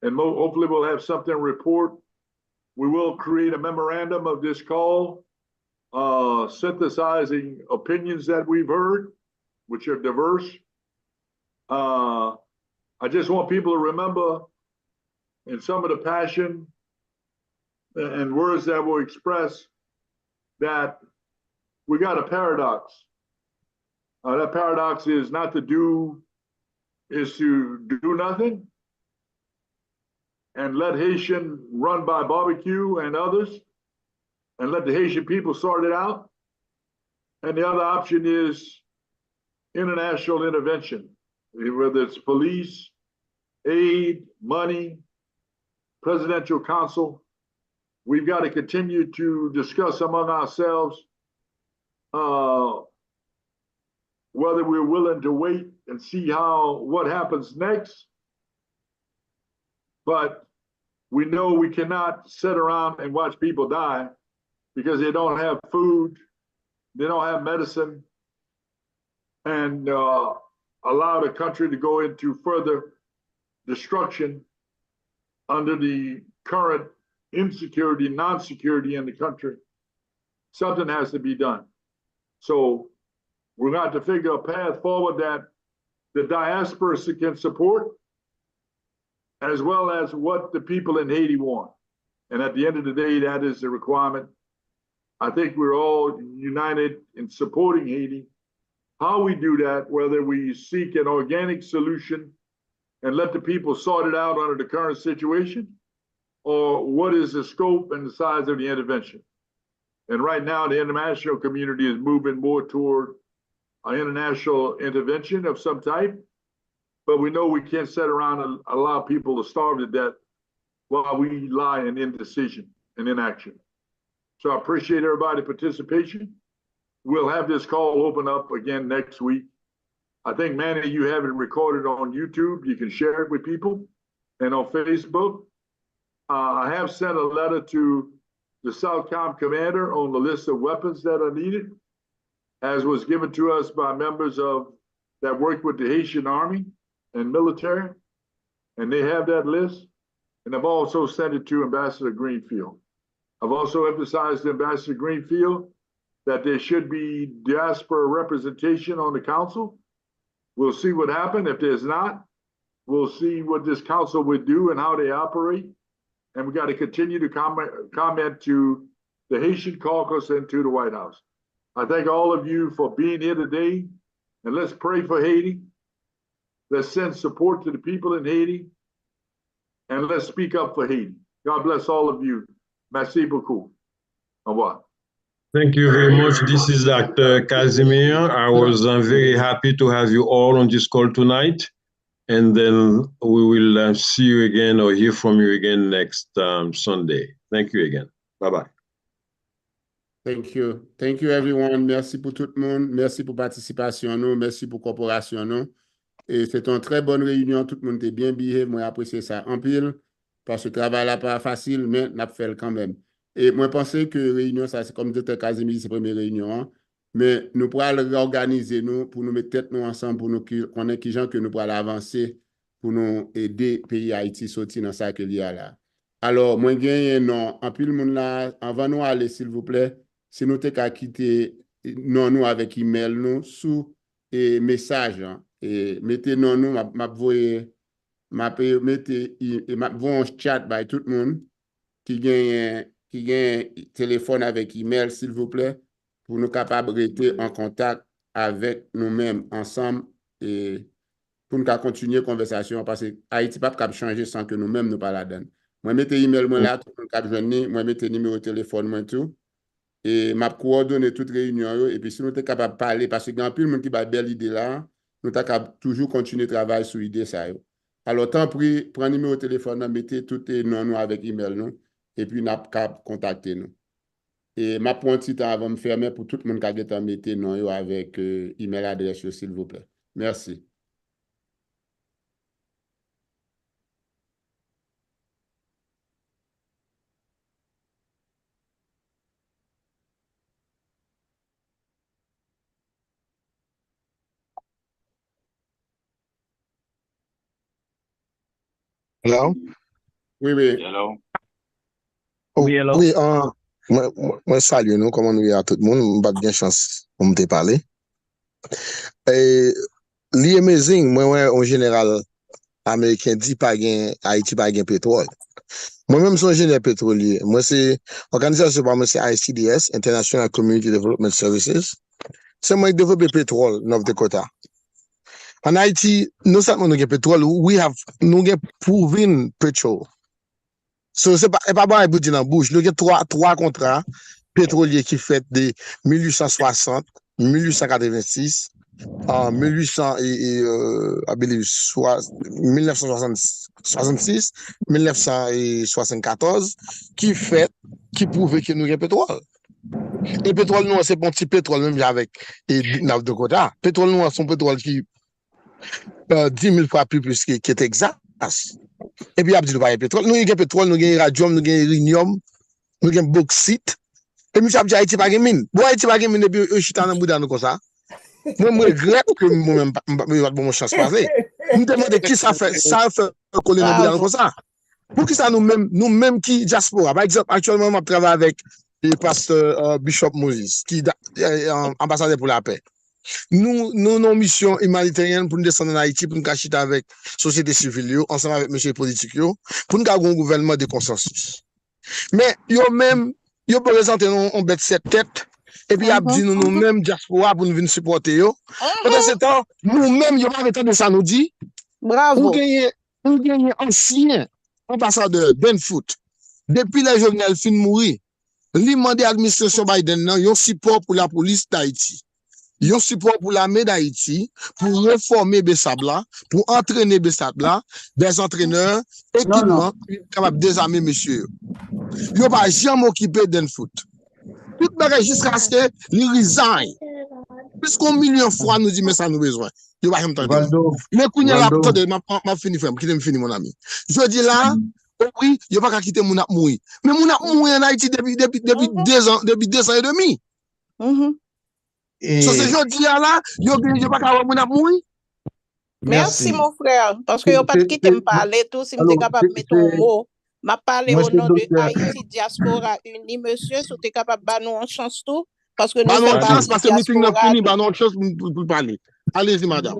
And hopefully we'll have something to report. We will create a memorandum of this call, synthesizing opinions that we've heard, which are diverse. I just want people to remember in some of the passion and words that were expressed that we got a paradox. That paradox is not to do, is to do nothing and let Haitian run by barbecue and others and let the Haitian people sort it out. And the other option is international intervention, whether it's police, aid, money, presidential council. We've got to continue to discuss among ourselves whether we're willing to wait and see what happens next. But we know we cannot sit around and watch people die because they don't have food, they don't have medicine, and allow the country to go into further destruction under the current insecurity, non-security in the country. Something has to be done. So we're going to have to figure a path forward that the diaspora can support, as well as what the people in Haiti want. And at the end of the day, that is the requirement. I think we're all united in supporting Haiti. How we do that, whether we seek an organic solution and let the people sort it out under the current situation, or what is the scope and the size of the intervention. And right now, the international community is moving more toward an international intervention of some type, but we know we can't sit around and allow people to starve to death while we lie in indecision and inaction. So I appreciate everybody's participation. We'll have this call open up again next week. I think many of you have it recorded on YouTube. You can share it with people, and on Facebook. I have sent a letter to the Southcom commander on the list of weapons that are needed, as was given to us by members that work with the Haitian Army and military, and they have that list. And I've also sent it to Ambassador Greenfield. I've also emphasized to Ambassador Greenfield that there should be diaspora representation on the council. We'll see what happens. If there's not, we'll see what this council would do and how they operate. And we got to continue to comment to the Haitian caucus and to the White House. I thank all of you for being here today, and let's pray for Haiti. Let's send support to the people in Haiti, and let's speak up for Haiti. God bless all of you. Merci beaucoup. Au revoir. Thank you very much. This is Dr. Casimir. I was very happy to have you all on this call tonight. And then we will see you again or hear from you again next Sunday. Thank you again. Bye-bye. Thank you. Thank you, everyone. Merci pour tout le monde. Merci pour participation. Merci pour coopération. Et c'est une très bonne réunion. Tout le monde est bien behave. Moi, j'apprécie ça en pile. Parce que le travail n'est pas facile, mais on a fait quand même. Et moi, je pense que réunion, ça, c'est comme Dr. Casimir, c'est la première réunion. Hein? Mais nous pourrons réorganiser nous pour nous mettre tête nous ensemble, pour nous connaître qui gens que nous pourrons avancer pour nous aider le pays Haïti à sortir dans ça qu'il y a là. Alors, moi, je non. En plus, le monde là, avant nous aller, s'il vous plaît, si nous t'es qu'à quitter non nous avec email nous sous et message. Hein? Et mettez non nous, mettez un chat by tout le monde qui gagne téléphone avec email, s'il vous plaît, pour nous capables de rester en contact avec nous-mêmes ensemble et pour nous continuer la conversation parce que Haïti pas capable changer sans que nous-mêmes nous pas la donne. Moi mettez email moi là tout le monde cap joindre, moi mettez numéro de téléphone moi tout Et m'a coordonné toute réunion yo, et puis si nous sommes capables de parler, parce que y a un peu de monde qui a une belle idée là, nous sommes capables toujours continuer de travailler sur l'idée ça yo. Alors, tant pis, prenez numéro de téléphone, mettez tout les noms nous avec email nous, et puis nous avons contacter nous. Et ma prendre un petit temps avant de me fermer pour tout le monde qui a mettez nom yo avec email adresse s'il vous plaît. Merci. Hello? Oui, oui. Hello? Oui, hello. Oui, moi, salut nous, comment nous y a tout le monde, m'bat bien chance pour me parler. Et, li amazing, moi, en général, américain dit pas gain, Haïti pas gain pétrole. Moi-même, je suis ingénieur pétrolier. Moi, c'est, organisation par moi, c'est ICDS, International Community Development Services. C'est moi qui développe le pétrole, North Dakota. En Haïti, nous seulement nous avons pétrole, nous avons proven petrol. So, c'est pas bon à dire dans la bouche. Nous avons trois contrats pétroliers qui fait de 1860, 1886, 1966, 1974, qui prouve que nous avons pétrole. Et pétrole, nous, c'est un petit pétrole, même avec North Dakota. Pétrole, nous, c'est un pétrole qui 10 000 fois plus qui est exact. Et puis, il y a du pétrole. Nous, avons pétrole, nous avons radium, nous avons uranium, nous avons bauxite. Et nous avons Haïti pas de mine. Bon, Haïti pas de mine, et puis, je suis en train de comme ça. Moi, je regrette que moi-même, je n'ai pas de chance passer. Je me demande qui ça fait coller dans le comme ça. Pour qui ça nous-mêmes qui Diaspora. Par exemple, actuellement, je travaille avec le pasteur Bishop Moses, qui est ambassadeur pour la paix. Nous avons une mission humanitarienne pour nous descendre en Haïti, pour nous cacher avec la société civile, ensemble avec les politiques, pour nous avoir un gouvernement de consensus. Mais, ils peuvent présenter un bête cette tête, et puis, ils ont dit nous-mêmes, Diaspora, pour nous venir supporter. Pendant ce temps, nous-mêmes, ils n'ont pas le temps de ça nous dit. Bravo. On gagne ancien ambassadeur Ben Foot. Depuis les journal fin mourir, il demande à l'administration Biden, un support pour la police d'Haïti. Ils ont support pour l'armée d'Haïti, pour reformer Bessabla, pour entraîner Bessabla, des entraîneurs, équipements, capables de désarmer monsieur. Ils n'ont pas jamais occupé d'un foot. Tout le monde jusqu'à ce qu'ils resignent. Puisqu'on million de fois nous dit, mais ça nous besoin. Ils n'ont pas jamais mais quand il y a la m'a fini, frère, qui fini, mon ami. Je dis là, oui, il n'y a pas qu'à quitter mon mourir. Mais mon mourir en Haïti depuis 2 ans, depuis 2 ans et demi. So, c'est jodi là, yo pas capable mon mourir. Merci mon frère, parce que yo pas quitter me parler tout si m'était capable de mettre un mot. M'a parlé au nom de Haïti Diaspora Uni, monsieur, si t'es capable de nous en chance tout, parce que nous faisons chance parce que meeting n'a fini, non chance pour parler. Allez-y madame.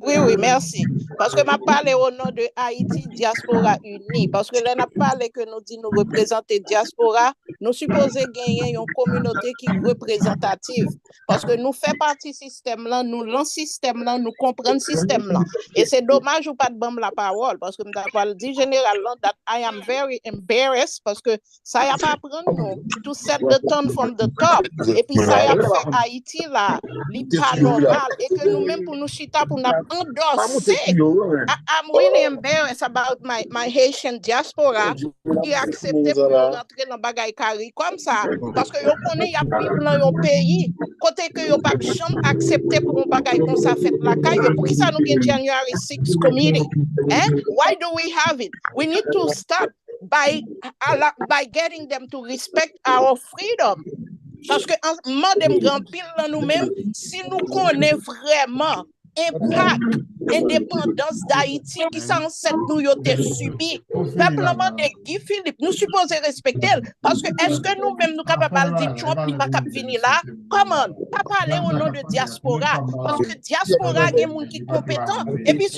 Oui, merci. Parce que m'a parlé au nom de Haïti Diaspora Uni, parce que là n'a parlé que nous dit nous représenter Diaspora, nous supposons gagner une communauté qui est représentative. Parce que nous faisons partie du système là, nous lançons système là, nous comprenons le système là. Et c'est dommage ou pas de bombe la parole, parce que je dis généralement that I am very embarrassed, parce que ça y a pas prendre nous to set the tone from the top. Et puis ça y a fait Haïti là, li pas normal. Et que nous-mêmes pour nous chita, pour nous endorser. I'm really embarrassed about my Haitian diaspora qui accepte pour rentrer dans bagay kari comme ça. Parce que yo connaît y a vivre dans un pays côté que yo pas jamais accepté pour un bagay comme ça fait la caille. Pour qui ça nous gagne January 6 committee? Why do we have it? We need to start by getting them to respect our freedom. Parce que en madame grand pile nous-mêmes, si nous connaissons vraiment impact, indépendance d'Haïti qui s'en set nous yote subi. Peuplement de Guy Philippe, nous supposons respecter parce que est-ce que nous-mêmes nous capables de dire Trump n'est pas capable venir là? Comment? Pas parler au nom de diaspora parce que diaspora il y a des gens qui sont compétents et puis